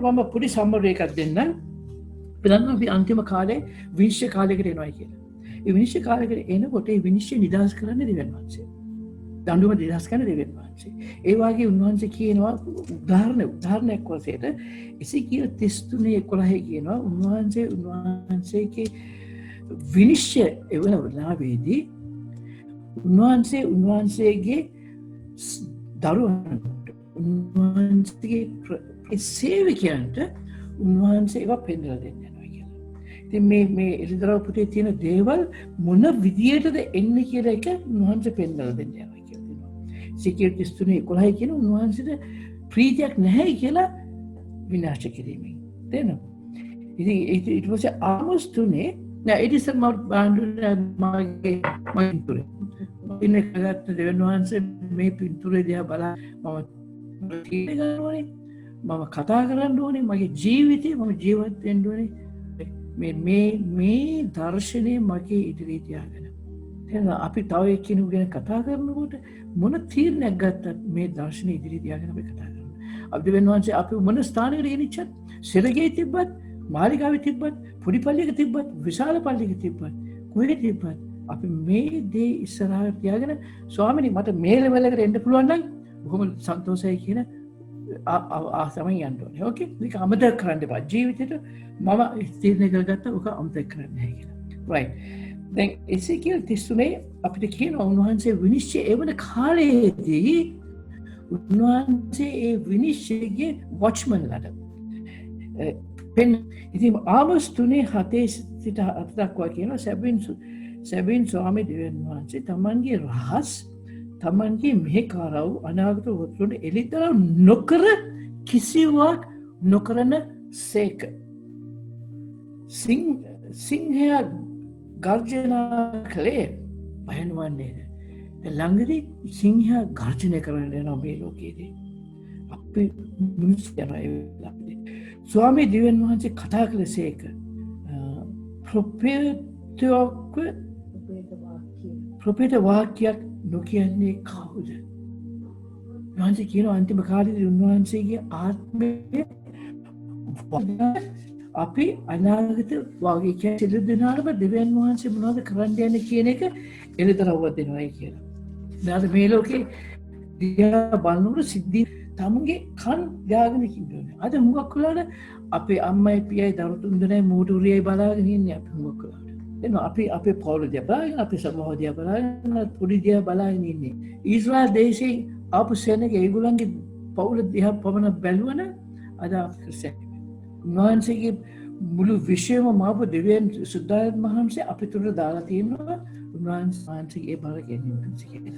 මම පොඩි සම්මර් එකක් දෙන්නම්. බලන්න අපි අන්තිම කාලේ විනිශ්චය කාලයකට එනවා කියලා. ඒ විනිශ්චය කාලයකට එනකොට ඒ විනිශ්චය නිදහස් කරන්නේ දෙවියන් වහන්සේ. දඬුවම නිදහස් කරන්නේ දෙවියන් වහන්සේ. ඒ වගේ උන්වහන්සේ කියනවා උදාහරණයක් වශයෙන් එසේකියල් 33:11 කියනවා උන්වහන්සේගේ විනිශ්චය එවන වෙලාවේදී උන්වහන්සේගේ දරුවන්ට උන්වහන්සේගේ සේවකයන්ට උන්වහන්සේ ඒවා පෙන්වලා දෙන්න යනවා කියලා. ඉතින් මේ එලිදරව් පුතේ තියෙන දේවල් මොන විදියටද එන්නේ කියලා එක උන්වහන්සේ පෙන්වලා දෙන්න යනවා කියලා දෙනවා. එසේකියල් 33:11 කියන උන්වහන්සේට ප්‍රීතියක් නැහැ කියලා විනාශ කිරීමෙන්. තේරෙනවද? ඉතින් ඊට පස්සේ ආමොස් 3 නෑ it is about මගේ පින්තූරේ. ඉන්නේ කගත්ත දෙවියන් වහන්සේ මේ පින්තූරේ දිහා බලා මම තීරණය මම කතා කරන්න ඕනේ මගේ ජීවිතේ මම ජීවත් වෙන්න ඕනේ මේ දර්ශනය මගේ ඉදිරියේ තියාගෙන. එහෙනම් අපි තව එක්කෙනෙකු ගැන කතා කරනකොට මොන තීරණයක් ගත්තත් මේ දර්ශනය ඉදිරියේ තියාගෙන අපි කතා කරනවා. අපි දෙවියන් වහන්සේ අපි මොන ස්ථානයකට ගෙනිච්චත් සිරගේ තිබ්බත් මාලිගාවේ තිබ්බත් පොඩි පල්ලියක තිබ්බත් විශාල පල්ලියක තිබ්බත් කොහෙද තිබ්බත් අපි මේ දේ ඉස්සරහට තියාගෙන ස්වාමීනි මට මේ ලෙවල් එකට එන්න පුළුවන් නම් බොහොම සන්තෝෂයි කියන ආසමෙන් යන්න ඕනේ. ඕකේ? මේක අමතක කරන්න එපා. ජීවිතේට මම තීරණය කරගත්තා ඔක අමතක කරන්න නැහැ කියලා. right. දැන් එසේකියල් 33 අපිට කියනවා උන්වහන්සේ විනිශ්චය එවන කාලයේදී උන්වහන්සේ ඒ විනිශ්චයගේ වොච්මන්ලාට ඉතින් ආමොස් 3:7 සිට 8 දක්වා කියනවා සැබින් ස්වාමී දෙවියන් වහන්සේ තමන්ගේ රහස් තමන්ගේ මෙහෙකාරව අනාගත වතුරට එළිදරව් නොකර කිසිවක් නොකරන සේක. සිංහයා ගර්ජනා කළේ බයනවන්නේද? ළඟදී සිංහයා ගර්ජනය කරන්න යනවා මේ ලෝකයේදී. අපි මිනිස්සු යනවා ඒ වෙලාවේදී. ස්වාමී දෙවියන් වහන්සේ කතා කළ සේක ප්‍රොපේත වාක්‍යයක් නොකියන්නේ කවුද? උන්වහන්සේ කියන අන්තිම කාලේදී උන්වහන්සේගේ ආත්මය අපි අනාගත වාගේ කියන සිළු දෙනාටම දෙවියන් වහන්සේ මොනවද කරන්න යන්නේ කියන එක එළිදරව්ව දෙනවායි කියලා. දැන් මේ ලෝකේ දිහා බලනකොට සිද්ධි තමුගේ කන් ගාගෙන ඉන්නවා. අද හුඟක් වෙලාවට අපේ අම්මයි පියයි දරු තුන් දෙනයි මූටුරියයි බලාගෙන ඉන්නේ අපි හුඟක් වෙලාවට. එනවා අපේ පවුල දිහා බලාගෙන අපේ සමූහ දිහා බලාගෙන පොඩි දිහා බලාගෙන ඉන්නේ. ඊශ්‍රායල් දේශේ ආපු සෙනග ඒගොල්ලන්ගේ පවුල දිහා පවන බැලුවන අද උන්වහන්සේගේ මුළු විශ්වයම මාපු දෙවියන් සුද්ධායත් මහන්සේ අපි තුර දාලා තියෙනවා උන්වහන්සේගේ බල ගැනීම.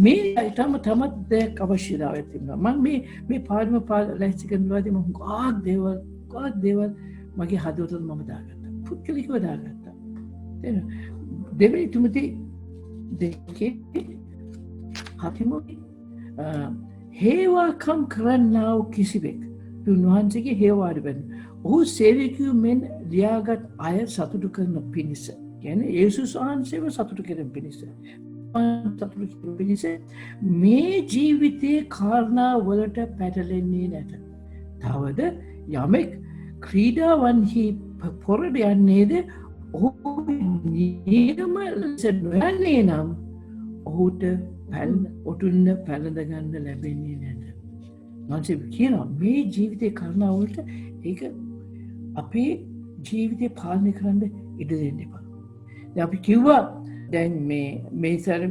මේ තමත් දෙයක් අවශ්‍යතාවයක් තිබුණා. මම මේ පාඩම ලැස්ති කරනවාදී මම ගොඩක් දේවල් මගේ හදවතට මම දාගත්තා. පුද්ගලිකව දාගත්තා. දෙවෙනි තුමති දෙකේ හතිමුයි හේවාකම් කරන්නා වූ කිසිවෙක් උන්වහන්සේගේ හේවාට වෙන්න. ඔහු සේවකයෝ මෙන් ලියාගත් අය සතුටු කරන පිණිස. කියන්නේ යේසුස් වහන්සේව සතුටු කරන පිණිස. මේ ජීවිතයේ කාරණා වලට පැටලෙන්නේ නැත. තවද යමෙක් ක්‍රීඩාවන්හි පොරට යන්නේද ඔහු නියම ලෙස නොයන්නේ නම් ඔහුට ඔටුන්න පැළඳ ගන්න ලැබෙන්නේ නැත. මංසේ කියනවා මේ ජීවිතයේ කාරණා වලට ඒක අපේ ජීවිතය පාලනය කරන්න ඉඩ දෙන්න එපා. දැන් අපි කිව්වා දැන්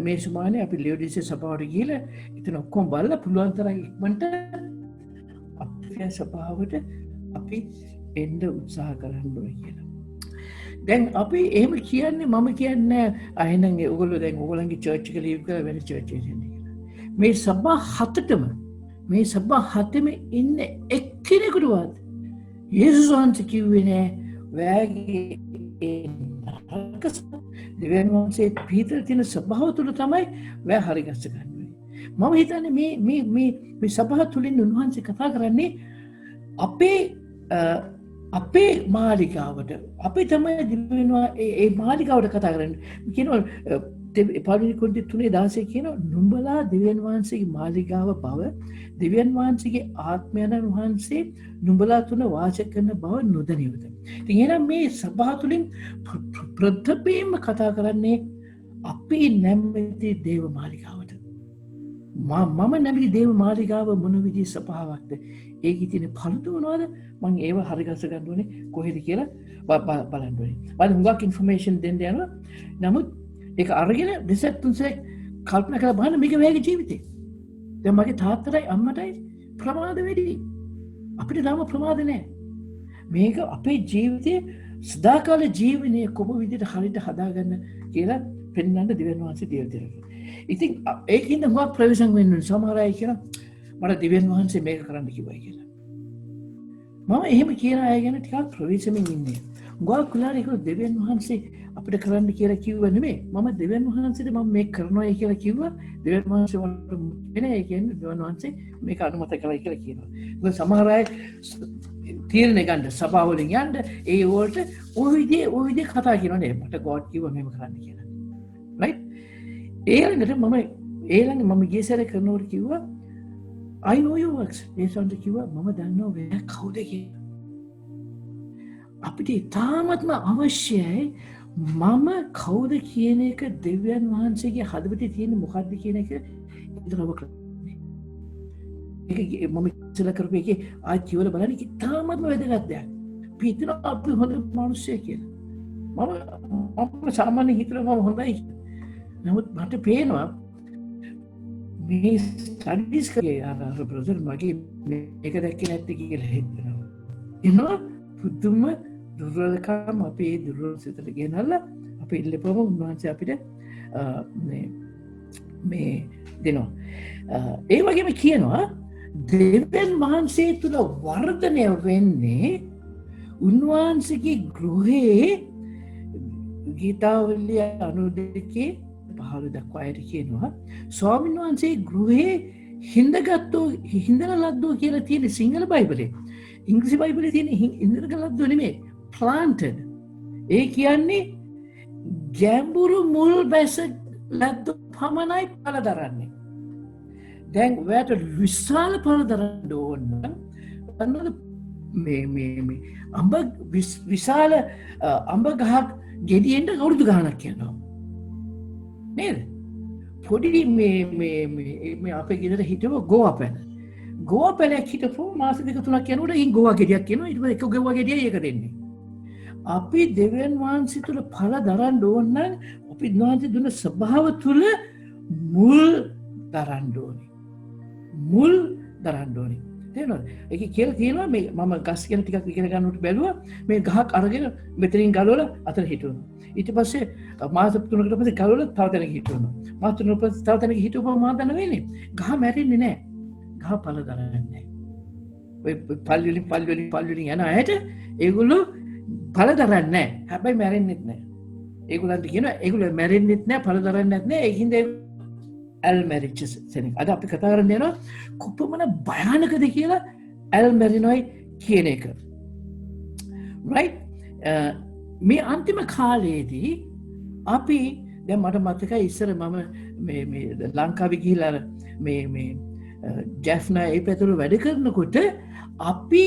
මේ සුමානේ අපි ලියෝඩිසිය සභාවට ගිහලා ඉතින් ඔක්කොම බලලා පුළුවන් තරම් ඉක්මනට අපේ සභාවට අපි එන්න උත්සාහ කරන්න ඕනේ කියලා. දැන් අපි එහෙම කියන්නේ මම කියන්නේ අහනම් ඔයගොල්ලෝ දැන් ඔයගොල්ලන්ගේ චර්ච් එක ලීව් කරලා වෙන චර්ච් එකට යන්න කියලා. මේ සභා හතෙම ඉන්න එක්කෙනෙකුටවත් යේසුස් වහන්සේ කිව්වේ නෑ වැගේ දෙවියන් වහන්සේ පීතර තියෙන සභාව තුළ තමයි වැය හරිගස්ස ගන්න වෙන්නේ. මම හිතන්නේ මේ සභාව තුළින් උන්වහන්සේ කතා කරන්නේ අපේ මාලිකාවට අපි තමයි දිවෙනවා ඒ මාලිකාවට කතා කරන්නේ. කියනවා පළවෙනි කොරින්ති 3:16 කියනවා නුඹලා දෙවියන් වහන්සේගේ මාලිගාව බව දෙවියන් වහන්සේගේ ආත්මයන් වහන්සේ නුඹලා තුන වාසය කරන බව නොදැනියුද. ඉතින් එහෙනම් මේ සභාව තුළින් ප්‍රථමයෙන්ම කතා කරන්නේ අපි නැමැති දේව මාලිගාවට. මම නැමැති දේව මාලිගාව මොන විදිහේ සභාවක්ද? ඒකේ තියෙන පළතු මොනවද? මම ඒව හරි ගස ගන්න ඕනේ කොහෙද කියලා බලන්න ඕනේ. මම හුඟක් ඉන්ෆර්මේෂන් දෙන්න යනවා. නමුත් ඒක අරගෙන දෙසත් තුන්සෙක් කල්පනා කරලා බලන්න මේක වැගේ ජීවිතේ. දැන් මගේ තාත්තටයි අම්මටයි ප්‍රමාද වැඩි. අපිට තාම ප්‍රමාද නැහැ. මේක අපේ ජීවිතයේ සදාකාල ජීවනයේ කොහොම විදිහට හරියට හදාගන්න කියලා පෙන්වන්න දෙවියන් වහන්සේ දේවදූතයෙක්. ඉතින් ඒකින්ද හුඟක් ප්‍රවේශම් වෙන්න ඕනේ. සමහර අය කියනවා මට දෙවියන් වහන්සේ මේක කරන්න කිව්වයි කියලා. මම එහෙම කියන අය ගැන ටිකක් ප්‍රවේශමෙන් ඉන්නේ. හුඟක් වෙලාවට ඒක දෙවියන් වහන්සේ අපිට කරන්න කියලා කිව්ව නෙමෙයි. මම දෙවියන් වහන්සේට මම මේක කරනවා කියලා කිව්වා. දෙවියන් වහන්සේ මට එනේ ඒ කියන්නේ දෙවියන් වහන්සේ මේක අනුමත කළා කියලා කියනවා. මොකද සමහර අය තීරණය ගන්න සභාව වලින් යන්න ඒ වලට ওই විදිහේ කතා කියනවා නේ. මට ගෝඩ් කිව්වා මේක කරන්න කියලා. right? ඊළඟට මම ගිය සැරේ කරනකොට කිව්වා I know your works. ඒ සොන්ට කිව්වා මම දන්නවා වෙන කවුද කියලා. අපිට තාමත්ම අවශ්‍යයි මම කවුද කියන එක දෙවියන් වහන්සේගේ හදවතේ තියෙන මොකක්ද කියන එක ඉදරව කරන්නේ. ඒක මම ඉස්සෙල්ලා කරපු එකේ ආයි කියවල බලන්න තාමත්ම වැදගත් දෙයක්. අපි හිතනවා අපි හොඳ මිනිස්සෙක් කියලා. මම සාමාන්‍යයෙන් හිතනවා මම හොඳයි. නමුත් මට පේනවා මේ ස්ටඩීස් කරේ අර බ්‍රදර් මගේ මේක දැක්කේ නැත්තේ කියලා හිතනවා. එනවා පුදුම දුර්වලකම් අපේ දුර්වල සිතට ගෙනල්ලා අපි ඉල්ලපුවම උන්වහන්සේ අපිට මේ දෙනවා. ඒ වගේම කියනවා දෙවියන් වහන්සේ තුළ වර්ධනය වෙන්නේ උන්වහන්සේගේ ගෘහේ ගීතාවලිය 92 15 දක්වා අයට කියනවා ස්වාමීන් වහන්සේ ගෘහේ හිඳන ලද්දෝ කියලා තියෙන සිංහල බයිබලේ. ඉංග්‍රීසි බයිබලේ තියෙන හිඳන ලද්දෝ නෙමෙයි planted. ඒ කියන්නේ ගැඹුරු මුල් බැස ලද්දෝ පමණයි පළ දරන්නේ. දැන් ඔයාට විශාල පළ දරන්න ඕන නම් මේ අඹ විශාල අඹ ගහක් ගෙඩියෙන්ට අවුරුදු ගානක් යනවා. නේද? පොඩි මේ අපේ ගෙදර හිටව ගෝවා පැන. ගෝවා පැනක් හිටපුව මාස දෙක තුනක් යනකොට ඊ ගෝවා ගෙඩියක් එනවා. ඊට පස්සේ එක ගෝවා ගෙඩියයි ඒක දෙන්නේ. අපි දෙවියන් වහන්සේ තුල පළ දරන්න ඕන නම් අපි වහන්සේ දුන්න ස්වභාව තුල මුල් දරන්න ඕනේ. මුල් දරන්න ඕනේ. තේරෙනවද? ඒක කියලා තියෙනවා මේ මම ගස් ගැන ටිකක් ඉගෙන ගන්නකොට බැලුවා මේ ගහක් අරගෙන මෙතනින් ගලවලා අතට හිටවනවා. ඊට පස්සේ මාස 3කට පස්සේ ගලවලා තව තැනක හිටවනවා. මාස 3කට පස්සේ තව තැනක හිටවපුවම මොකද වෙන්නේ? ගහ මැරෙන්නේ නැහැ. ගහ පළ දරන්නේ නැහැ. ඔය පල්වලින් යන අයට ඒගොල්ලෝ පළ දරන්නේ නැහැ. හැබැයි මැරෙන්නෙත් නැහැ. ඒගොල්ලන්ට කියනවා ඒගොල්ලෝ මැරෙන්නෙත් නැහැ පළ දරන්නෙත් නැහැ. ඒකින්ද ඇල් මැරිච්ච සෙනෙක්. අද අපි කතා කරන්නේ යනවා කොපමණ භයානකද කියලා ඇල් මැරිනොයි කියන එක. right? මේ අන්තිම කාලයේදී අපි දැන් මට මතකයි ඉස්සර මම මේ ලංකාවේ ගිහිල්ලා මේ ජැෆ්නා ඒ පැතුරු වැඩ කරනකොට අපි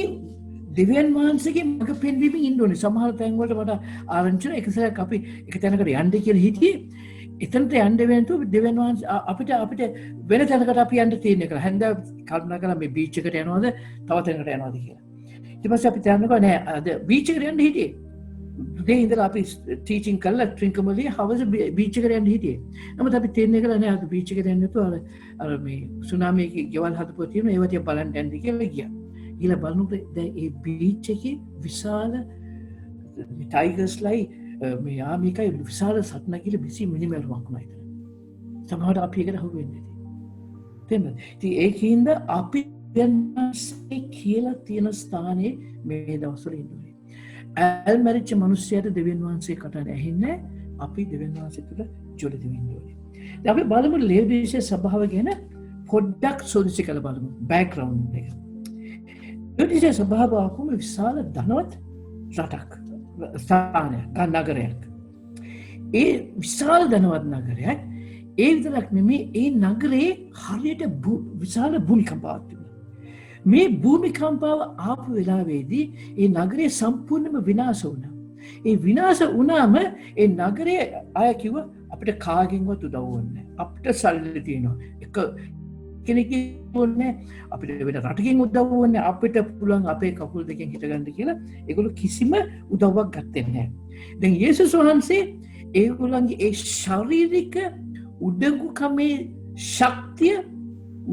දෙවියන් වහන්සේගේ මඟ පෙන්වීමෙන් ඉන්න ඕනේ. සමහර තැන්වලට මට ආරංචි වෙන එක සැරයක් අපි එක තැනකට යන්න කියලා හිටියේ. එතනට යන්න වෙනතු දෙවියන් වහන්සේ අපිට වෙන තැනකට අපි යන්න තියෙන කියලා. හන්ද කල්පනා කරලා මේ බීච් එකට යනවද තව තැනකට යනවද කියලා. ඊට පස්සේ අපි තැනක නෑ අද බීච් එකට යන්න හිටියේ. උදේ ඉඳලා අපි ටීචින් කරලා ට්‍රින්කමලි හවස බීච් එකට යන්න හිටියේ. නමුත් අපි තේරෙන්නේ කරලා නෑ අද බීච් එකට යන්න නැතුව අර මේ සුනාමි එකේ ගෙවල් හදපුවා තියෙනවා ඒවට බලන්න යන්න කියලා ගියා. ඊළඟ බලනකොට දැන් ඒ බීච් එකේ විශාල ටයිගර්ස්ලයි මේ ආමිකයි විශාල සත්න කියලා බිසි මිනිමල්වක් වුණා ඉතින්. සමහරවිට අපි ඒකට හුරු වෙන්නේ නැති. තේරෙනවද? ඉතින් ඒකින්ද අපි වෙනස්සේ කියලා තියෙන ස්ථානයේ මේ දවස්වල ඉන්නේ. ඇල් මැරිච්ච මිනිස්සයාට දෙවියන් වහන්සේ කටට ඇහින්නේ අපි දෙවියන් වහන්සේ තුල ජොලිත වෙන්න ඕනේ. දැන් අපි බලමු ලේවිෂේ සභාව ගැන පොඩ්ඩක් සොලිසි කරලා බලමු බෑග්ග්‍රවුන්ඩ් එක. ලේවිෂේ සභාව කොහොම විශාල ධනවත් රටක්. ස්ථානයක් නගරයක්. ඒ විශාල ධනවත් නගරයක්. ඒ විතරක් නෙමේ ඒ නගරේ හරියට විශාල භූමිකම්පාවක් තිබුණා. මේ භූමිකම්පාව ආපු වෙලාවේදී ඒ නගරේ සම්පූර්ණයෙන්ම විනාශ වුණා. ඒ විනාශ වුණාම ඒ නගරේ අය කිව්වා අපිට කාගෙන්වත් උදව් ඕනේ නැහැ. අපිට සල්ලි තියෙනවා. එක කෙනෙක්ගේ ඕනේ අපිට වෙන රටකින් උදව් ඕනේ අපිට පුළුවන් අපේ කකුල් දෙකෙන් හිටගන්න කියලා ඒගොල්ලෝ කිසිම උදව්වක් ගත්තේ නැහැ. දැන් යේසුස් වහන්සේ ඒගොල්ලන්ගේ ඒ ශාරීරික උඩඟුකමේ ශක්තිය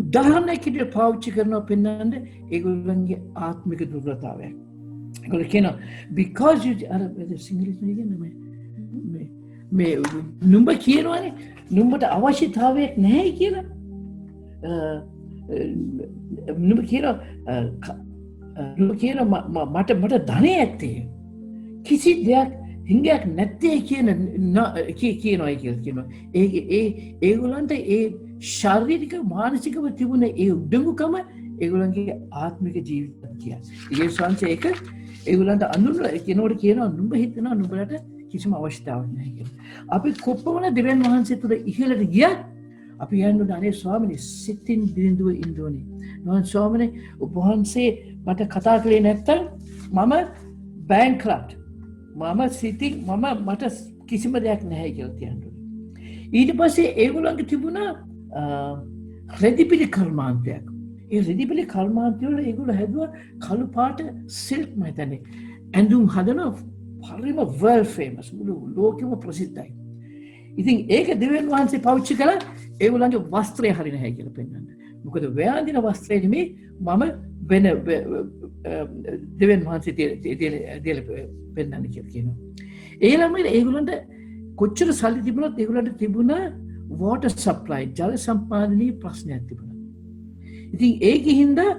උදාහරණයක් විදිහට පාවිච්චි කරනවා පෙන්වන්න ඒගොල්ලන්ගේ ආත්මික දුර්වලතාවයක්. ඒගොල්ලෝ කියනවා because you අර සිංහලෙන් කියන්නේ මේ නුඹ කියනවානේ නුඹට අවශ්‍යතාවයක් නැහැ කියලා. නුඹ කියනවා මට ධනය ඇත්තේ කිසි දෙයක් හිඟයක් නැත්තේ කියනවා කියනවා. ඒගොල්ලන්ට ඒ ශාරීරික මානසිකව තිබුණ ඒ උඩඟුකම ඒගොල්ලන්ගේ ආත්මික ජීවිතය කියලා. යේසුස් වහන්සේ ඒක ඒගොල්ලන්ට අඳුරලා කෙනෙකුට කියනවා නුඹ හිතනවා නුඹලට කිසිම අවශ්‍යතාවයක් නැහැ කියලා. අපි කොපමණ දෙවියන් වහන්සේ තුළ ඉහළට ගියත් අපි යන්න අනේ ස්වාමීනි සිතින් බිඳුව ඉන්දෝනේ. නෝන් ස්වාමීනි ඔබ වහන්සේ මට කතා කළේ නැත්තම් මම බැංක්‍රප්ට්. මම සිතින් මට කිසිම දෙයක් නැහැ කියලා කියනවා. ඊට පස්සේ ඒගොල්ලන්ගේ තිබුණා රෙදිපිලි කර්මාන්තයක්. ඒ රෙදිපිලි කර්මාන්තය වල ඒගොල්ලෝ හැදුවා කළු පාට සිල්ක් මම හිතන්නේ. ඇඳුම් හදන හරිම world famous මුළු ලෝකෙම ප්‍රසිද්ධයි. ඉතින් ඒක දෙවියන් වහන්සේ පාවිච්චි කළා ඒගොල්ලන්ගේ වස්ත්‍රය හරි නැහැ කියලා පෙන්වන්න. මොකද ව්‍යාධින වස්ත්‍රය නෙමේ මම වෙන දෙවියන් වහන්සේ පෙන්වන්න කියලා කියනවා. ඒ ළමයි ඒගොල්ලන්ට කොච්චර සල්ලි තිබුණත් ඒගොල්ලන්ට තිබුණා water supply ජල සම්පාදනයේ ප්‍රශ්නයක් තිබුණා. ඉතින් ඒකෙන් හින්දා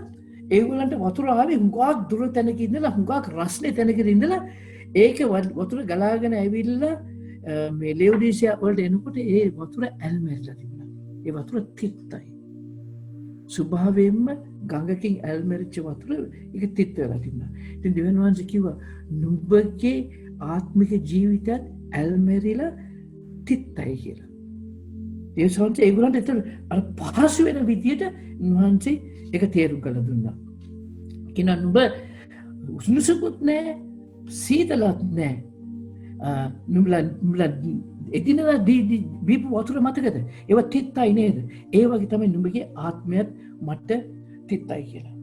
ඒගොල්ලන්ට වතුර ආවේ හුඟක් දුර තැනක ඉඳලා හුඟක් රස්නේ තැනක ඉඳලා ඒක වතුර ගලාගෙන ඇවිල්ලා මේ ලෙව්ඩීසියා වලට එනකොට ඒ වතුර ඇල්මැරිලා තිබුණා. ඒ වතුර තිත්තයි. ස්වභාවයෙන්ම ගඟකින් ඇල්මැරිච්ච වතුර ඒක තිත් වෙලා තිබුණා. ඉතින් දෙවියන් වහන්සේ කිව්වා නුඹගේ ආත්මික ජීවිතයත් ඇල්මැරිලා තිත්තයි කියලා. ඒ සෝන්ට ඒගොල්ලන්ට ඒතර අර පහසු වෙන විදියට උන්වහන්සේ ඒක තේරුම් කරලා දුන්නා. කියනවා නුඹ උෂ්ණසුකුත් නැහැ සීතලත් නැහැ. නුඹලා එදිනෙදා බීපු වතුර මතකද? ඒව තිත්තයි නේද? ඒ වගේ තමයි නුඹගේ ආත්මයත් මට තිත්තයි කියලා.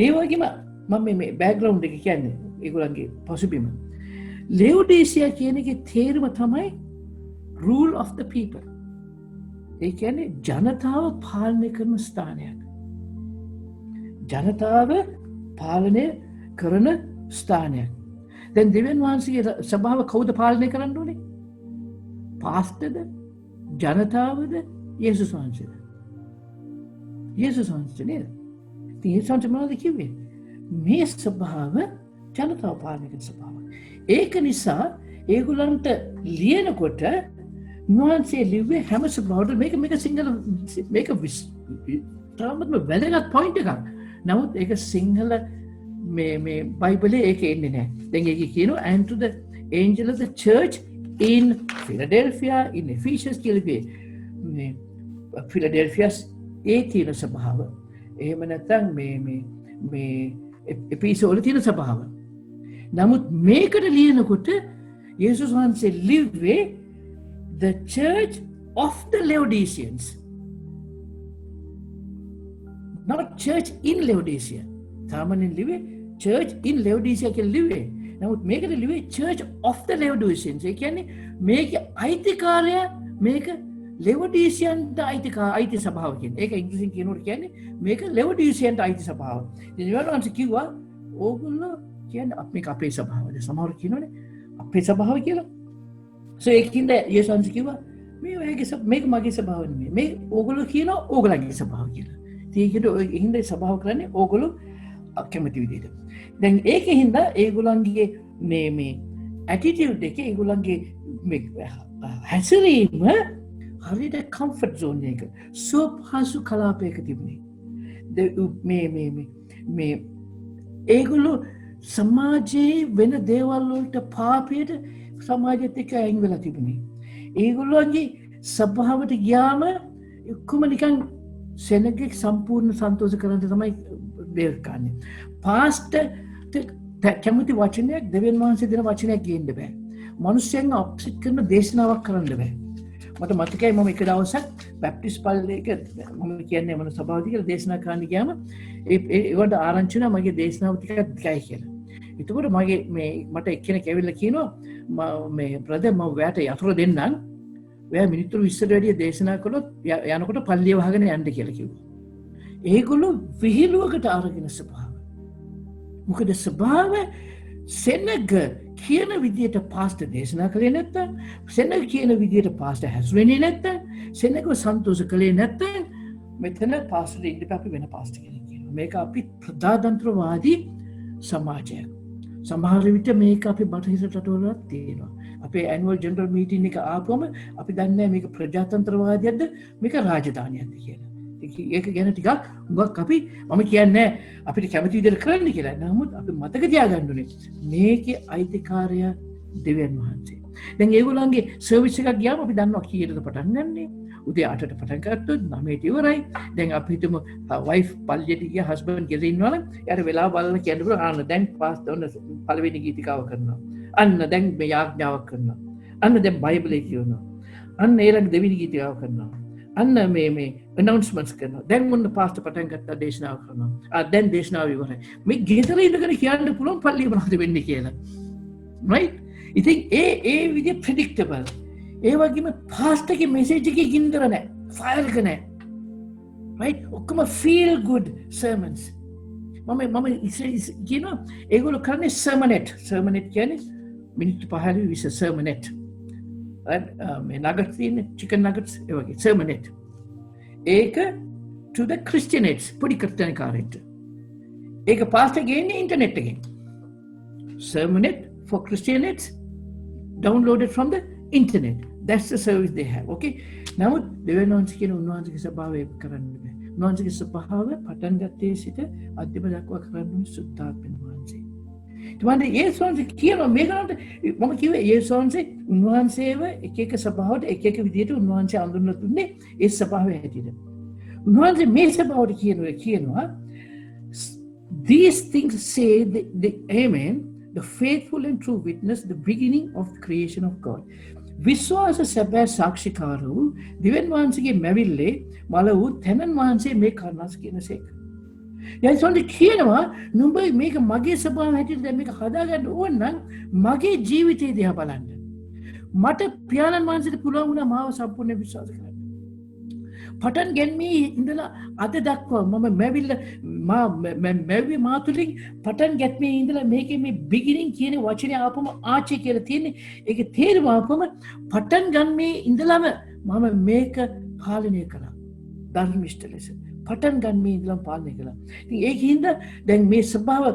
ඒ වගේම මම මේ බෑග්ග්‍රවුන්ඩ් එක කියන්නේ ඒගොල්ලන්ගේ පසුබිම. ලෙව්ඩීසියා කියන එකේ තේරුම තමයි rule of the people. ඒ කියන්නේ ජනතාව පාලනය කරන ස්ථානයක්. ජනතාව පාලනය කරන ස්ථානයක්. දැන් දෙවියන් වහන්සේගේ සභාව කවුද පාලනය කරන්න ඕනේ? පාස්ටර්ද? ජනතාවද? යේසුස් වහන්සේද? යේසුස් වහන්සේ නේද? ඉතින් යේසුස් වහන්සේ මොනවද කිව්වේ? මේ සභාව ජනතාව පාලනය කරන සභාවක්. ඒක නිසා ඒගොල්ලන්ට ලියනකොට උන්වහන්සේ ලිව්වේ හැම සභාවකට මේක සිංහල මේක තාමත්ම වැදගත් පොයින්ට් එකක්. නමුත් ඒක සිංහල මේ බයිබලේ ඒක එන්නේ නැහැ. දැන් ඒක කියනවා and to the angel of the church in Philadelphia in Ephesians කියලා මේ Philadelphia ඒ තියෙන සභාව. එහෙම නැත්නම් මේ එපිසෝඩ් තියෙන සභාව. නමුත් මේකට ලියනකොට යේසුස් වහන්සේ ලිව්වේ the church of the Laodiceans. Not church in Laodicea. සාමාන්‍යයෙන් ලිව්වේ church in Laodicea කියලා ලිව්වේ. නමුත් මේකට ලිව්වේ church of the Laodiceans. ඒ කියන්නේ මේකේ අයිතිකාරය මේක ලෙවඩීසියන්ට අයිති සභාව කියන්නේ. ඒක ඉංග්‍රීසියෙන් කියනකොට කියන්නේ මේක ලෙවඩීසියන්ට අයිති සභාව. ඉතින් ඊළඟට කිව්වා ඕගොල්ලෝ කියන්නේ මේක අපේ සභාවද? සමහරව කියනෝනේ අපේ සභාව කියලා. So ඒකින්ද යේසුස් කිව්වා මේක මගේ සභාව නෙමෙයි. මේ ඕගොල්ලෝ කියනවා ඕගොල්ලන්ගේ සභාව කියලා. ඉතින් ඒකට හින්ද සභාව කරන්නේ ඕගොල්ලෝ කැමති විදිහට. දැන් ඒකින්ද ඒගොල්ලන්ගේ මේ ඇටිටියුඩ් එක ඒගොල්ලන්ගේ මේ හැසිරීම හරියට කම්ෆර්ට් සෝන් එක සුවපහසු කලාපයක තිබුණේ. මේ ඒගොල්ලෝ සමාජයේ වෙන දේවල් වලට පාපයට සමාජෙත් එක්ක අයින් වෙලා තිබුණේ. ඒගොල්ලන්ගේ සභාවට ගියාම එක්කම නිකන් සෙනගෙක් සම්පූර්ණ සන්තෝෂ කරන්න තමයි දේවකාන්නේ. පාස්ට කැමති වචනයක් දෙවියන් වහන්සේ දෙන වචනයක් ගේන්න බෑ. මිනිස්සුන්ව අප්සෙට් කරන දේශනාවක් කරන්න බෑ. මට මතකයි මම එක දවසක් බැප්ටිස්ට් පල්ලියක මම කියන්නේ මොන සභාවකද කියලා දේශනා කරන්න ගියාම ඒවට ආරංචි වුණා මගේ දේශනාව ටිකක් දිගයි කියලා. එතකොට මගේ මට එක්කෙනෙක් ඇවිල්ලා කියනවා මේ බ්‍රදර් මම ඔයාට යතුරු දෙන්නම්. ඔයා මිනිත්තු 20ට වැඩිය දේශනා කළොත් යනකොට පල්ලිය වහගෙන යන්න කියලා කිව්වා. ඒගොල්ලෝ විහිළුවකට අරගෙන සභාව. මොකද සභාව සෙනග කියන විදියට පාස්ට දේශනා කළේ නැත්තම් සෙනග කියන විදියට පාස්ට හැසිරෙන්නේ නැත්තම් සෙනගව සන්තෝෂ කළේ නැත්තම් මෙතන පාස්ට ඉන්න අපි වෙන පාස්ට කෙනෙක් කියනවා. මේක අපි ප්‍රජාතන්ත්‍රවාදී සමාජයක්. සමහර විට මේක අපි බටහිර රටවලත් තියෙනවා. අපේ ඇනුවල් ජෙනරල් මීටින් එක ආපුවම අපි දන්නේ මේක ප්‍රජාතන්ත්‍රවාදයක්ද මේක රාජධානියක්ද කියලා. ඒක ගැන ටිකක් උඟක් අපි මම කියන්නේ අපිට කැමති විදිහට කරන්න කියලා. නමුත් අපි මතක තියාගන්න ඕනේ මේකේ අයිතිකාරයා දෙවියන් වහන්සේ. දැන් ඒගොල්ලන්ගේ සර්විස් එකක් ගියාම අපි දන්නවා කීයටද පටන් ගන්නෙ. උදේ 8ට පටන් ගත්තොත් 9ට ඉවරයි. දැන් අපි හිතමු වයිෆ් පල්ලියට ගියා හස්බන්ඩ් ගෙදර ඉන්නවා නම් යාර වෙලාව බලලා කියන්න පුළුවන් ආන්න දැන් පාස් දවන පළවෙනි ගීතිකාව කරනවා. අන්න දැන් මේ යාඥාවක් කරනවා. අන්න දැන් බයිබලේ කියනවා. අන්න ඊළඟ දෙවෙනි ගීතිකාව කරනවා. අන්න මේ announcements කරනවා. දැන් මොන පාස්ට පටන් ගත්තා දේශනාව කරනවා. දැන් දේශනාව ඉවරයි. මේ ගෙදර ඉඳගෙන කියන්න පුළුවන් පල්ලිය මොනවද වෙන්නේ කියලා. right? ඉතින් ඒ විදිහ predictable. ඒ වගේම පාස්ට් එකේ මෙසේජ් එකේ ගින්දර නැහැ. ෆයර් එක නැහැ. right? ඔක්කොම feel good sermons. මම කියනවා ඒගොල්ලෝ කරන්නේ sermonette. sermonette කියන්නේ මිනිත්තු 15 20 sermonette. මේ nuggets තියෙන්නේ chicken nuggets ඒ වගේ sermonette. ඒක to the Christianates පොඩි ක්‍රිස්තියානිකාරයට. ඒක පාස්ටර් ගේන්නේ ඉන්ටර්නෙට් එකෙන්. sermonette for Christianates downloaded from the internet. That's the service they have. Okay. නමුත් දෙවියන් වහන්සේ කියන උන්වහන්සේගේ ස්වභාවය කරන්න බෑ. උන්වහන්සේගේ ස්වභාවය පටන් ගත්තේ සිට අන්තිම දක්වා කරන්න සුද්ධාත්ම වහන්සේ. ඊට යේසුස් වහන්සේ කියනවා මේකට මම කිව්වේ යේසුස් වහන්සේ උන්වහන්සේව එක එක ස්වභාවයට එක එක විදිහට උන්වහන්සේ අඳුන්වලා දුන්නේ ඒ ස්වභාවය හැටියට. උන්වහන්සේ මේ ස්වභාවයට කියනවා these things say the amen, the faithful and true witness, the beginning of the creation of God. විශ්වාස සැබෑ සාක්ෂිකාර වූ දෙවියන් වහන්සේගේ මැවිල්ලේ මල වූ තැනන් වහන්සේ මේ කරුණාස් කියනසේක. යයිසොන්දි කියනවා නුඹ මේක මගේ ස්වභාවය හැටියට දැන් මේක හදාගන්න ඕන නම් මගේ ජීවිතය දිහා බලන්න. මට පියාණන් වහන්සේට පුළුවන් වුණා මාව සම්පූර්ණ විශ්වාස කරන්න. පටන් ගැනීමේ ඉඳලා අද දක්වා මම මැවි මාතුලින් පටන් ගැත්මේ ඉඳලා මේකේ මේ බිගිනින් කියන වචනේ ආපම ආචේ කියලා තියෙන්නේ. ඒකේ තේරුම ආපම පටන් ගන්නේ ඉඳලම මම මේක පාලනය කළා. ධර්මිෂ්ඨ ලෙස. පටන් ගන්නේ ඉඳලම පාලනය කළා. ඉතින් ඒකින්ද දැන් මේ ස්වභාව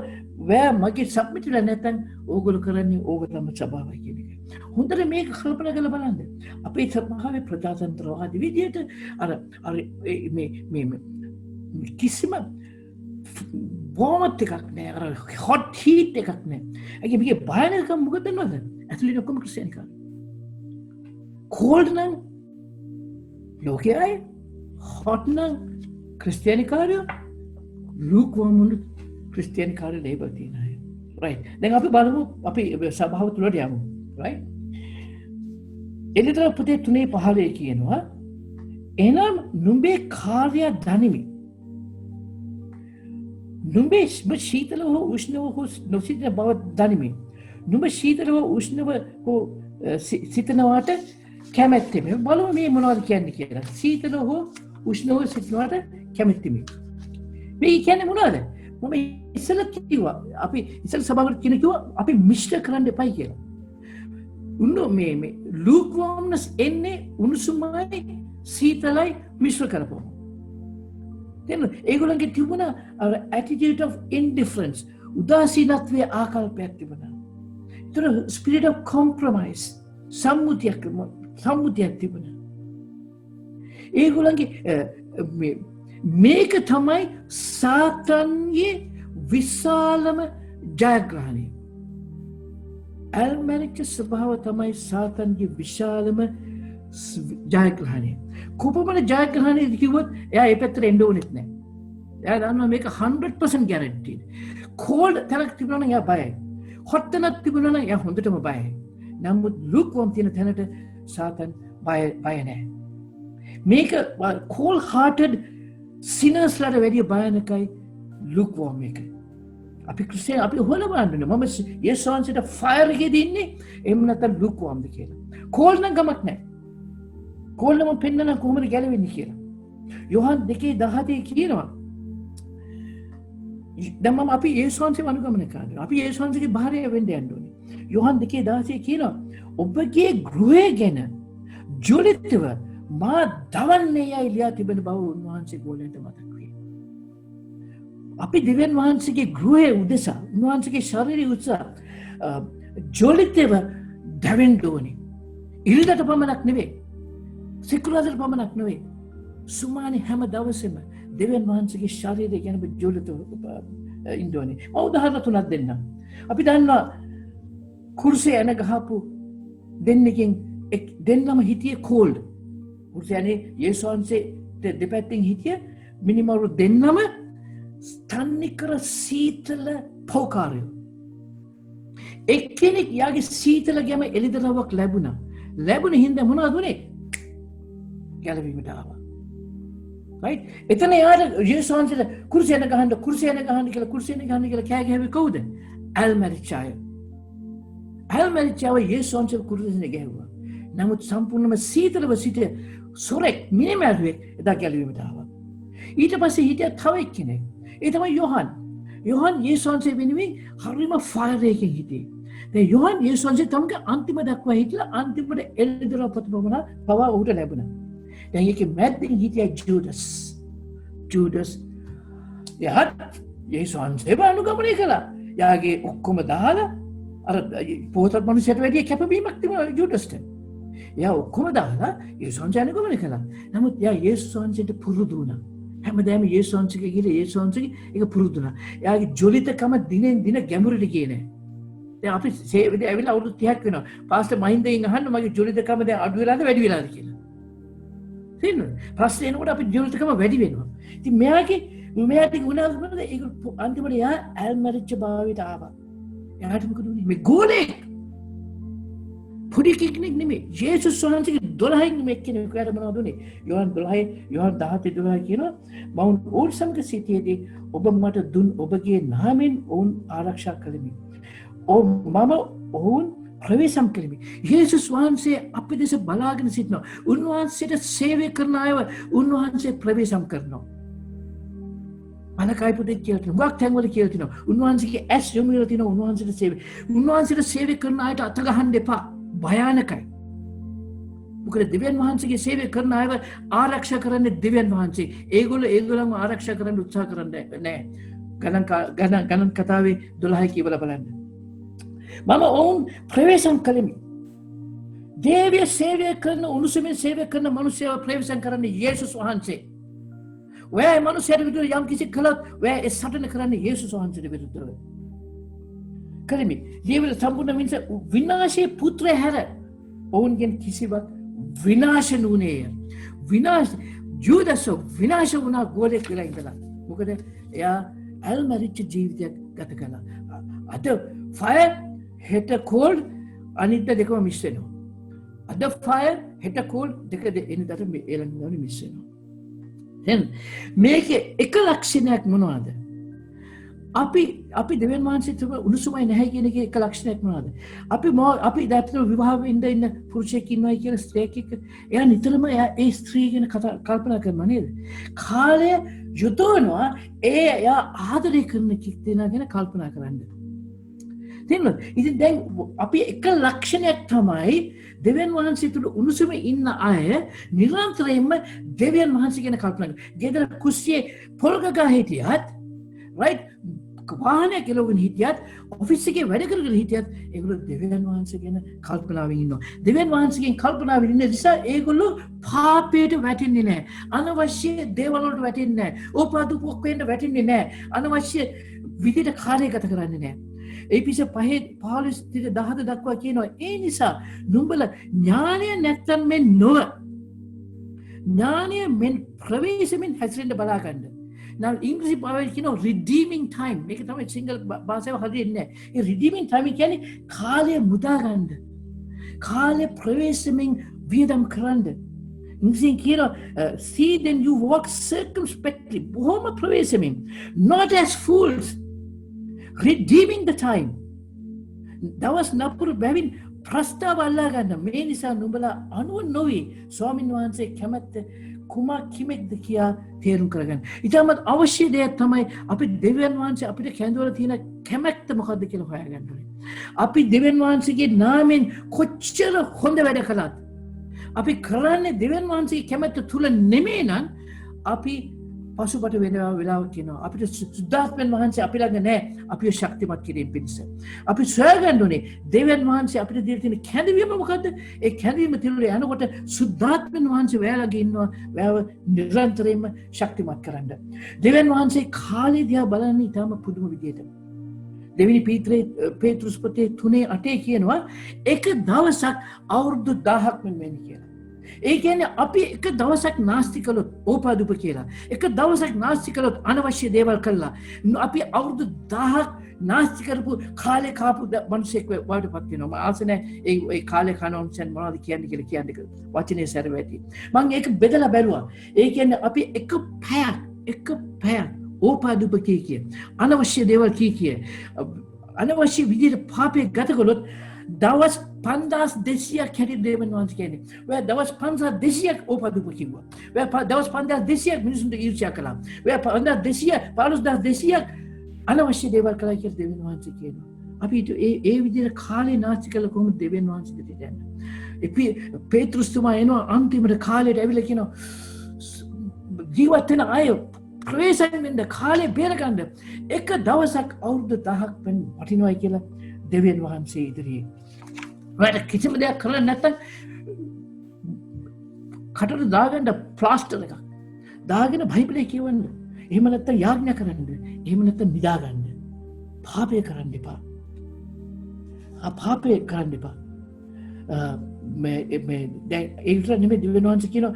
මගේ සබ්මිට් වෙලා නැත්නම් ඕගොල්ලෝ කරන්නේ ඕක තමයි ස්වභාවය කියන එක. හොඳට මේක කල්පනා කරලා බලන්න. අපේ ස්වභාවය ප්‍රජාතන්ත්‍රවාදී විදියට අර මේ කිසිම බෝමත් එකක් නෑ. අර හොට් හීට් එකක් නෑ. ඒකේ මේකේ භයානකම මොකද දන්නවද? ඇතුළේ ඔක්කොම ක්‍රිස්තියානිකා. කෝල්ඩ් නම් ලෝකයේ හොට් නම් ක්‍රිස්තියානිකාරයෝ ලූක්වෝම් ක්‍රිස්තියානිකාරයෝ ලේබල් තියෙන අය. right. දැන් අපි බලමු අපි සභාව තුලට යමු. right. එළිදර පුතේ 3:15 කියනවා එනම් නුඹේ කාර්ය දනිමි. නුඹේ ශීතල හෝ උෂ්ණව හෝ නොසිතන බව දනිමි. නුඹ ශීතල හෝ උෂ්ණව හෝ සිතනවාට කැමැත්තෙමි. බලමු මේ මොනවද කියන්නේ කියලා. ශීතල හෝ උෂ්ණව සිතනවාට කැමැත්තෙමි. මේ කියන්නේ මොනවද? මම ඉස්සෙල්ලා කිව්වා අපි ඉස්සෙල්ලා සභාවට කිව්වා අපි මිශ්‍ර කරන්න එපයි කියලා. මේ lukewarmness එන්නේ උණුසුමයි සීතලයි මිශ්‍ර කරපුවම. දැන් ඒගොල්ලන්ගේ තිබුණ attitude of indifference උදාසීනත්වයේ ආකල්පයක් තිබුණා. ඒතර spirit of compromise සම්මුතියක් තිබුණා. ඒගොල්ලන්ගේ මේක තමයි සාතන්ගේ විශාලම ජයග්‍රහණය. ඇල්මැරික ස්වභාව තමයි සාතන්ගේ විශාලම ජයග්‍රහණය. කොපමණ ජයග්‍රහණයද කිව්වොත් එයා ඒ පැත්තට එන්න ඕනෙත් නැහැ. එයා දන්නවා මේක 100% guaranteed. cold තැනක් තිබුණා නම් එයා බයයි. hot තැනක් තිබුණා නම් එයා හොඳටම බයයි. නමුත් lukewarm තියෙන තැනට සාතන් බය නැහැ. මේක cold hearted sinners ලට වැඩිය භයානකයි lukewarm එක. අපි ක්‍රිස්තියානි අපි හොයලා බලන්න ඕනේ. මම යේසුස් වහන්සේට ෆයර් එකේදී ඉන්නේ එහෙම නැත්නම් lukewarmද කියලා. cold නම් ගමක් නැහැ. cold නම් පෙන්නන කොහොමද ගැලවෙන්නේ කියලා. යෝහන් 2:17 කියනවා. දැන් මම අපි යේසුස් වහන්සේව අනුගමනය කරනවා. අපි යේසුස් වහන්සේගේ භාර්ය වෙන්න යන්න ඕනේ. යෝහන් 2:16 කියනවා ඔබගේ ගෘහය ගැන ජොලිතව මා දවන්නේ යයි ලියා තිබෙන බව උන්වහන්සේ ගෝලයන්ට මතක් වේ. අපි දෙවියන් වහන්සේගේ ගෘහය උදෙසා උන්වහන්සේගේ ශරීරය උදෙසා ජොලිතව දැවෙන්න ඕනේ. ඉරිදට පමණක් නෙවෙයි. සිකුරාදාට පමණක් නෙවෙයි. සුමානි හැම දවසෙම දෙවියන් වහන්සේගේ ශරීරය ගැන ජොලිතව ඉන්න ඕනේ. මම උදාහරණ තුනක් දෙන්නම්. අපි දන්නවා කුරුසේ එන ගහපු දෙන්නකින් දෙන්නම හිටියේ කෝල්ඩ්. කුරුසේ යේසුස් වහන්සේ දෙපැත්තෙන් හිටිය මිනිමරු දෙන්නම තන්නිකර සීතල පෞකාරයෝ. එක්කෙනෙක් යාගේ සීතල ගැම එළිදරව්වක් ලැබුණා. ලැබුණ හින්දා මොනවද උනේ? ගැලවීමට ආවා. right? එතන යාර යේසුස් වහන්සේට කුරුසේ එන ගහන්න කියලා කෑ ගැහුවේ කවුද? ඇල්මරිචාය. ඇල්මරිචාව යේසුස් වහන්සේ කුරුසේ ගැහුවා. නමුත් සම්පූර්ණයෙන්ම සීතලව සිටිය සොරෙක් මිනිමැරුවෙක් එදා ගැලවීමට ආවා. ඊට පස්සේ හිටිය තව එක්කෙනෙක්. ඒ තමයි යෝහන්. යෝහන් යේසුස් වහන්සේ වෙනුවෙන් හරිම ෆයර් එකකින් හිටියේ. දැන් යෝහන් යේසුස් වහන්සේ තමගේ අන්තිම දක්වා හිටලා අන්තිමට එළිදරව් ප්‍රතිපවන පවා ඔහුට ලැබුණා. දැන් ඒකේ මැද්දෙන් හිටියා ජූඩස්. එයා යේසුස් වහන්සේව අනුගමනය කළා. යාගේ ඔක්කොම දාලා අර පොහොසත් මිනිසයාට වැඩිය කැපවීමක් තිබුණා ජූඩස්ට. එයා ඔක්කොම දාලා යේසුස් වහන්සේ අනුගමනය කළා. නමුත් එයා යේසුස් වහන්සේට පුරුදු වුණා. හැමදාම යේසුස් වහන්සේගේ ගිහලා යේසුස් වහන්සේගේ ඒක පුරුදු වුණා. එයාගේ ජොලිතකම දිනෙන් දින ගැඹුරට ගියේ නෑ. දැන් අපි සේවයේ ඇවිල්ලා අවුරුදු 30ක් වෙනවා. පාස්ටර් මහින්දෙන් අහන්න මගේ ජොලිතකම දැන් අඩු වෙලාද වැඩි වෙලාද කියලා. තේරෙනවද? පාස්ටර් එනකොට අපි ජොලිතකම වැඩි වෙනවා. ඉතින් මෙයාට ගුණාල් මොනවද? ඒක අන්තිමට එයා ඇල්මරිච්ච භාවයට ආවා. එයාට මොකද වුනේ? මේ ගෝලෙක් පොඩි කෙනෙක් නෙමෙයි. යේසුස් වහන්සේගේ 12න් එක්කෙනෙක් වෙලා මොනවද උනේ? යෝහන් 17:12 කියනවා මම ඔවුන් සමග සිටියේදී ඔබ මට දුන් ඔබගේ නාමයෙන් ඔවුන් ආරක්ෂා කළෙමි. මම ඔවුන් ප්‍රවේශම් කළෙමි. යේසුස් වහන්සේ අපේ දෙස බලාගෙන සිටිනවා. උන්වහන්සේට සේවය කරන අයව උන්වහන්සේ ප්‍රවේශම් කරනවා. මලකයි පුතේ කියලා තියෙනවා. ගොඩක් තැන්වල කියලා තියෙනවා. උන්වහන්සේගේ ඇස් යොමු වෙලා තියෙනවා උන්වහන්සේට සේවය. උන්වහන්සේට සේවය කරන අයට අත ගහන්න එපා. භයානකයි. මොකද දෙවියන් වහන්සේගේ සේවය කරන අයව ආරක්ෂා කරන්නේ දෙවියන් වහන්සේ. ඒගොල්ලන්ව ආරක්ෂා කරන්න උත්සාහ කරන්නේ නැහැ. ගණන් කතාවේ 12 කියවලා බලන්න. මම ඔවුන් ප්‍රවේශම් කළෙමි. දේවීය සේවය කරන උණුසුමින් සේවය කරන මිනිස්සුව ප්‍රවේශම් කරන්නේ යේසුස් වහන්සේ. ඔයා මිනිස්සුන්ට විරුද්ධව යම් කිසි කළොත් ඔයා ඒ සටන කරන්නේ යේසුස් වහන්සේට විරුද්ධව. කලිමි දේවල් සම්පූර්ණ මිනිස විනාශයේ පුත්‍රය හැර ඔවුන්ගෙන් කිසිවක් විනාශ නුනේ. ජූදස් විනාශ වුණා ගෝලෙක් වෙලා ඉඳලා. මොකද එයා ඇල්මරිච්ච ජීවිතයක් ගත කළා. අද ෆයර් හෙට කෝල්ඩ් අනිද්ද දෙකම මිස් වෙනවා. අද ෆයර් හෙට කෝල්ඩ් දෙක එනිදාට ඊළඟ මිස් වෙනවා. දැන් මේකේ එක ලක්ෂණයක් මොනවද? අපි දෙවියන් වහන්සේ තුම උණුසුමයි නැහැ කියන එකේ එක ලක්ෂණයක් මොනවද? අපි දැන් විවාහ වෙන්න ඉන්න පුරුෂයෙක් ඉන්නවා කියලා ස්ත්‍රියක් එක්ක එයා නිතරම ඒ ස්ත්‍රිය ගැන කල්පනා කරනවා නේද? කාලය යොදවනවා එයා ආදරය කරන කෙනා ගැන කල්පනා කරන්න. තේරෙනවද? ඉතින් දැන් අපි එක ලක්ෂණයක් තමයි දෙවියන් වහන්සේ තුල උණුසුමේ ඉන්න අය නිරන්තරයෙන්ම දෙවියන් වහන්සේ ගැන කල්පනා කරනවා. ගෙදර කුස්සියේ පොල් ගගා හිටියත් right වාහනය කෙලවගෙන හිටියත් ඔෆිස් එකේ වැඩ කරගෙන හිටියත් ඒගොල්ලෝ දෙවියන් වහන්සේ ගැන කල්පනාවෙන් ඉන්නවා. දෙවියන් වහන්සේගෙන් කල්පනාවෙන් ඉන්න නිසා ඒගොල්ලෝ පාපයට වැටෙන්නේ නැහැ. අනවශ්‍ය දේවල් වලට වැටෙන්නේ නැහැ. ඕපාදුපොක් වෙන්න වැටෙන්නේ නැහැ. අනවශ්‍ය විදිහට කාර්ය ගත කරන්නේ නැහැ. එපිස 5:15 දක්වා කියනවා ඒ නිසා නුඹල ඥානය නැත්තම් මෙන් නොව ඥානය මෙන් ප්‍රවේශමෙන් හැසිරෙන්න බලා ගන්න. Now ඉංග්‍රීසි භාෂාවේ කියනවා redeeming time. මේක තමයි සිංහල භාෂාව හරියන්නේ නැහැ. ඒ redeeming time කියන්නේ කාලය මුදා ගන්න. කාලය ප්‍රවේශමෙන් වියදම් කරන්න. ඉංග්‍රීසියෙන් කියනවා see then you walk circumspectly. බොහොම ප්‍රවේශමෙන්. Not as fools. Redeeming the time. දවස් නපුරු බැවින් ප්‍රස්තාව අල්ලා ගන්න. මේ නිසා නුඹලා අනුව නොවේ ස්වාමීන් වහන්සේ කැමැත්ත කුමක් කිමෙක්ද කියා තේරුම් කරගන්න. ඊටමත් අවශ්‍ය දෙයක් තමයි අපි දෙවියන් වහන්සේ අපිට කැඳවලා තියෙන කැමැත්ත මොකද්ද කියලා හොයාගන්න ඕනේ. අපි දෙවියන් වහන්සේගේ නාමයෙන් කොච්චර හොඳ වැඩ කළත් අපි කරන්නේ දෙවියන් වහන්සේගේ කැමැත්ත තුල නෙමෙයි නම් අපි පසුබට වෙලාවක් කියනවා. අපිට සුද්ධාත්මයන් වහන්සේ අපි ළඟ නැහැ. අපිව ශක්තිමත් කිරීම පිණිස. අපි සොයාගන්න ඕනේ දෙවියන් වහන්සේ අපිට දීලා තියෙන කැඳවීම මොකද්ද? ඒ කැඳවීම තිරුලේ යනකොට සුද්ධාත්මයන් වහන්සේ වැයලාගේ ඉන්නවා. වැයව නිරන්තරයෙන්ම ශක්තිමත් කරන්න. දෙවියන් වහන්සේ කාලේ දිහා බලන්නේ ඊටම පුදුම විදියට. දෙවෙනි පේතෘස් පොතේ 3:8 කියනවා එක දවසක් අවුරුදු 1000ක් මෙන් වෙන්නේ කියලා. ඒ කියන්නේ අපි එක දවසක් නාස්ති කළොත් ඕපාදුප කියලා. එක දවසක් නාස්ති කළොත් අනවශ්‍ය දේවල් කළා. අපි අවුරුදු 1000ක් නාස්ති කරපු කාලේ කාපු මිනිසෙක් වඩපත් වෙනවා. මම ආස නැහැ ඒ කාලේ කනොන්සන් මොනවද කියන්නේ කියලා කියන්නේ වචනේ සැරවැටි. මම ඒක බෙදලා බැලුවා. ඒ කියන්නේ අපි එක පැයක් ඕපාදුප කිය අනවශ්‍ය දේවල් කිය අනවශ්‍ය විදිහට පාපේ ගත කළොත් දවස් 5200ක් හැටි දෙවියන් වහන්සේ කියන්නේ. ඔය දවස් 5200ක් ඕපාදුප කිව්වා. ඔය දවස් 5200ක් මිනිසුන්ට ඊර්ෂ්‍යා කළා. ඔය 15200ක් අනවශ්‍ය දේවල් කළා කියලා දෙවියන් වහන්සේ කියනවා. අපි ඒ විදිහට කාලේ නාස්ති කළ කොහොමද දෙවියන් වහන්සේට දෙන්නේ? පේතෘස් තුමා එනවා අන්තිමට කාලේට ඇවිල්ලා කියනවා ජීවත් වෙන අය ප්‍රවේශයෙන් කාලේ බේරගන්න එක දවසක් අවුරුදු 1000ක් වෙන වටිනවයි කියලා දෙවියන් වහන්සේ ඉදිරියේ. ඔයාලට කිසිම දෙයක් කරන්න නැත්නම් කටට දාගන්න ප්ලාස්ටර් එකක්. දාගෙන බයිබලේ කියවන්න. එහෙම නැත්නම් යාඥා කරන්න. එහෙම නැත්නම් නිදාගන්න. පාපය කරන්න එපා. පාපය කරන්න එපා. මේ දැන් ඒකට නෙමෙයි දෙවියන් වහන්සේ කියනවා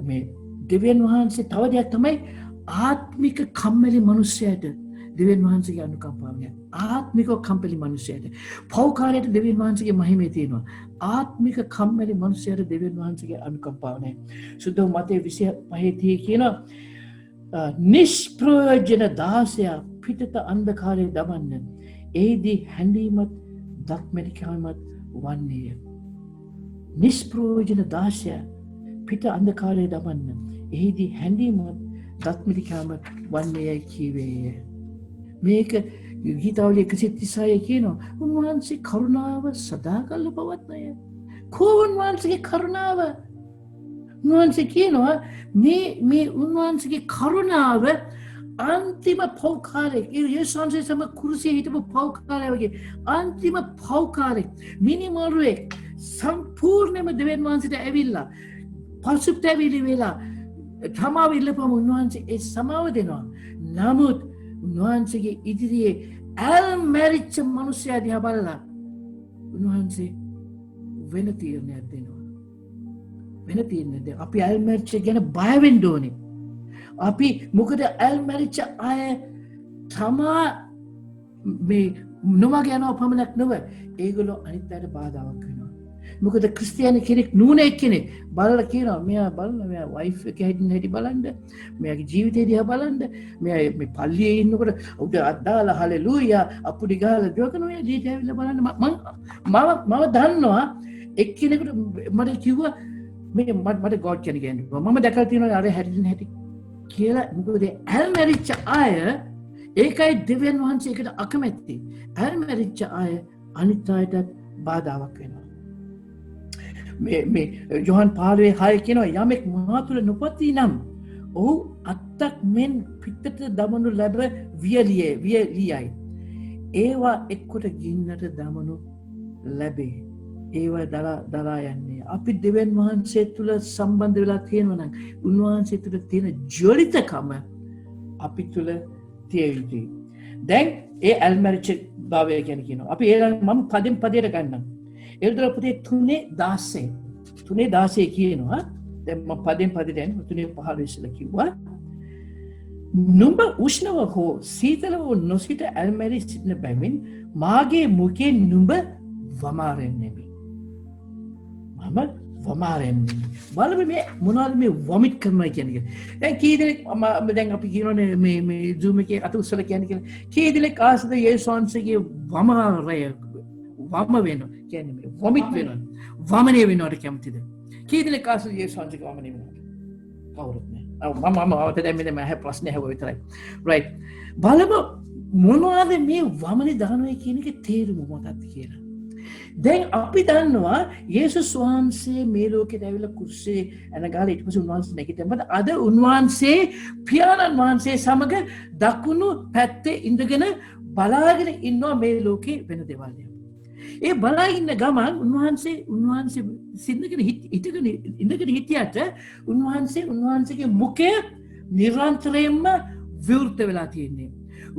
මේ දෙවියන් වහන්සේ තව දෙයක් තමයි ආත්මික කම්මැලි මිනිසයාට දෙවියන් වහන්සේගේ අනුකම්පාව නෑ. ආත්මික කම්මැලි මිනිසයාට පෞකාරයට දෙවියන් වහන්සේගේ මහිමේ තියෙනවා. ආත්මික කම්මැලි මිනිසයාට දෙවියන් වහන්සේගේ අනුකම්පාව නෑ. සුද්ධ මතේ 25:30 කියනවා නිෂ්ප්‍රයෝජන 16 පිටත අන්ධකාරයේ දමන්න. ඒදී හැඬීමත් දක්මැලිකමත් වන්නේය. නිෂ්ප්‍රයෝජන 16 පිට අන්ධකාරයේ දමන්න. ඒදී හැඬීමත් දත්මිලිකාම වන්නේයයි කීවේය. මේක ගීතාවලිය 136 කියනවා උන්වහන්සේ කරුණාව සදාකල්ල පවත්නය. උන්වහන්සේගේ කරුණාව උන්වහන්සේ කියනවා මේ උන්වහන්සේගේ කරුණාව අන්තිම පෞකාරය. යේසුස් වහන්සේ සම කුරුසියේ හිටපු පෞකාරය වගේ අන්තිම පෞකාරය මිනිමරුවේ සම්පූර්ණයෙන්ම දෙවියන් වහන්සේට ඇවිල්ලා පසුතැවිලි වෙලා සමාව ඉල්ලපුවම උන්වහන්සේ ඒ සමාව දෙනවා. නමුත් උන්වහන්සේගේ ඉදිරියේ ඇල් මැරිච්ච මිනිසයා දිහා බලලා උන්වහන්සේ වෙන තීරණයක් දෙනවා. වෙන තීරණයක්. අපි ඇල් මැරිච්ච ගැන බය වෙන්න ඕනේ. අපි මොකද ඇල් මැරිච්ච අය තමා මේ නොමග යනවා පමණක් නොවේ. ඒගොල්ලෝ අනිත් අයට බාධාවක් වෙනවා. මොකද ක්‍රිස්තියානි කෙනෙක් නුවණ එක්කෙනෙක් බලලා කියනවා මෙයා බලන්න මෙයා වයිෆ් එක හැටි බලන්න මෙයාගේ ජීවිතය දිහා බලන්න මෙයා මේ පල්ලියේ ඉන්නකොට උඩ අද්දාලා හලෙලූයා අපුඩි ගහලා දවකන මෙයා ජීවිතය ඇවිල්ලා බලන්න මම දන්නවා එක්කෙනෙකුට මට කිව්වා මේ මට ගෝඩ් කෙනෙක් කියනවා මම දැකලා තියෙනවා අර හැටි කියලා. මොකද ඇල් මැරිච්ච අය ඒකයි දෙවියන් වහන්සේකට අකමැති. ඇල් මැරිච්ච අය අනිත් අයට බාධාවක් වෙනවා. මේ යොහන් 15:6 කියනවා යමෙක් මා තුළ නොපතී නම් ඔහු අත්තක් මෙන් පිටත දමනු ලැබ වියලියයි. ඒවා එක්කොට ගින්නට දමනු ලැබේ. ඒවා දරා යන්නේ. අපි දෙවියන් වහන්සේ තුළ සම්බන්ධ වෙලා තියෙනවා නම් උන්වහන්සේ තුළ තියෙන ජොලිතකම අපි තුළ තියෙයි. දැන් ඒ ඇල්මැරිච්ච භාවය ගැන කියනවා. අපි ඒ මම පදෙන් පදයට ගන්නම්. එල්දර පුතේ 3:16 කියනවා. දැන් මම පදෙන් පදයට යන්නේ 3:15 ඉස්සෙල්ලා කිව්වා. නුඹ උෂ්ණව හෝ සීතලව නොසිට ඇල්මැරි සිටින බැවින් මාගේ මුඛයෙන් නුඹ වමාරෙන්නෙමි. මම වමාරෙන්නේ. බලමු මේ මොනවද මේ වොමිට් කරනවා කියන්නේ. දැන් කී දෙනෙක් දැන් අපි කියනනේ මේ Zoom එකේ අත උස්සලා කියන්නේ කියලා. කී දෙනෙක් ආසද යේසුස් වහන්සේගේ වමාරය වම වෙනවා. කියන්නේ මේ වොමිට් වෙනවා. වමනේ වෙනවට කැමතිද? කී දෙනෙක් ආසද යේසුස් වහන්සේගේ වමනේ වෙනවට? කවුරුත් නෑ. මම අවත දැම්මේ මම ප්‍රශ්න ඇහුවා විතරයි. right. බලමු මොනවද මේ වමනේ දානවා කියන එකේ තේරුම මොකක්ද කියලා. දැන් අපි දන්නවා යේසුස් වහන්සේ මේ ලෝකෙට ඇවිල්ලා කුරුසේ ඇනගාලා ඊට පස්සේ උන්වහන්සේ නැගිටිනවා. අද උන්වහන්සේ පියාණන් වහන්සේ සමග දකුණු පැත්තේ ඉඳගෙන බලාගෙන ඉන්නවා මේ ලෝකේ වෙන දේවල්. ඒ බලාගෙන ඉන්න ගමන් උන්වහන්සේ ඉඳගෙන හිටියට උන්වහන්සේගේ මුඛය නිරන්තරයෙන්ම විවෘත වෙලා තියෙන්නේ.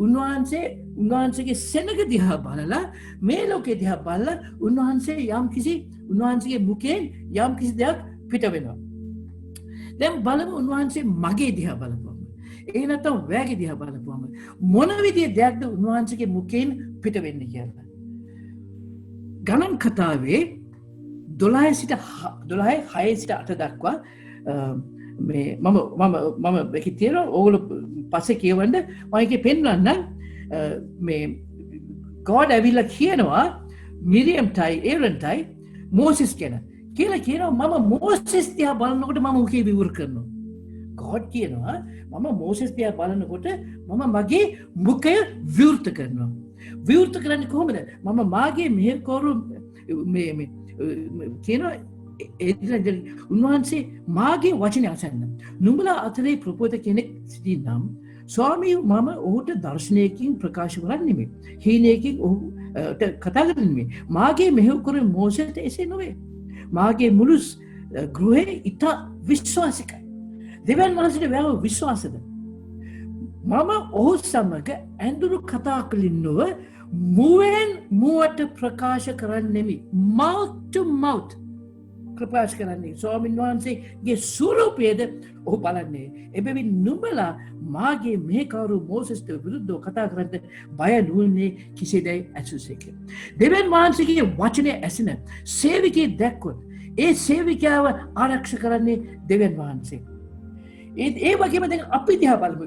උන්වහන්සේගේ සෙනග දිහා බලලා මේ ලෝකේ දිහා බලලා උන්වහන්සේගේ මුඛයෙන් යම් කිසි දෙයක් පිට වෙනවා. දැන් බලමු උන්වහන්සේ මගේ දිහා බලපුවම. ඒ නැත්නම් වැගේ දිහා බලපුවම මොන විදිහේ දෙයක්ද උන්වහන්සේගේ මුඛයෙන් පිට වෙන්නේ කියලා. ගණන් කතාවේ 12 සිට 8 දක්වා මේ මම එකේ තියෙනවා ඕගොල්ලෝ පස්සේ කියවන්න මම එකේ පෙන්නන්න මේ God ඇවිල්ලා කියනවා මිරියම්ටයි ඒරන්ටයි මෝසෙස් කියලා කියනවා මම මෝසෙස් දිහා බලනකොට මම මුඛය විවෘත කරනවා. God කියනවා මම මෝසෙස් දිහා බලනකොට මම මගේ මුඛය විවෘත කරනවා. විවෘත කරන්නේ කොහොමද? මම මාගේ මෙහෙකරු මේ කියනවා උන්වහන්සේ මාගේ වචනය අසන්න. නුඹලා අතරේ ප්‍රපෝත කෙනෙක් සිටිනම් ස්වාමී මම ඔහුට දර්ශනයකින් ප්‍රකාශ කරන්නේ නෙමෙයි. හීනයකින් ඔහුට කතා කරන්නේ නෙමෙයි. මාගේ මෙහෙකරු මෝසෙට එසේ නොවේ. මාගේ මුළු ගෘහේ ඊට විශ්වාසිකයි. දෙවියන් වහන්සේට වැව විශ්වාසද? මම ඔහු සමග ඇඳුරු කතා කලින් නොව මුවෙන් මුවට ප්‍රකාශ කරන්නෙමි. mouth to mouth ප්‍රකාශ කරන්නේ. ස්වාමීන් වහන්සේගේ ස්වරූපයද ඔහු බලන්නේ. එබැවින් නුඹලා මාගේ මෙහෙකරු මෝසෙස්ට විරුද්ධව කතා කරද්ද බය නුවන්නේ කිසිදැයි ඇසුසේක. දෙවියන් වහන්සේගේ වචනය ඇසෙන සේවකයෙක් දැක්කොත් ඒ සේවිකාව ආරක්ෂා කරන්නේ දෙවියන් වහන්සේ. ඒ වගේම දැන් අපි දිහා බලමු.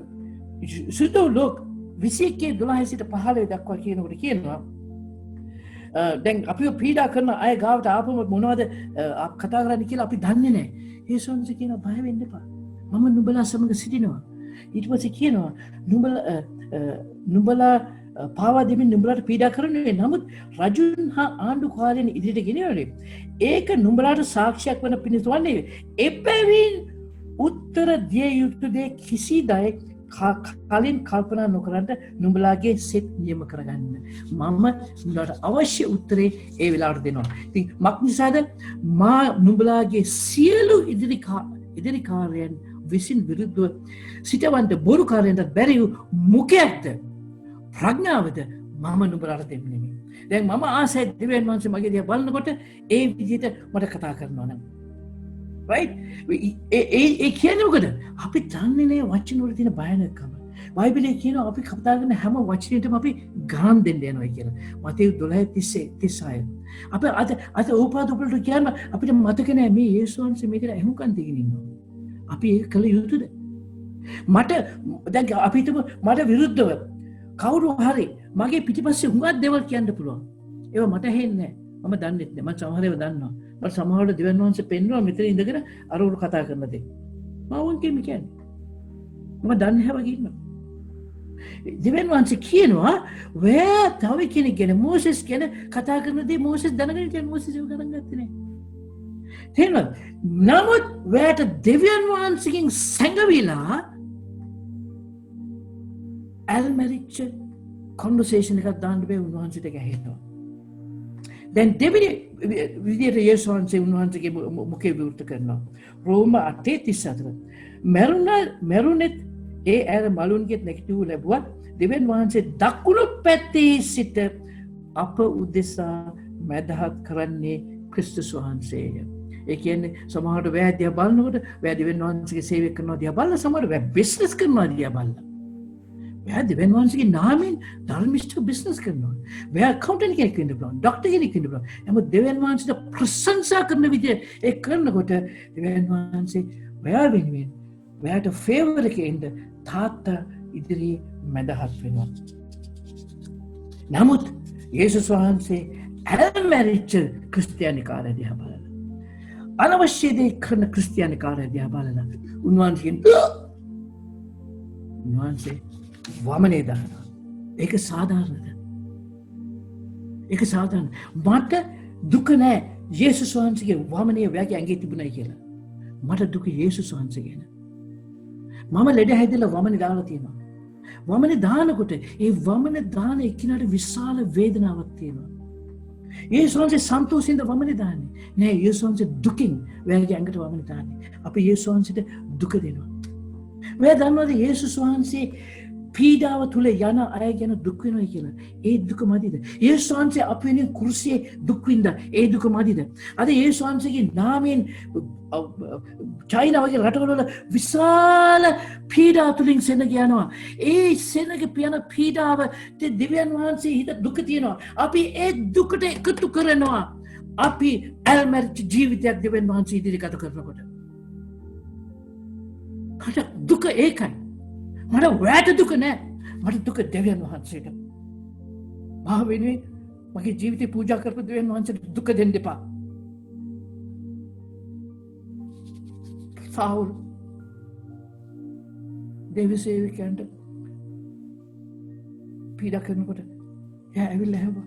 සුදු ලෝක 21:12 සිට 15 දක්වා කියනකොට කියනවා දැන් අපි පීඩා කරන අය ගාවට ආපුම මොනවද කතා කරන්නේ කියලා අපි දන්නේ නැහැ. යේසුස් කියනවා බය වෙන්න එපා. මම නුඹලා සමග සිටිනවා. ඊට පස්සේ කියනවා නුඹලා පාවා දෙමින් නුඹලාට පීඩා කරන්නේ. නමුත් රජුන් හා ආණ්ඩුකාරයන් ඉදිරියට ගෙනියන්නේ. ඒක නුඹලාට සාක්ෂියක් වන පිණිස වන්නේ. එබැවින් උත්තර දිය යුතු දේ කිසිදායක් කලින් කල්පනා නොකරන්න නුඹලාගේ සෙත් නියම කරගන්න. මම නුඹලාට අවශ්‍ය උත්තරේ ඒ වෙලාවට දෙනවා. ඉතින් මක් නිසාද මා නුඹලාගේ සියලු ඉදිරිකාරයන් විසින් විරුද්ධව සිටවන්ට බොරුකාරයන්ට බැරි වූ මුඛයක්ද ප්‍රඥාවද මම නුඹලාට දෙන්නේ. දැන් මම ආසයි දෙවියන් වහන්සේ මගේ දිහා බලනකොට ඒ විදිහට මට කතා කරනවා නම් right ඒ කියන්නේ මොකද? අපි දන්නේ නැහැ වචන වල තියෙන භයානකම. බයිබලයේ කියනවා අපි කතා කරන හැම වචනයකටම අපි ගණන් දෙන්න යනවා කියලා. මතේ 12:36. අපි අද උපාධිපලට කියන අපිට මතක නැහැ මේ යේසුස් වහන්සේ මේකට ඇහුම්කන් දෙගෙන ඉන්නවා. අපි ඒක කළ යුතුද? දැන් අපි හිතමු මට විරුද්ධව කවුරු හරි මගේ පිටිපස්සේ හුඟක් දේවල් කියන්න පුළුවන්. ඒවා මට හෙන්නේ නැහැ. මම දන්නේ නැහැ. මම සමහර ඒවා දන්නවා. මම සමහරවිට දෙවියන් වහන්සේ පෙන්වනවා මෙතන ඉඳගෙන අර උරු කතා කරන දේ. මම කියන්නේ මම දන්නේ නැහැ වගේ ඉන්නවා. දෙවියන් වහන්සේ කියනවා වේ තව කෙනෙක් ගැන මෝසෙස් ගැන කතා කරන දේ මෝසෙස් දැනගෙන ඉතින් මෝසෙස් ඒක ගණන් ගත්තේ නැහැ. තේරෙනවද? නමුත් වේට දෙවියන් වහන්සේගෙන් සංගවිලා ඇල්මරිච්ච conversation එකක් දාන්න බෑ උන්වහන්සේට ගැහෙනවා. දැන් දෙවිනි විදියට යේසුස් වහන්සේ උන්වහන්සේගේ මුඛය විවෘත කරනවා. රෝම 8:34. මරුණෙත් ඒ ඇර මලුන්ගෙත් නැගිටිව් ලැබුවත් දෙවියන් වහන්සේ දකුණු පැත්තේ සිට අප උදෙසා මැදහත් කරන්නේ ක්‍රිස්තුස් වහන්සේය. ඒ කියන්නේ සමහරට වෑදිය බලනකොට වෑදිවෙන් වහන්සේගේ සේවය කරනවා දිහා බලලා සමහර වැ බිස්නස් කරනවා දිහා බලලා. වෑදිවෙන් වහන්සේගේ නාමයෙන් ධර්මිෂ්ඨ බිස්නස් කරනවා. වෑ ඇකවුන්ටන්ට් කෙනෙක් වෙන්න පුළුවන්, ડોක්ටර් කෙනෙක් වෙන්න පුළුවන්. නමුත් දෙවියන් වහන්සේට ප්‍රශංසා කරන විදිය ඒ කරනකොට දෙවියන් වහන්සේ වෑ වෙනුවෙන් වෑට ෆේවර් එකෙන්ද තාත්තා ඉදිරියේ මැදහත් වෙනවා. නමුත් යේසුස් වහන්සේ ඇල්මැරිච්ච ක්‍රිස්තියානිකාරය දිහා බලලා අනවශ්‍ය දේ කරන ක්‍රිස්තියානිකාරය දිහා බලලා උන්වහන්සේ වමනේ දානවා. ඒක සාධාරණද? ඒක සාධාරණ. මට දුක නෑ යේසුස් වහන්සේගේ වමනේ වැගේ ඇඟේ තිබුණයි කියලා. මට දුක යේසුස් වහන්සේ ගැන. මම ලෙඩ හැදිලා වමනේ දාලා තියෙනවා. වමනේ දානකොට ඒ වමනේ දාන එකිනෙකට විශාල වේදනාවක් තියෙනවා. යේසුස් වහන්සේ සන්තෝෂෙන්ද වමනේ දාන්නේ නෑ. යේසුස් වහන්සේ දුකින් වැගේ ඇඟට වමනේ දාන්නේ. අපි යේසුස් වහන්සේට දුක දෙනවා. ඔයා දන්නවද යේසුස් වහන්සේ පීඩාව තුල යන අය ගැන දුක් වෙනවා කියලා? ඒ දුක මදිද? යේසුස් වහන්සේ අප වෙනුවෙන් කුරුසියේ දුක් විඳා. ඒ දුක මදිද? අද යේසුස් වහන්සේගේ නාමයෙන් චයිනා වගේ රටවල විශාල පීඩා තුලින් සෙනග යනවා. ඒ සෙනග පියන පීඩාව දෙවියන් වහන්සේ හිත දුක තියෙනවා. අපි ඒ දුකට එකතු කරනවා. අපි ඇල්මැරිච්ච ජීවිතයක් දෙවියන් වහන්සේ ඉදිරියට ගත කරනකොට මට දුක ඒකයි. මට වැට දුක නෑ. මට දුක දෙවියන් වහන්සේට. මා වෙනුවෙන් මගේ ජීවිතේ පූජා කරපු දෙවියන් වහන්සේට දුක දෙන්න එපා. සාවුල් දෙවි සේවකයන්ට පීඩා කරනකොට එයා ඇවිල්ලා හැව්වා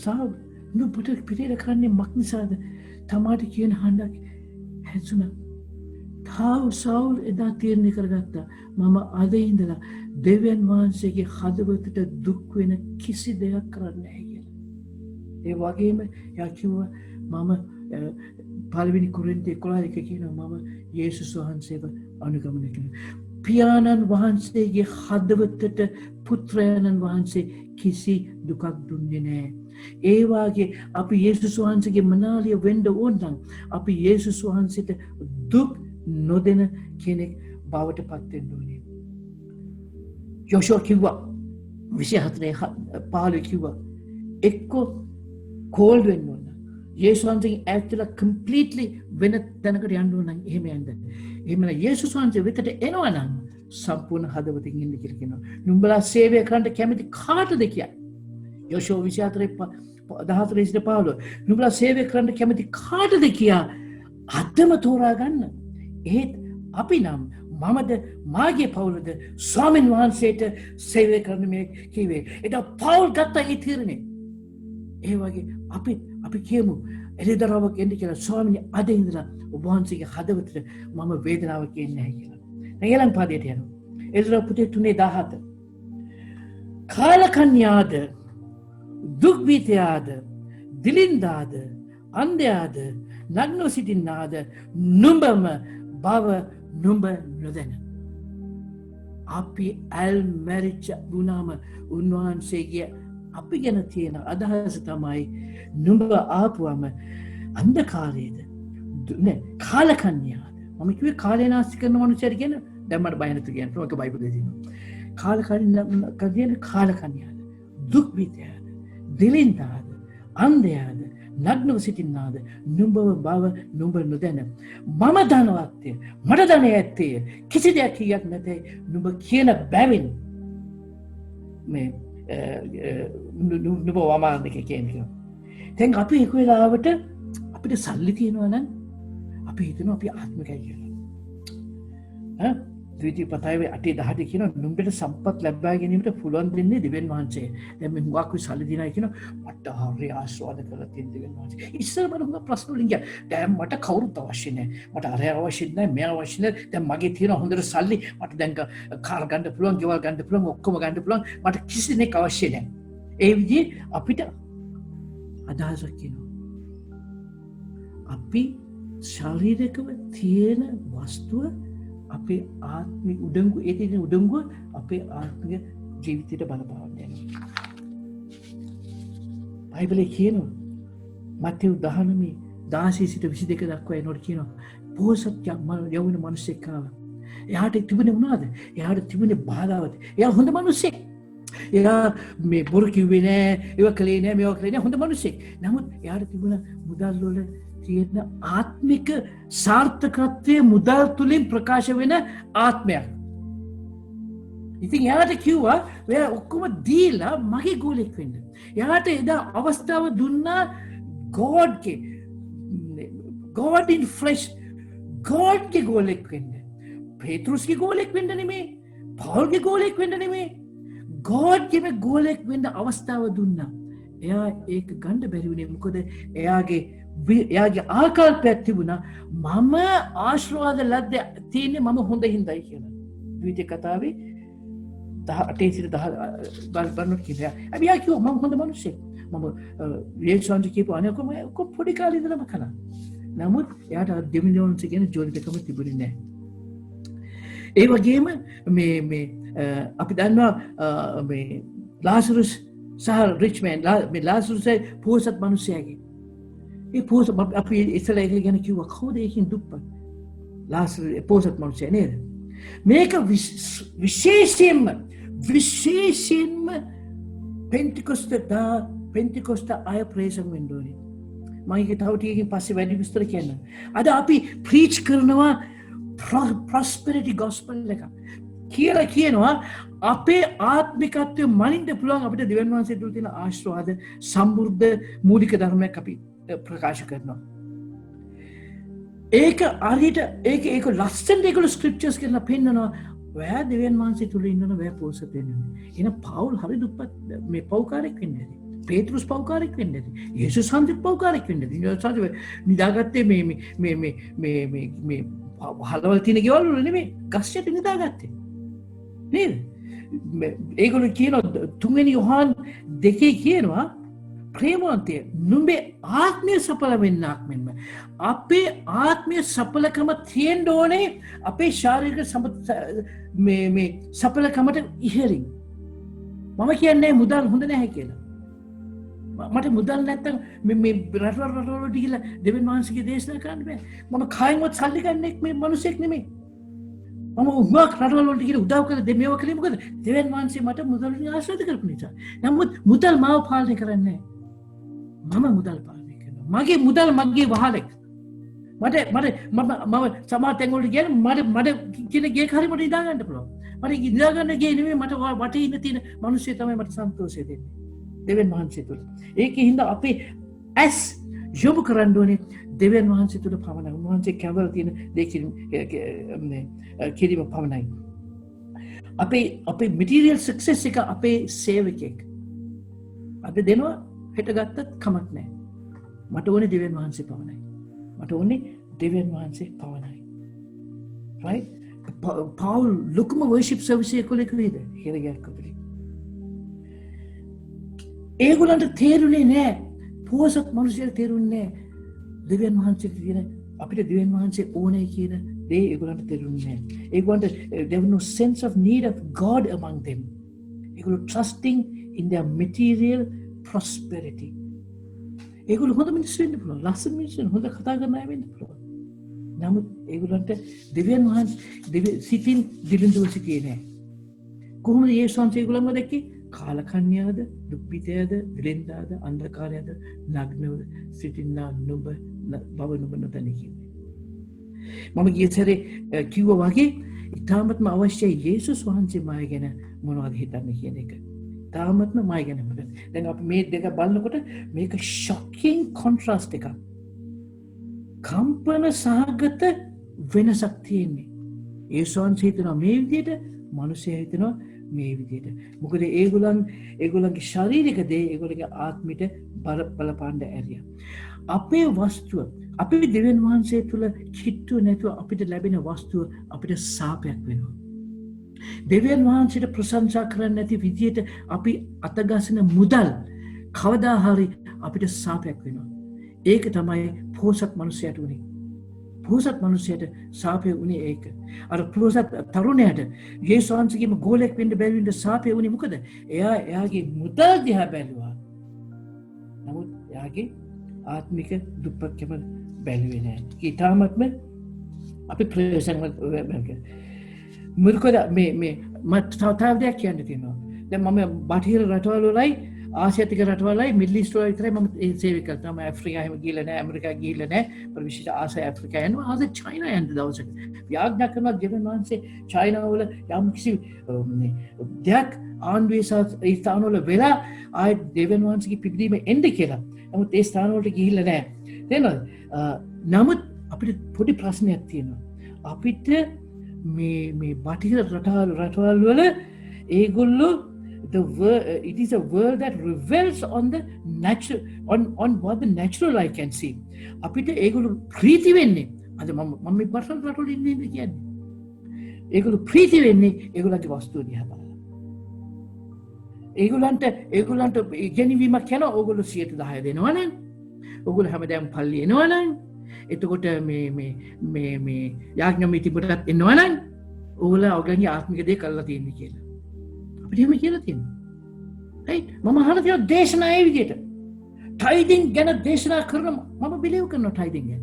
සාවුල් නුඹට පිළිර කරන්නේ මක් නිසාද? තමාට කියන හඬක් හැසුණා. සාවුල් එදා තීරණය කරගත්තා මම අද ඉඳලා දෙවියන් වහන්සේගේ හදවතට දුක් වෙන කිසි දෙයක් කරන්නේ නැහැ කියලා. ඒ වගේම එයා කිව්වා මම පළවෙනි කොරින්ති 11 කියනවා මම යේසුස් වහන්සේව අනුගමනය කරනවා. පියාණන් වහන්සේගේ හදවතට පුත්‍රයන්න් වහන්සේ කිසි දුකක් දුන්නේ නැහැ. ඒ වාගේ අපි යේසුස් වහන්සේගේ මනාලිය වෙන්න ඕන නම් අපි යේසුස් වහන්සේට දුක් නොදෙන කෙනෙක් බවට පත් වෙන්න ඕනේ. යෝෂුවා කිව්වා 24:15 කිව්වා එක්ක කෝල් වෙන්න ඕන. යේසුස් වහන්සේගෙන් ඇත්තට කම්ප්ලීට්ලි වෙන තැනකට යන්න ඕන නම් එහෙම යන්න. එහෙම නැත්නම් යේසුස් වහන්සේ වෙතට එනවා නම් සම්පූර්ණ හදවතින් ඉන්න කියලා කියනවා. නුඹලා සේවය කරන්න කැමති කාටද කියන්නේ? යෝෂුවා 24:14 නුඹලා සේවය කරන්න කැමති කාටද කියා අදම තෝරා ගන්න. ඒත් අපි නම් මමද මාගේ පවුලද ස්වාමීන් වහන්සේට සේවය කරන්න මේ කිව්වේ. ඒක පවුල් ගත්ත ඒ තීරණේ. ඒ වගේ අපි කියමු එළිදරවක එන්න කියලා ස්වාමීනි අද ඉඳලා ඔබ වහන්සේගේ හදවතට මම වේදනාවක් කියන්නේ නැහැ කියලා. දැන් ඊළඟ පදයට යනවා. එළිදරව පුතේ 3:17 කාලකන්‍යාද දුක් බීතයාද දිලින්දාද අන්ධයාද නග්නව සිටින්නාද නුඹම බව නුඹ නොදැන. අපි ඇල්මැරිච්ච වුණාම උන්වහන්සේගේ අපි ගැන තියෙන අදහස තමයි නුඹ ආපුවම අන්ධකාරයේද කාලකන්‍යාද. මම කිව්වේ කාලේ නාස්ති කරන මනුස්සයර කියන දැන් මට බය නැතු කියන්නේ ඒක බයිබලයේ තියෙනවා. කාලකන්‍යාද දුක් බීතයාද දිලින්දාද අන්ධයාද නග්නව සිටින්නාද නුඹව බව නුඹ නොදැන. මම ධනවත්ය මට ධනය ඇත්තේ කිසි දෙයක් කියක් නැතේ නුඹ කියන බැවින් මේ නුඹ වමාන එක කියන්නේ. දැන් අපි එක වෙලාවට අපිට සල්ලි තියෙනවා නම් අපි හිතනවා අපි ආත්මිකයි කියලා. ද්විතීය පතයිවේ 8:10 කියන නුඹට සම්පත් ලැබවා ගැනීමට පුළුවන් දෙන්නේ දෙවියන් වහන්සේ. දැන් මේ හුඟක් සල්ලි දිනයි කියන මට හරි ආශිර්වාද කරලා තියෙන දෙවියන් වහන්සේ. ඉස්සර මට හුඟක් ප්‍රශ්න වලින් ගියා. දැන් මට කවුරුත් අවශ්‍ය නැහැ. මට අරය අවශ්‍ය නැහැ, මෙයා අවශ්‍ය නැහැ. දැන් මගේ තියෙන හොඳට සල්ලි මට දැන් කාර් ගන්න පුළුවන්, ගෙවල් ගන්න පුළුවන්, ඔක්කොම ගන්න පුළුවන්. මට කිසි දෙයක් අවශ්‍ය නැහැ. ඒ විදිහේ අපිට අදහසක් කියනවා. අපි ශාරීරිකව තියෙන වස්තුව අපේ ආත්මික උඩඟු ඒකේ උඩඟුව අපේ ආත්මික ජීවිතයට බලපාන්න යනවා. බයිබලයේ කියනවා මත්තෙව් 19 සිට 22 දක්වා එනකොට කියනවා පොහොසත් යවුන මිනිසෙක් ආවා. එයාට තිබුණේ මොනවද? එයාට තිබුණේ බාධාවත්. එයා හොඳ මිනිසෙක්. එයා මේ බොරු කිව්වේ නෑ, ඒව කළේ නෑ, මේව කළේ නෑ, හොඳ මිනිසෙක්. නමුත් එයාට තිබුණ මුදල් වල තියෙන ආත්මික සාර්ථකත්වයේ මුදල් තුලින් ප්‍රකාශ වෙන ආත්මයක්. ඉතින් එයාට කිව්වා ඔයා ඔක්කොම දීලා මගේ ගෝලෙක් වෙන්න. එයාට එදා අවස්ථාව දුන්නා God in flesh, Godගේ ගෝලෙක් වෙන්න. පේතෘස්ගේ ගෝලෙක් වෙන්න නෙමෙයි, පවුල්ගේ ගෝලෙක් වෙන්න නෙමෙයි, Godගේම ගෝලෙක් වෙන්න අවස්ථාව දුන්නා. එයා ඒක ගන්න බැරි වුණේ මොකද එයාගේ ආකල්පයක් තිබුණා මම ආශිර්වාද ලද්ද තියෙන්නේ මම හොඳ හින්දායි කියලා. ද්විතීය කතාවේ 18 සිට 10 බලනකොට කියනවා. අපි යා කිව්වා මම හොඳ මිනිහෙක්. මම රියල්සන්ට කියපු අනේ කො පොඩි කාලේ ඉඳලම කළා. නමුත් එයාට දෙවියන්ස කියන ජෝලිකම තිබුණේ නැහැ. ඒ වගේම මේ අපි දන්නවා මේ ලාසරුස් සහ රිච්මන් මේ ලාසරුස් පොහොසත් මිනිසයාගේ ඒ පොහොසත් අපි ඉස්සෙල්ලා ගැන කිව්වා කවුද ඒකින් දුප්පත් ලාසරුස් පොහොසත් මිනිසයා නේද මේක විශේෂයෙන්ම පෙන්තිකොස්ත අය ප්‍රේසම් වෙන්න ඕනේ මගේ තව ටිකකින් පස්සේ වැඩි විස්තර කියන්න අද අපි ප්‍රීච් කරනවා prosperity gospel එක කියලා කියනවා අපේ ආත්මිකත්වය මනින්න පුළුවන් අපිට දෙවියන් වහන්සේ තුල තියෙන ආශිර්වාද සම්බුද්ධ මූලික ධර්මයක් අපි ප්‍රකාශ කරනවා ඒක හරියට ඒක ලස්සනට ඒගොල්ලෝ ස්ක්‍රිප්චර්ස් කරලා පෙන්නනවා ඔයා දෙවියන් වහන්සේ තුල ඉන්නන ඔයා පොසත් වෙන්නේ එන පවුල් හරි දුප්පත් මේ පව්කාරයෙක් වෙන්නේ පේතෘස් පව්කාරයෙක් වෙන්නේ යේසුස් හන්දිත් පව්කාරයෙක් වෙන්නේ නිදාගත්තේ මේ හලවල් තියෙන ගෙවල් වල නෙමෙයි ගස් යට නිදාගත්තේ නේද ඒගොල්ලෝ කියනවා තුන්වෙනි යොහාන් 2 කියනවා ප්‍රේමවන්තය නුඹේ ආත්මීය සඵල වෙන්නක් මෙන්න අපේ ආත්මීය සඵලකම තියෙන්න ඕනේ අපේ ශාරීරික මේ සඵලකමට ඉහළින් මම කියන්නේ මුදල් හොඳ නැහැ කියලා මට මුදල් නැත්තම් මේ රටවල් ගිහිල්ලා දෙවියන් වහන්සේගේ දේශනා කරන්න බෑ මම කායින්වත් සල්ලි ගන්නෙක් මේ මිනිසෙක් නෙමෙයි මම උගක් රටවල් වලට ගිහින් උදව් කරලා මේවා කළේ මොකද දෙවියන් වහන්සේ මට මුදල් වලින් ආශිර්වාද කරපු නිසා නමුත් මුදල් මාව පාලනය කරන්නේ මම මුදල් පාලනය කරනවා මගේ මුදල් මගේ වහලෙක් මම සමහර තැන් වලට ගියම මට කියන ගේ හරි මට ඉඳා ගන්න පුළුවන් මට ඉඳා ගන්න ගේ නෙමෙයි මට වටේ ඉන්න තියෙන මිනිස්සු තමයි මට සන්තෝෂය දෙන්නේ දෙවියන් වහන්සේ තුල ඒකේ හින්දා අපි ඇස් යොමු කරන්න ඕනේ දෙවියන් වහන්සේ තුල පමණයි උන්වහන්සේ කැවල තියෙන දෙකින් කිරීම පමණයි අපේ material success එක අපේ සේවකෙක් අද දෙනවා හෙට ගත්තත් කමක් නැහැ මට ඕනේ දෙවියන් වහන්සේ පමණයි මට ඕනේ දෙවියන් වහන්සේ පමණයි right පවුල් ලොකුම worship service එකක වේද හිරගයක් අපිට ඒගොල්ලන්ට තේරුනේ නෑ පොහොසත් මිනිස්සුන්ට තේරුන්නේ නෑ දෙවියන් වහන්සේ කියන අපිට දෙවියන් වහන්සේ ඕනේ කියන දේ ඒගොල්ලන්ට තේරුන්නේ නෑ ඒගොල්ලන්ට there was no sense of need of God among them ඒගොල්ලෝ trusting in their material prosperity ඒගොල්ලෝ හොඳ මිනිස්සු වෙන්න පුළුවන් ලස්සන මිනිස්සු හොඳ කතා කරන අය වෙන්න පුළුවන් නමුත් ඒගොල්ලන්ට දෙවියන් වහන්සේ සිතින් දිලිඳුව සිටියේ නෑ කොහොමද යේසුස් වහන්සේ ඒගොල්ලන්ව දැක්කේ කාලකන්‍යාද දුක්පිතයද විලෙන්දාද අන්ධකාරයද නග්නවද සිටින්නා නුඹ බව නුඹ නොදනී කිව්වේ මම ගිය සැරේ කිව්වා වගේ ඉතාමත්ම අවශ්‍යයි යේසුස් වහන්සේ මාය ගැන මොනවද හිතන්නේ කියන එක ඉතාමත්ම මාය ගැන මොකද දැන් අපි මේ දෙක බලනකොට මේක ෂොකින් කොන්ට්‍රාස්ට් එකක් කම්පන සහගත වෙනසක් තියෙන්නේ යේසුස් වහන්සේ හිතනවා මේ විදිහට මිනිස්සයා හිතනවා මේ විදිහට මොකද ඒගොල්ලන්ගේ ශාරීරික දේ ඒගොල්ලන්ගේ ආත්මිට බලපාන්න ඇරියා අපේ වස්තුව අපේ දෙවියන් වහන්සේ තුල කිට්ටු නැතුව අපිට ලැබෙන වස්තුව අපිට සාපයක් වෙනවා දෙවියන් වහන්සේට ප්‍රශංසා කරන්න නැති විදිහට අපි අතගසන මුදල් කවදා හරි අපිට සාපයක් වෙනවා ඒක තමයි පොහොසත් මිනිසයාට උනේ පොහොසත් මිනිසයාට සාපේ වුණේ ඒක. අර පොහොසත් තරුණයාට යේසුස් වහන්සේගේම ගෝලෙක් වෙන්න බැරි වෙන්න සාපේ වුණේ මොකද? එයාගේ මුදල් දිහා බැලුවා. නමුත් එයාගේ ආත්මික දුප්පත්කම බැලුවේ නැහැ. ඊටාමත්ම අපි ප්‍රයෝජනවත් වෙන්නේ. මොකද මේ මට තව දෙයක් කියන්න තියෙනවා. දැන් මම බටහිර රටවල් වලයි ආසියාතික රටවලයි මිඩල් ඊස්ට් වල විතරයි මම සේවය කරනවා. මම ඇෆ්‍රිකා හැම ගිහලා නැහැ, ඇමරිකා ගිහලා නැහැ. ප්‍රවිශිෂ්ට ආසියා ඇෆ්‍රිකා යනවා. ආසියා චයිනා යන්න දවසක. ව්‍යාඥා කරනවා දෙවියන් වහන්සේ චයිනා වල යම් කිසි දෙයක් ආණ්ඩුවේ ඒ ස්ථානවල වෙලා ආයෙත් දෙවියන් වහන්සේගේ පිබිදීම එන්න කියලා. නමුත් ඒ ස්ථානවලට ගිහිල්ලා නැහැ. තේරෙනවද? නමුත් අපිට පොඩි ප්‍රශ්නයක් තියෙනවා. අපිට මේ බටහිර රටවල් වල ඒගොල්ලෝ it is a world that reveals on the natural on what the natural eye can see. අපිට ඒගොල්ලෝ ප්‍රීති වෙන්නේ අද මම මේ පර්සනල් රටවල ඉන්නේ කියන්නේ. ඒගොල්ලෝ ප්‍රීති වෙන්නේ ඒගොල්ලන්ගේ වස්තුව දිහා බලලා. ඒගොල්ලන්ට ඉගෙනීමක් කරන ඕගොල්ලෝ 10% දෙනවනම් ඕගොල්ලෝ හැමදාම පල්ලි එනවනම් එතකොට මේ යාඥා මීටිංගකට එනවනම් ඕගොල්ලෝ ඔයගොල්ලන්ගේ ආත්මික දේ කරලා තියෙන්නේ කියලා. අපිට එහෙම කියලා තියෙනවා. right? මම අහලා තියෙනවා දේශනා ඒ විදිහට. tithing ගැන දේශනා කරන මම believe කරනවා tithing ගැන.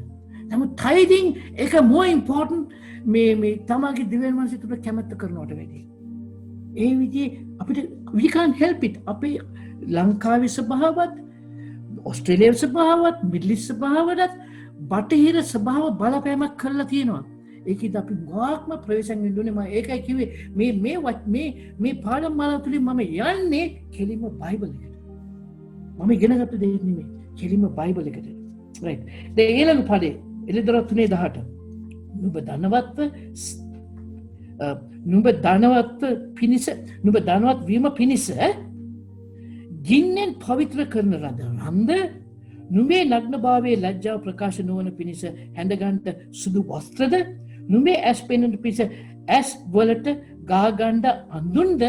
නමුත් tithing එක more important මේ තමගේ දිවෙන් මනස තුල කැමැත්ත කරනවට වැඩියි. ඒ විදිහේ අපිට we can't help it. අපේ ලංකාවේ ස්වභාවවත් ඔස්ට්‍රේලියාවේ ස්වභාවවත් මිඩල් ඊස්ට් ස්වභාවවත් බටහිර ස්වභාව බලපෑමක් කරලා තියෙනවා. ඒකද අපි ගාක්ම ප්‍රවේශම් වෙන්නේ. මම ඒකයි කිව්වේ මේ පාඩම් මාලාව තුලින් මම යන්නේ කෙලින්ම බයිබල් එකට. මම ඉගෙනගත්ත දේ නෙමෙයි කෙලින්ම බයිබල් එකට. right. දැන් ඊළඟ පදේ එළිදර 3:18. නුඹ ධනවත් වීම පිණිස ගින්නෙන් පවිත්‍ර කරන රඳ නුඹේ නග්නභාවයේ ලැජ්ජාව ප්‍රකාශ නොවන පිණිස හැඳගන්ට සුදු වස්ත්‍රද නුඹේ ඇස් පෙනෙන පිණිස ඇස් වලට ගාගණ්ඩ අඳුන්ද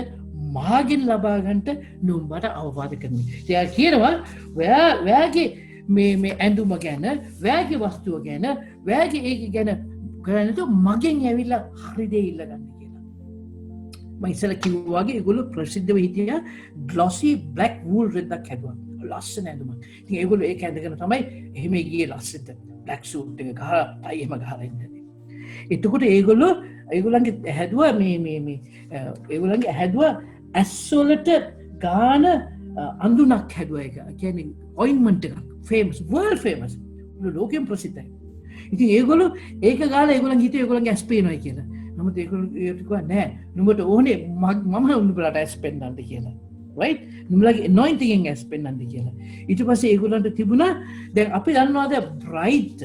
මාගෙන් ලබාගන්ට නුඹට අවවාද කරමි. එයා කියනවා ඔයාගේ මේ ඇඳුම ගැන, ඔයාගේ වස්තුව ගැන, ඔයාගේ ඒක ගැන කරන්නේ මගෙන් ඇවිල්ලා හරි දේ ඉල්ලගන්න කියලා. මම ඉස්සෙල්ලා කිව්වා වගේ ඒගොල්ලෝ ප්‍රසිද්ධව හිටියා glossy black wool රෙද්දක් හැදුවා. ලස්සන ඇඳුමක්. ඉතින් ඒගොල්ලෝ ඒක ඇඳගෙන තමයි එහෙම ගියේ ලස්සට black suit එක ගහලා ටයි එහෙම ගහලා ඉන්නේ. එතකොට ඒගොල්ලන්ගේ හැදුවා ඒගොල්ලන්ගේ හැදුවා ඇස් වලට ගාන අඳුනක් හැදුවා ඒක. කියන්නේ ointment එකක් famous world famous. ලෝකෙම ප්‍රසිද්ධයි. ඉතින් ඒගොල්ලෝ ඒක ගාලා ඒගොල්ලන් හිතුවේ ඒගොල්ලන්ගේ ඇස් පේනවායි කියලා. නමුත් ඒගොල්ලෝ කිව්වා නෑ නුඹට ඕනේ මම උඹලට ඇස් පෙන්නන්න කියලා. right? නුඹලගේ anointing එකෙන් ඇස් පෙන්නන්න කියලා. ඊට පස්සේ ඒගොල්ලන්ට තිබුණා දැන් අපි දන්නවාද bright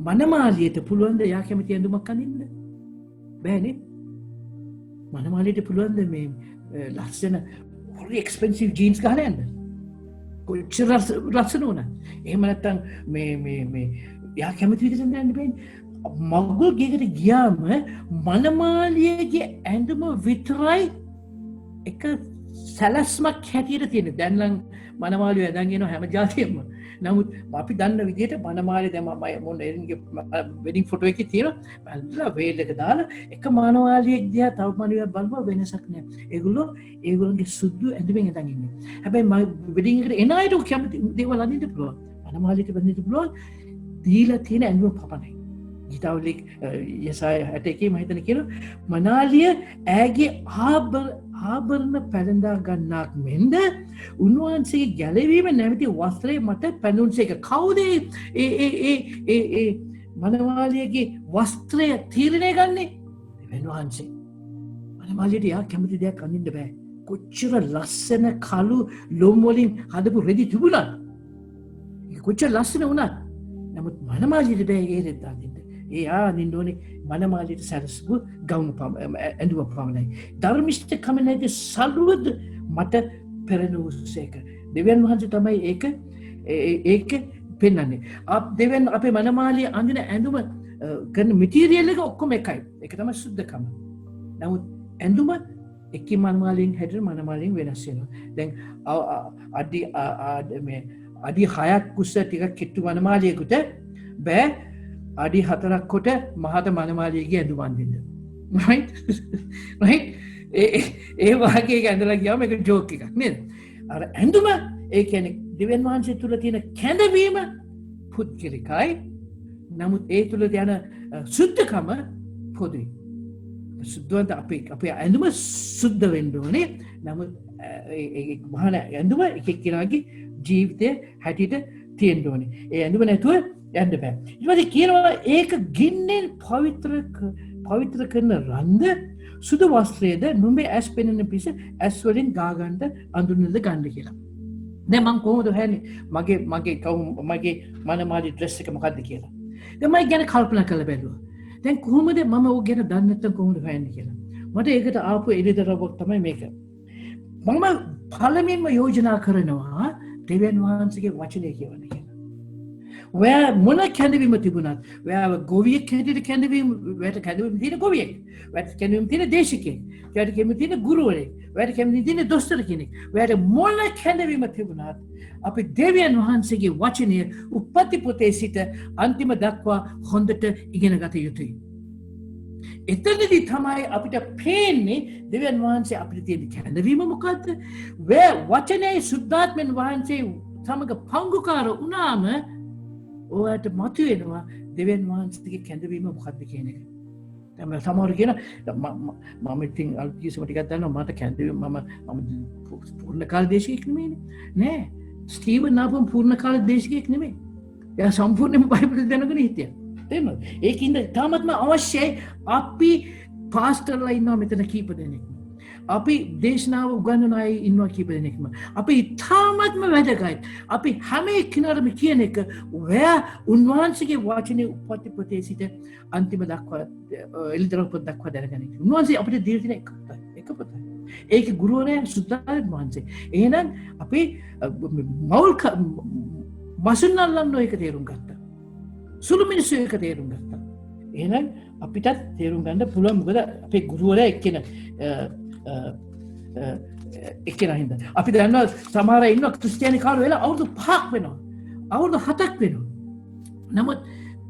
මනමාලියට පුළුවන් ද යා කැමති ඇඳුමක් අඳින්න? බෑනේ. මනමාලියට පුළුවන් ද මේ ලස්සන very expensive jeans ගහලා යන්න? කොච්චර ලස්සන වුණා. එහෙම නැත්නම් මේ යා කැමති විදිහට යන්න බෑනේ. මගුල් ගෙකට ගියාම මනමාලියගේ ඇඳුම විතරයි එක සැලස්මක් හැටියට තියෙන. දැන් නම් මනමාලිය ඇඳන් යන හැම જાතියෙම. නමුත් අපි දන්න විදිහට මනමාලිය දැන් මම මොන එරින්ගේ වෙඩින් ෆොටෝ එකේ තියෙනවා. බලලා වේල් එක දාලා එක මනමාලියෙක් දිහා තව මනමාලියක් බලපුවා වෙනසක් නෑ. ඒගොල්ලෝගේ සුදු ඇඳුමින් ඇඳන් ඉන්නේ. හැබැයි මම වෙඩින් එකට එන අයට කැමති දේවල් අඳින්න පුළුවන්. මනමාලියට බඳින්න පුළුවන්. දීලා තියෙන ඇඳුම පපනයි. ගිතාවලික් යසාය 61 මම හිතන කියනවා මනාලිය ඇගේ ආභරණ පැළඳා ගන්නක් මෙන්ද උන්වහන්සේගේ ගැලවීම නැවති වස්ත්‍රය මත පැනුන්සේක. කවුද ඒ මනමාලියගේ වස්ත්‍රය තීරණය ගන්නේ? දෙවියන් වහන්සේ. මනමාලියට යා කැමති දෙයක් අඳින්න බෑ. කොච්චර ලස්සන කළු ලොම් වලින් හදපු රෙදි තිබුණා. ඒක කොච්චර ලස්සන වුණා. නමුත් මනමාලියට බෑ ඒ රෙදි අඳින්න. ඒ නින්දෝනේ මනමාලියට සැරසපු ගවුම් ඇඳුම පමණයි. ධර්මිෂ්ඨකම නැති සල්වද මට පෙරණුසේක. දෙවියන් වහන්සේ තමයි ඒක පෙන්වන්නේ. දෙවියන් අපේ මනමාලිය අඳින ඇඳුම කරන මැටීරියල් එක ඔක්කොම එකයි. ඒක තමයි සුද්ධකම. නමුත් ඇඳුම එක්ක මනමාලියෙන් හැදෙන මනමාලියෙන් වෙනස් වෙනවා. දැන් අඩි 6ක් කුස්ස ටිකක් කිට්ටු මනමාලියෙකුට බෑ අඩි 4ක් කොට මහත මනමාලියගේ ඇඳුම් අඳින්න. right? right? ඒ වාගේ ඇඳලා ගියාම ඒක ජෝක් එකක් නේද? අර ඇඳුම ඒ කියන්නේ දෙවියන් වහන්සේ තුල තියෙන කැඳවීම පුද්ගලිකයි. නමුත් ඒ තුල තියෙන සුද්ධකම පොදුයි. සුද්ධවන්ත අපේ ඇඳුම සුද්ධ වෙන්න ඕනේ. නමුත් ඒ මහාන ඇඳුම එක එක්කෙනාගේ ජීවිතය හැටියට තියෙන්න ඕනේ. ඒ ඇඳුම නැතුව යන්න බෑ. ඊට පස්සේ කියනවා ඒක ගින්නෙන් පවිත්‍ර කරන රන්ද සුදු වස්ත්‍රයේද නුඹේ ඇස් පෙනෙන පිස ඇස් වලින් ගාගන්න අඳුනද ගන්න කියලා. දැන් මම කොහොමද හොයන්නේ මගේ මනමාලි ඩ්‍රෙස් එක මොකද්ද කියලා. දැන් මම ගැන කල්පනා කරලා බැලුවා. දැන් කොහොමද මම ඕක ගැන දන්නේ නැත්නම් කොහොමද හොයන්නේ කියලා. මට ඒකට ආපු එළිදරවක් තමයි මේක. මම පළමුවෙන්ම යෝජනා කරනවා දෙවියන් වහන්සේගේ වචනේ කියවන්න කියලා. ඔයා මොන කැඳවීම තිබුණත් ඔයා ගොවියෙක් හැටියට කැඳවීම ඔයාට කැඳවීම තියෙන ගොවියෙක්. ඔයාට කැඳවීම තියෙන දේශිකයෙක්. ඔයාට කැඳවීම තියෙන ගුරුවරයෙක්. ඔයාට කැඳවීම තියෙන දොස්තර කෙනෙක්. ඔයාට මොන කැඳවීම තිබුණත් අපි දෙවියන් වහන්සේගේ වචනය උප්පත්ති පොතේ සිට අන්තිම දක්වා හොඳට ඉගෙන ගත යුතුයි. එතනදී තමයි අපිට පේන්නේ දෙවියන් වහන්සේ අපිට තියෙන කැඳවීම මොකද්ද? වචනේ සුද්ධාත්මයන් වහන්සේ සමග පංගුකාර වුණාම ඔයාට මතුවෙනවා දෙවියන් වහන්සේගේ කැඳවීම මොකද්ද කියන එක. දැන් සමහර කියන මම ඉතින් අල්පියසම ටිකක් දන්නවා මට කැඳවීම මම පූර්ණ කාල දේශිකෙක් නෙමෙයිනේ. නෑ. ස්ටීවන් නාපම් පූර්ණ කාල දේශිකෙක් නෙමෙයි. එයා සම්පූර්ණයෙන්ම බයිබල් දැනගෙන හිටියා. තේරුණාද? ඒකින්ද තාමත්ම අවශ්‍යයි අපි පාස්ටර්ලා ඉන්නවා මෙතන කීප දෙනෙක්. අපි දේශනාව උගන්වන අය ඉන්නවා කීප දෙනෙක්ම. අපි තාමත්ම වැදගත්. අපි හැම එක්කෙනාටම කියන එක ඔයා උන්වහන්සේගේ වචනේ උප්පත්ති පොතේ සිට අන්තිම දක්වා එළිදරව් පොත දක්වා දැනගන්න. උන්වහන්සේ අපිට දීලා තියෙන එක පොතයි. ඒකේ ගුරුවරයා සුද්ධාත්ම වහන්සේ. එහෙනම් අපි මවුල් මසුන්නල්ලන්නෝ එක තේරුම් ගත්තා. සුළු මිනිස්සු එක තේරුම් ගත්තා. එහෙනම් අපිටත් තේරුම් ගන්න පුළුවන් මොකද අපේ ගුරුවරයා එක්කෙනා හින්දා. අපි දන්නවා සමහර අය ඉන්නවා ක්‍රිස්තියානි කාලේ වෙලා අවුරුදු 5ක් වෙනවා. අවුරුදු 7ක් වෙනවා. නමුත්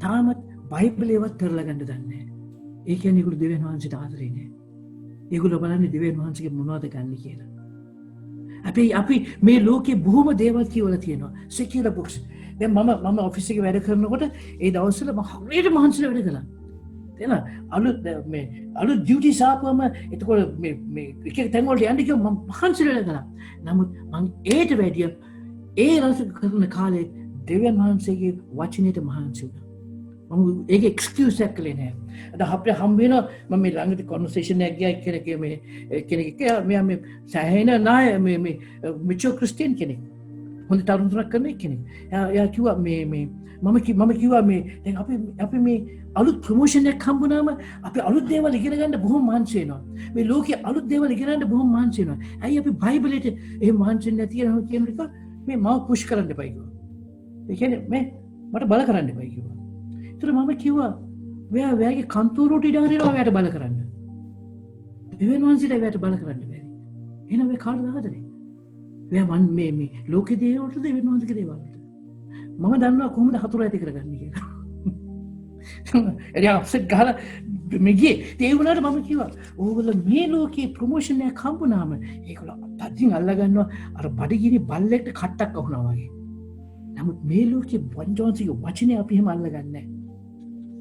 තාමත් බයිබලයවත් කරලා ගන්න දන්නේ නැහැ. ඒ කියන්නේ ඒගොල්ලෝ දෙවියන් වහන්සේට ආදරේ නැහැ. ඒගොල්ලෝ බලන්නේ දෙවියන් වහන්සේගේ මොනවද ගන්න කියලා. අපි මේ ලෝකේ බොහොම දේවල් කියවලා තියෙනවා. secular books. දැන් මම ඔෆිස් එකේ වැඩ කරනකොට ඒ දවස්වල මම හරියට මහන්සිලා වැඩ කළා. තේන අලුත් ඩියුටිස් ආපුවම එතකොට මේ එක තැන් වලට යන්න කිව්ව මම මහන්සිලා වැඩ කළා. නමුත් මම ඒට වැඩිය ඒ රස කරන කාලේ දෙවියන් වහන්සේගේ වචනයට මහන්සි වුණා. මම ඒක එක්ස්කියුස් එකක් කළේ නෑ. අද අපිට හම් වෙනවා මම මේ ළඟදී කන්වර්සේෂන් එකක් ගියා කෙනෙක් මෙයා මේ සෑහෙන නාය මේ මිචෝ ක්‍රිස්තියන් කෙනෙක්. හොඳ තරුණයෙක් කරන කෙනෙක්. එයා කිව්වා මම කිව්වා දැන් අපි මේ අලුත් ප්‍රොමෝෂන් එකක් හම්බුනාම අපි අලුත් දේවල් ඉගෙන ගන්න බොහොම මහන්සි වෙනවා. මේ ලෝකයේ අලුත් දේවල් ඉගෙන ගන්න බොහොම මහන්සි වෙනවා. ඇයි අපි බයිබලෙට එහෙම මහන්සි නැති කියන එක මේ මාව පුෂ් කරන්න එපා කිව්වා. ඒ කියන්නේ මට බල කරන්න එපා කිව්වා. ඒතර මම කිව්වා ඔයාගේ කන්තෝරුවට ඉඩ හරිනවා ඔයාට බල කරන්න. දෙවියන් වහන්සේට ඔයාට බල කරන්න බැරි. එහෙනම් ඔය කාටද ආදරේ? ඔයා මේ ලෝකේ දේවල්ට දෙවියන් වහන්සේගේ දේවල්ට. මම දන්නවා කොහොමද හතුරු ඇති කරගන්නේ කියලා. එයා අප්සෙට් ගහලා මෙගියේ. ඒ වුණාට මම කිව්වා ඕගොල්ලෝ මේ ලෝකේ ප්‍රොමෝෂන් එකක් හම්බුනාම ඒගොල්ලෝ අත්දින් අල්ල ගන්නවා අර බඩගිනි බල්ලෙක්ට කට්ටක් අහුනවා වගේ. නමුත් මේ ලෝකේ වංජාන්සික වචනේ අපි එහෙම අල්ලගන්නේ නැහැ.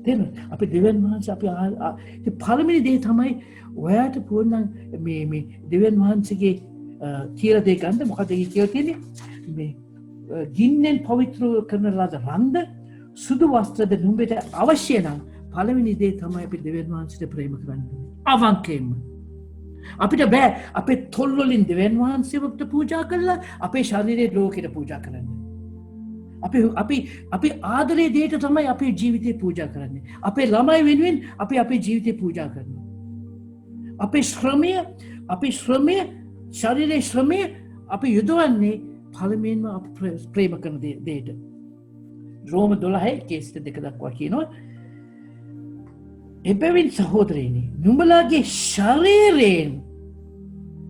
තේරෙනවද? අපි දෙවියන් වහන්සේ අපි පළවෙනි දේ තමයි ඔයාට පුළුවන් මේ දෙවියන් වහන්සේගේ කියලා දෙයක් ගන්න. මොකද ඒක කියලා තියෙන්නේ මේ ගින්නෙන් පවිත්‍ර කරන ලද රන්ද සුදු වස්ත්‍රද නුඹට අවශ්‍ය නම් පළවෙනි දේ තමයි අපි දෙවියන් වහන්සේට ප්‍රේම කරන්න ඕනේ. අවංකයෙන්ම. අපිට බෑ අපේ තොල් වලින් දෙවියන් වහන්සේට පූජා කරලා අපේ ශරීරයේ ලෝකෙට පූජා කරන්න. අපි ආදරේ දෙයට තමයි අපේ ජීවිතේ පූජා කරන්නේ. අපේ ළමයි වෙනුවෙන් අපි අපේ ජීවිතේ පූජා කරනවා. අපේ ශ්‍රමය ශරීරයේ ශ්‍රමය අපි යොදවන්නේ පළමුවෙන්ම අපි ප්‍රේම කරන දෙයට. රෝම 12:1 දක්වා කියනවා එබැවින් සහෝදරයනි නුඹලාගේ ශරීරයෙන්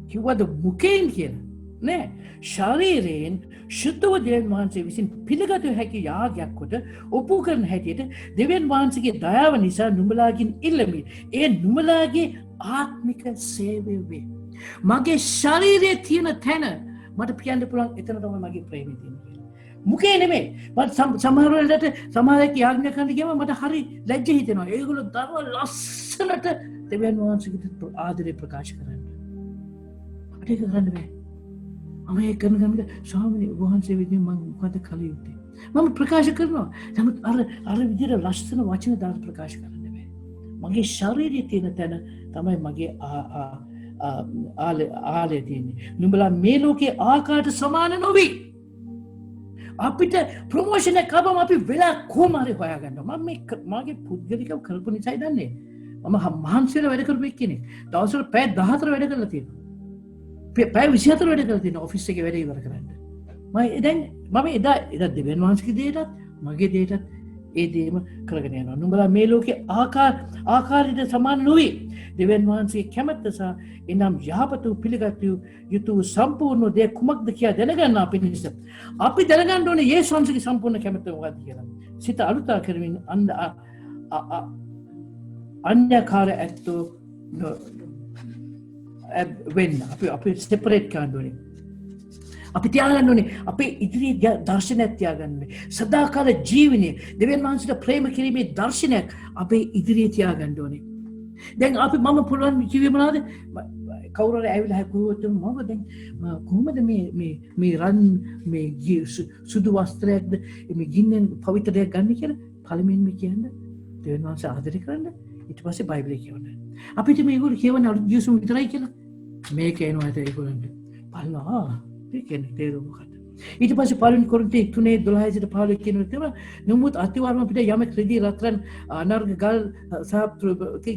කිව්වද මුකෙන් කියලා නෑ ශරීරයෙන් ශුද්ධව දෙවන් වහන්සේ විසින් පිළිගත හැකි යාගයක් කොට ඔප්පු කරන හැටියට දෙවන් වහන්සේගේ දයාව නිසා නුඹලාගෙන් ඉල්ලමි. ඒ නුඹලාගේ ආත්මික සේවය වේ. මගේ ශරීරයේ තියෙන තැන මට කියන්න පුළුවන් එතන තමයි මගේ ප්‍රේමය තියෙන්නේ කියලා. මුකේ නෙමෙයි. මට සමහර වෙලට සමහරක් යාඥා කරන්න ගියම මට හරි ලැජ්ජ හිතෙනවා. ඒගොල්ලෝ දරව ලස්සනට දෙවන් වහන්සේගේ ආදරේ ප්‍රකාශ කරන්න. මට ඒක කරන්න බෑ. මම ඒක කරන ස්වාමීනි වහන්සේ විදිහින් මම මොකද කළ යුත්තේ? මම ප්‍රකාශ කරනවා. නමුත් අර විදිහට ලස්සන වචන දාලා ප්‍රකාශ කරන්න බෑ. මගේ ශරීරයේ තියෙන තැන තමයි මගේ ආලය තියෙන්නේ. නුඹලා මේ ලෝකයේ ආකාරයට සමාන නොවී. අපිට ප්‍රොමෝෂන් එකක් ආවම අපි වෙලා කොහොම හරි හොයාගන්නවා. මම මේ මාගේ පුද්ගලිකව කරපු නිසායි දන්නේ. මම මහන්සියලා වැඩ කරපු එක්කෙනෙක්. දවසට පැය 14 වැඩ කරලා තියෙනවා. පැය 24 වැඩ කරලා තියෙනවා ඔෆිස් එකේ වැඩ ඉවර කරන්න. මම එදා දෙවියන් වහන්සේගේ දේටත් මගේ දේටත් ඒ දේම කරගෙන යනවා. නුඹලා මේ ලෝකේ ආකාරයට සමාන නොවේ. දෙවියන් වහන්සේගේ කැමැත්ත සහ එනම් යහපත පිළිගත් යුතු සම්පූර්ණ දේ කුමක්ද කියලා දැනගන්න අපි නිසා. අපි දැනගන්න ඕනේ යේසුස් වහන්සේගේ සම්පූර්ණ කැමැත්ත මොකක්ද කියලා. සිත අලුතා කරමින් අන්‍යකාර ඇත්තෝ වෙන්න අපි සෙපරේට් කරන්න ඕනේ. අපි තියාගන්න ඕනේ අපේ ඉදිරි දර්ශනයක් තියාගන්න ඕනේ. සදාකාල ජීවනයේ දෙවියන් වහන්සේට ප්‍රේම කිරීමේ දර්ශනයක් අපේ ඉදිරියේ තියාගන්න ඕනේ. දැන් අපි මම පුළුවන් කිව්වේ මොනවද? කවුරු හරි ඇවිල්ලා හකුවොත් මම දැන් කොහොමද මේ රන් මේ සුදු වස්ත්‍රයක්ද මේ ගින්නෙන් පවිත්‍රයක් ගන්න කියලා පළමුවෙන්ම කියන්නේ දෙවියන් වහන්සේ ආදරය කරන්න. ඊට පස්සේ බයිබලය කියවන්න. අපිට මේගොල්ලෝ කියවන අලුත් ගියසුම් විතරයි කියලා. මේක එනවා ඇත ඒගොල්ලන්ට. බලනවා මේ කියන්නේ තේරුම මොකක්ද? ඊට පස්සේ පළවෙනි කොරින්තේ 3:12 සිට 15 කියනවා තමයි නමුත් අතිවාරම අපිට යමක් රෙදි රත්රන් අනර්ග ගල් සහ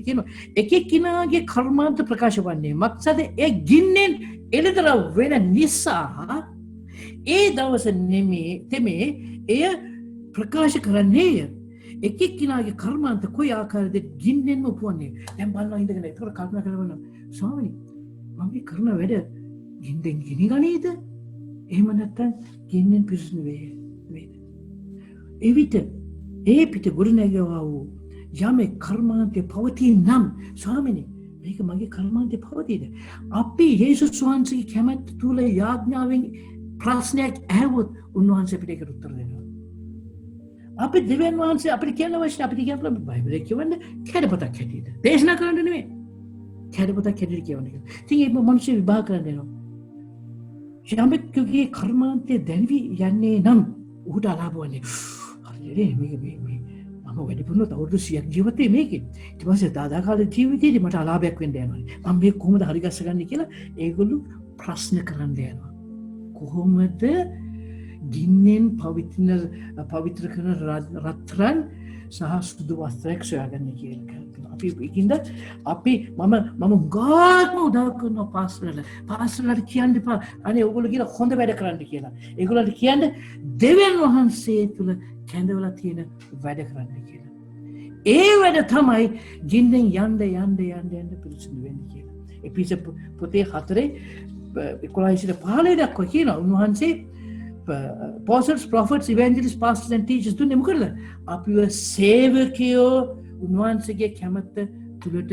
කියනවා එක එක්කිනාගේ කර්මාන්ත ප්‍රකාශ වන්නේ මක්සද ඒ ගින්නෙන් එළදර වෙන නිසා ඒ දවස තෙමේ එය ප්‍රකාශ කරන්නේය. එක එක්කිනාගේ කර්මාන්ත කොයි ආකාරයද ගින්නෙන්ම උපවන්නේ. දැන් බලනවා ඉඳගෙන ඒක කල්පනා කරනවා ස්වාමීනි මම කරන වැඩ ගින්නෙන් ගිනිගනීද? එහෙම නැත්නම් ගින්නෙන් පිරිසිදු වේද? එවිට ඒ පිට ගොඩනැගවා වූ යමේ කර්මාන්තේ පවතී නම් ස්වාමීනි මේක මගේ කර්මාන්තේ පවතීද? අපි යේසුස් වහන්සේගේ කැමැත්ත තුල යාඥාවෙන් ප්‍රශ්නයක් ඇහුවොත් උන්වහන්සේ අපිට ඒකට උත්තර දෙනවා. අපි දෙවියන් වහන්සේ අපිට කියන අවශ්‍ය අපිට කියන බයිබලයේ කියවන්නේ කැඩපතක් හැටියට. දේශනා කරන්න නෙමෙයි. කැඩපතක් හැටියට කියවන්නේ. ඉතින් ඒක මිනිස්සු විභාග කරන්න දෙනවා. යමෙකුගේ කර්මාන්තය දැනවි යන්නේ නම් ඌට අලාභ වන්නේ. හරිනේ මේක මම වැඩිපුරම අවුරුදු 100ක් ජීවිතේ මේකේ. ඊට පස්සේ දාදා කාලේ ජීවිතේදී මට අලාභයක් වෙන්න යනවා. මම මේක කොහොමද හරි ගස්සගන්නේ කියලා ඒගොල්ලෝ ප්‍රශ්න කරන්න යනවා. කොහොමද ගින්නෙන් පවිත්‍ර කරන රත්රන් සහ සුදු වස්ත්‍රයක් සොයාගන්නේ කියලා. අපි ඒකින්ද මම ගාත්ම උදව් කරනවා පාස්ටර්ලට කියන්න එපා අනේ ඕගොල්ලෝ කියලා හොඳ වැඩ කරන්න කියලා. ඒගොල්ලන්ට කියන්න දෙවියන් වහන්සේ තුල කැඳවලා තියෙන වැඩ කරන්න කියලා. ඒ වැඩ තමයි ගින්නෙන් යන්න පිළිසිදු වෙන්නේ කියලා. එපිස පොතේ 4:11 දක්වා කියනවා උන්වහන්සේ apostles, prophets, evangelists, pastors and teachers දුන්නේ මොකද? අපිව සේවකයෝ උන්වහන්සේගේ කැමැත්ත තුලට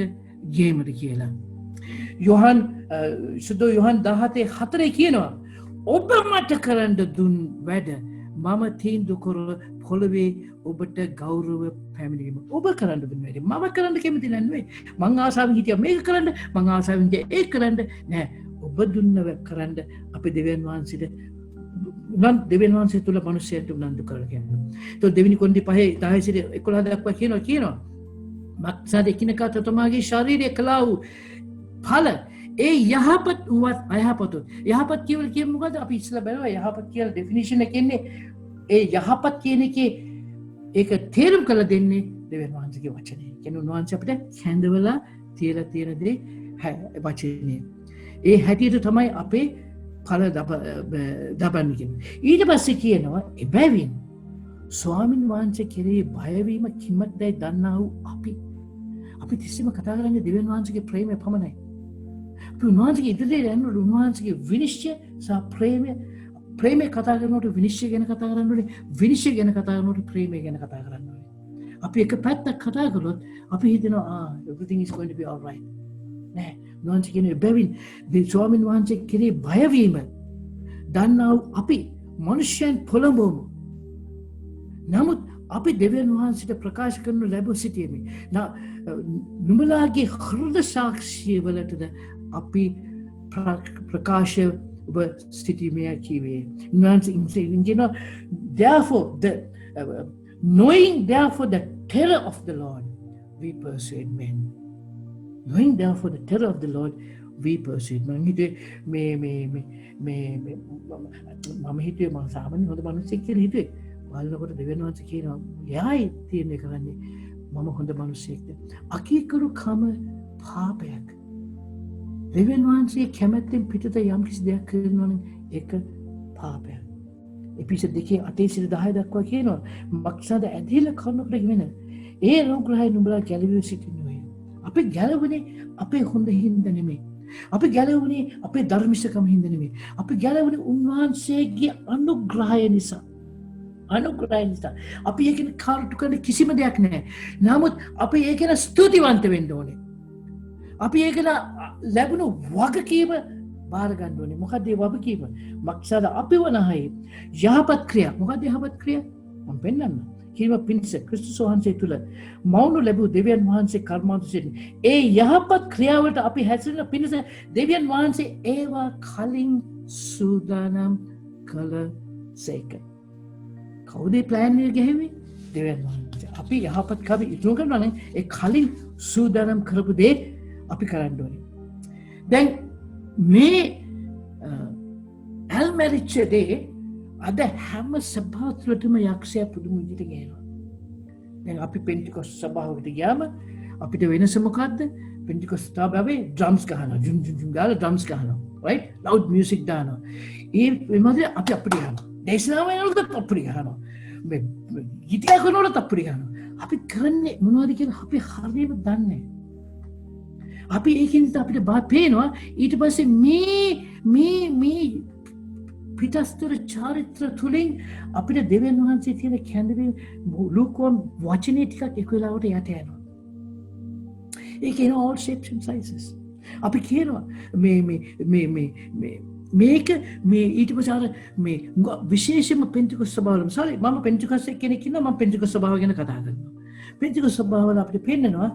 ගේමද කියලා. සුදු යොහන් 17:4 කියනවා ඔබ මට කරන්න දුන් වැඩ මම තීන්දුව කර පොළවේ ඔබට ගෞරව පැමිණීම. ඔබ කරන්න දුන් වැඩ මම කරන්න කැමති නෑ. මං ආසාවෙන් හිටියා මේක කරන්න, මං ආසාවෙන් ඒක කරන්න නෑ. ඔබ දුන්නව කරන්න අපි දෙවියන් වහන්සේට දෙවියන් වහන්සේ තුල මිනිස්සුන්ට උනන්දු කරලා කියනවා. તો දෙවෙනි කොන්දේ 5:10-11 දක්වා කියනවා මක්සද එකිනෙකා තමාගේ ශරීරයේ කළා වූ ඵල ඒ යහපත් වුවත් අයහපත් යහපත් කියන්නේ මොකද්ද? අපි ඉස්සලා බලනවා යහපත් කියලා ඩෙෆිනිෂන් එක කියන්නේ ඒ යහපත් කියන එකේ ඒක තේරුම් කරලා දෙන්නේ දෙවියන් වහන්සේගේ වචනේ. කියන්නේ උන්වහන්සේ අපිට කැඳවලා තියලා තියෙන දේ වචනේ. ඒ හැටියට තමයි අපේ ඵල දබන්නේ කියන්නේ. ඊට පස්සේ කියනවා එබැවින් ස්වාමින් වහන්සේ කෙරෙහි බයවීම කිමත්දයි දන්නා වූ අපි තිස්සෙම කතා කරන්නේ දෙවියන් වහන්සේගේ ප්‍රේමය පමණයි. උන්වහන්සේගේ ඉදිරියට යනකොට උන්වහන්සේගේ විනිශ්චය සහ ප්‍රේමය කතා කරනකොට විනිශ්චය ගැන කතා කරන්න ඕනේ. විනිශ්චය ගැන කතා කරනකොට ප්‍රේමය ගැන කතා කරන්න ඕනේ. අපි එක පැත්තක් කතා කළොත් අපි හිතනවා everything is going to be all right. නෑ. උන්වහන්සේ කියන්නේ බැවින් ස්වාමීන් වහන්සේ කෙරේ බයවීම දන්නා අපි මනුෂ්‍යයන් පොළඹවමු. නමුත් අපි දෙවියන් වහන්සේට ප්‍රකාශ කරනු ලැබ සිටීමේ නුඹලාගේ හෘද සාක්ෂිය වලටද අපි ප්‍රකාශ ඔබ සිටීමේ කිවේ. උන්වහන්සේ කියනවා therefore knowing therefore the terror of the Lord we persuade men. Knowing therefore the terror of the Lord we persuade men. මම හිතුවේ මම සාමාන්‍ය හොඳ මිනිස්සෙක් කියලා හිතුවේ. බලනකොට දෙවියන් වහන්සේ කියනවා එයායි තීරණය කරන්නේ මම හොඳ මිනිස්සෙක්ද. අකීකරු කම පාපයක්. දෙවියන් වහන්සේ කැමැත්තෙන් පිටත යම් කිසි දෙයක් කරනවා නම් ඒක පාපයක්. එපිසෝඩ් 2:8-10 දක්වා කියනවා මක්සද ඇදහිලා කරනකොට වෙන ඒ අනුග්‍රහය නුඹලා ගැලවී සිටින්නේ. අපි ගැලවුනේ අපේ හොඳ හින්දා නෙමෙයි. අපි ගැලවුනේ අපේ ධර්මිෂ්ඨකම හින්දා නෙමෙයි. අපි ගැලවුනේ උන්වහන්සේගේ අනුග්‍රහය නිසා. අනුග්‍රහය නිසා. අපි ඒකෙන් කාර්ටු කරන කිසිම දෙයක් නැහැ. නමුත් අපි ඒකෙන් ස්තුතිවන්ත වෙන්න ඕනේ. අපි ඒකෙන් ලැබුණු වගකීම බාර ගන්න ඕනේ. මොකද ඒ වගකීම මක්සද අපිව නැහැ. යහපත් ක්‍රියා. මොකද යහපත් ක්‍රියා? මම පෙන්නන්න. කීව පිණිස ක්‍රිස්තුස් වහන්සේ තුල මවුණු ලැබූ දෙවියන් වහන්සේ කර්මාන්ත සිටින. ඒ යහපත් ක්‍රියාවට අපි හැසිරෙන පිණිස දෙවියන් වහන්සේ ඒවා කලින් සූදානම් කළ සේක. කවුද ප්ලෑන් එක ගෙහෙන්නේ? දෙවියන් වහන්සේ. අපි යහපත් කම ඉතුරු කරනවා නම් ඒ කලින් සූදානම් කරපු දේ අපි කරන්න ඕනේ. දැන් මේ ඇල්මැරිච්ච දේ අද හැම සභාව තුළටම යක්ෂයා පුදුම විදිහට ගේනවා. දැන් අපි පෙන්ටිකොස් සභාවකට ගියාම අපිට වෙනස මොකද්ද? පෙන්ටිකොස් සභාවේ ඩ්‍රම්ස් ගහනවා. ජුම් ජුම් ජුම් ගාලා ඩ්‍රම්ස් ගහනවා. right? loud music දානවා. ඒ වෙනද අපි අපිට ගහනවා. දේශනාව වෙනකොට අපිට ගහනවා. මේ ගීතය කරනකොට අපිට ගහනවා. අපි කරන්නේ මොනවද කියලා අපි හරියම දන්නේ නැහැ. අපි ඒකින් අපිට පේනවා ඊට පස්සේ මේ පිටස්තර චාරිත්‍ර තුලින් අපිට දෙවියන් වහන්සේ තියෙන කැඳවීම ලුකෝම් වචනේ ටිකක් එක වෙලාවට යට යනවා. ඒ කියන all shapes and sizes. අපි කියනවා මේක ඊට පස්සේ අර මේ විශේෂම පෙන්තිකොස් සභාවල මම පෙන්තිකොස් කෙනෙක් ඉන්නවා මම පෙන්තිකොස් සභාව ගැන කතා කරනවා. පෙන්තිකොස් සභාවල අපිට පෙන්නනවා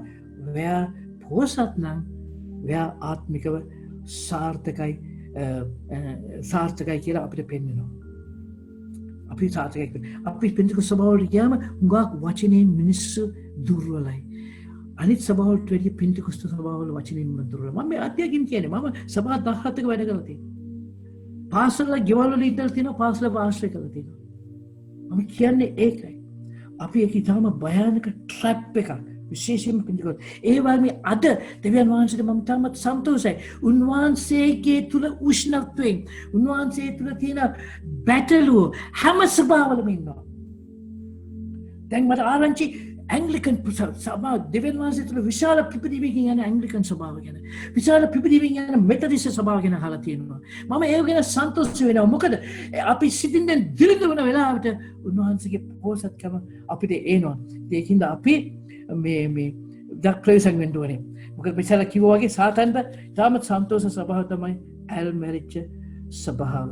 වෑ පොසත් නම් වෑ ආත්මිකව සාර්ථකයි කියලා අපිට පෙන්නනවා. අපි සාර්ථකයි. අපි පෙන්තිකොස් සභාවලට ගියාම හුඟක් වචනේ මිනිස්සු දුර්වලයි. අනිත් සභාවලට වැඩිය පෙන්තිකොස් සභාවල වචනේ දුර්වලයි. මම මේ අධ්‍යයනකින් කියන්නේ මම සභා 17ක වැඩ කරලා තියෙනවා. පාසල ගෙවල් වල ඉඳලා තියෙනවා පාසල ආශ්‍රය කරලා තියෙනවා. මම කියන්නේ ඒකයි. අපි ඒක ඉතාම භයානක ට්‍රැප් එකක්. විශේෂයෙන්ම පිළිගොත් ඒ වගේ අද දෙවියන් වහන්සේට මම තාමත් සන්තෝෂයි. උන්වහන්සේගේ තුල උෂ්ණත්වයෙන් උන්වහන්සේ තුල තියෙන බැටළුව හැම සභාවලම ඉන්නවා. දැන් මට ආරංචි ඇංග්ලිකන් සභාව දෙවියන් වහන්සේ තුල විශාල පිපිදීමකින් යන ඇංග්ලිකන් සභාව ගැන විශාල පිපිදීමකින් යන මෙතඩිස්ට් සභාව ගැන අහලා තියෙනවා. මම ඒක ගැන සන්තෝෂ වෙනවා. මොකද අපි සිතින් දැන් දිලිඳ වෙන වෙලාවට උන්වහන්සේගේ පොහොසත්කම අපිට එනවා. ඒකින්ද අපි මේ ප්‍රවේශම් වෙන්න ඕනේ. මොකද මෙතන කිව්වා වගේ සාතන්ට තාමත් සන්තෝෂ සභාව තමයි ඇල්මැරිච්ච සභාව.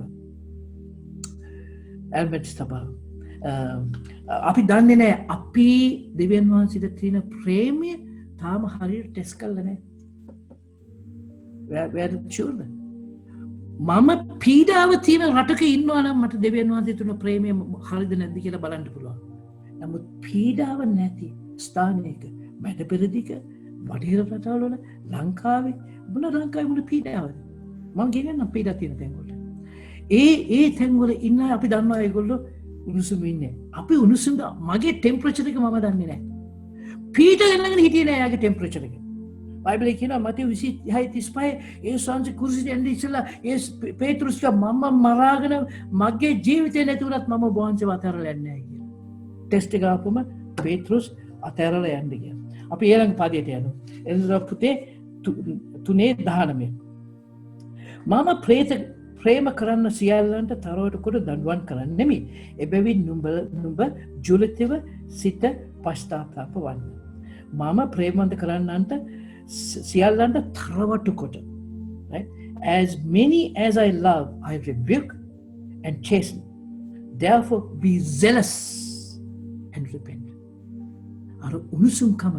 ඇල්මැරිච්ච සභාව. අපි දන්නේ නැහැ අපි දෙවියන් වහන්සේට තියෙන ප්‍රේමය තාම හරියට ටෙස්ට් කරලා නැහැ. Where sure. මම පීඩාව තියෙන රටක ඉන්නවා නම් මට දෙවියන් වහන්සේ තුන ප්‍රේමය හරියද නැද්ද කියලා බලන්න පුළුවන්. නමුත් පීඩාව නැති ස්ථානයක මැද පෙරදිග වඩේර රටවල ලංකාවේ මොන පීඩාවද? මම කියන්නම් පීඩා තියෙන තැන්වල. ඒ තැන්වල ඉන්න අපි දන්නවා ඒගොල්ලෝ උණුසුම ඉන්නේ. අපි උණුසුම මගේ ටෙම්පරේචර් එක මම දන්නේ නැහැ. පීඩා ගන්නගෙන හිටියේ නෑ යාගේ ටෙම්පරේචර් එක. බයිබලයේ කියනවා මතෙව් 26:35 ඒ සංස කුරුසිට එන්නේ ඉස්සලා ඒ පේතෘස්ක මම මරාගෙන මගේ ජීවිතේ නැතුණත් මම වහන්සේ වතරලා යන්නේ නැහැ කියලා. ටෙස්ට් එක ආපුම පේතෘස් අතරලා යන්නේ කියලා. අපි ඊළඟ පදයට යනවා. එන්දර පුතේ 3:19. මම ප්‍රේම කරන්න සියල්ලන්ට තරවට කොට දඩුවන් කරන්න නෙමි. එබැවින් නුඹ ජුලතිව සිත පශ්චාත්තාප වන්න. මම ප්‍රේමන්ත කරන්නන්ට සියල්ලන්ට තරවට කොට. Right? As many as I love, I rebuke and chasten. Therefore be zealous and repent. අර උණුසුම්කම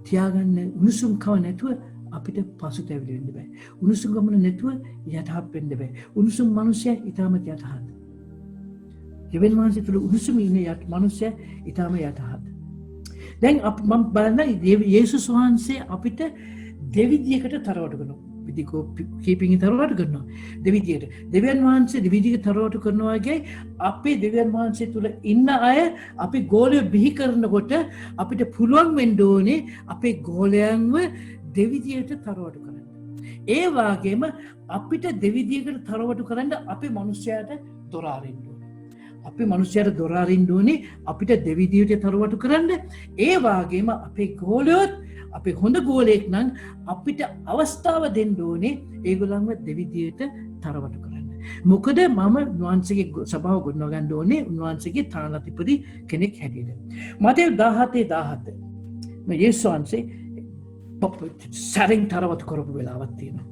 තියාගන්න උණුසුම්කම නැතුව අපිට පසුතැවිලි වෙන්න බෑ. උණුසුම්කම නැතුව යටහත් වෙන්න බෑ. උණුසුම් මනුස්සයා ඊටමත් යටහත්. දෙවියන් වහන්සේ තුළ උණුසුම ඉන්න මනුස්සයා ඊටම යටහත්. දැන් මම බලන්න යේසුස් වහන්සේ අපිට දෙවිදියකට තරවට කරනවා. විදිකෝ කීපින් තරවට කරනවා. දෙවිදියට. දෙවියන් වහන්සේ දෙවිදියක තරවට කරනවා වගේ අපේ දෙවියන් වහන්සේ තුළ ඉන්න අය අපි ගෝලය බිහි කරනකොට අපිට පුළුවන් වෙන්න ඕනේ අපේ ගෝලයන්ව දෙවිදියට තරවට කරන්න. ඒ වගේම අපිට දෙවිදියකට තරවට කරන්න අපේ මනුස්සයාට දොර අරින්න ඕනේ. අපේ මනුස්සයාට දොර අරින්න ඕනේ අපිට දෙවිදියට තරවට කරන්න. ඒ වගේම අපේ ගෝලයොත් අපේ හොඳ ගෝලයෙක් නම් අපිට අවස්ථාව දෙන්න ඕනේ ඒගොල්ලන්ව දෙවිදියට තරවට කරන්න. මොකද මම උන්වහන්සේගේ සභාව ගොඩනගා ගන්න ඕනේ උන්වහන්සේගේ තානාතිපති කෙනෙක් හැටියට. මතේ 17:17 යේසුස් වහන්සේ සැරින් තරවත කරපු වෙලාවක් තියෙනවා.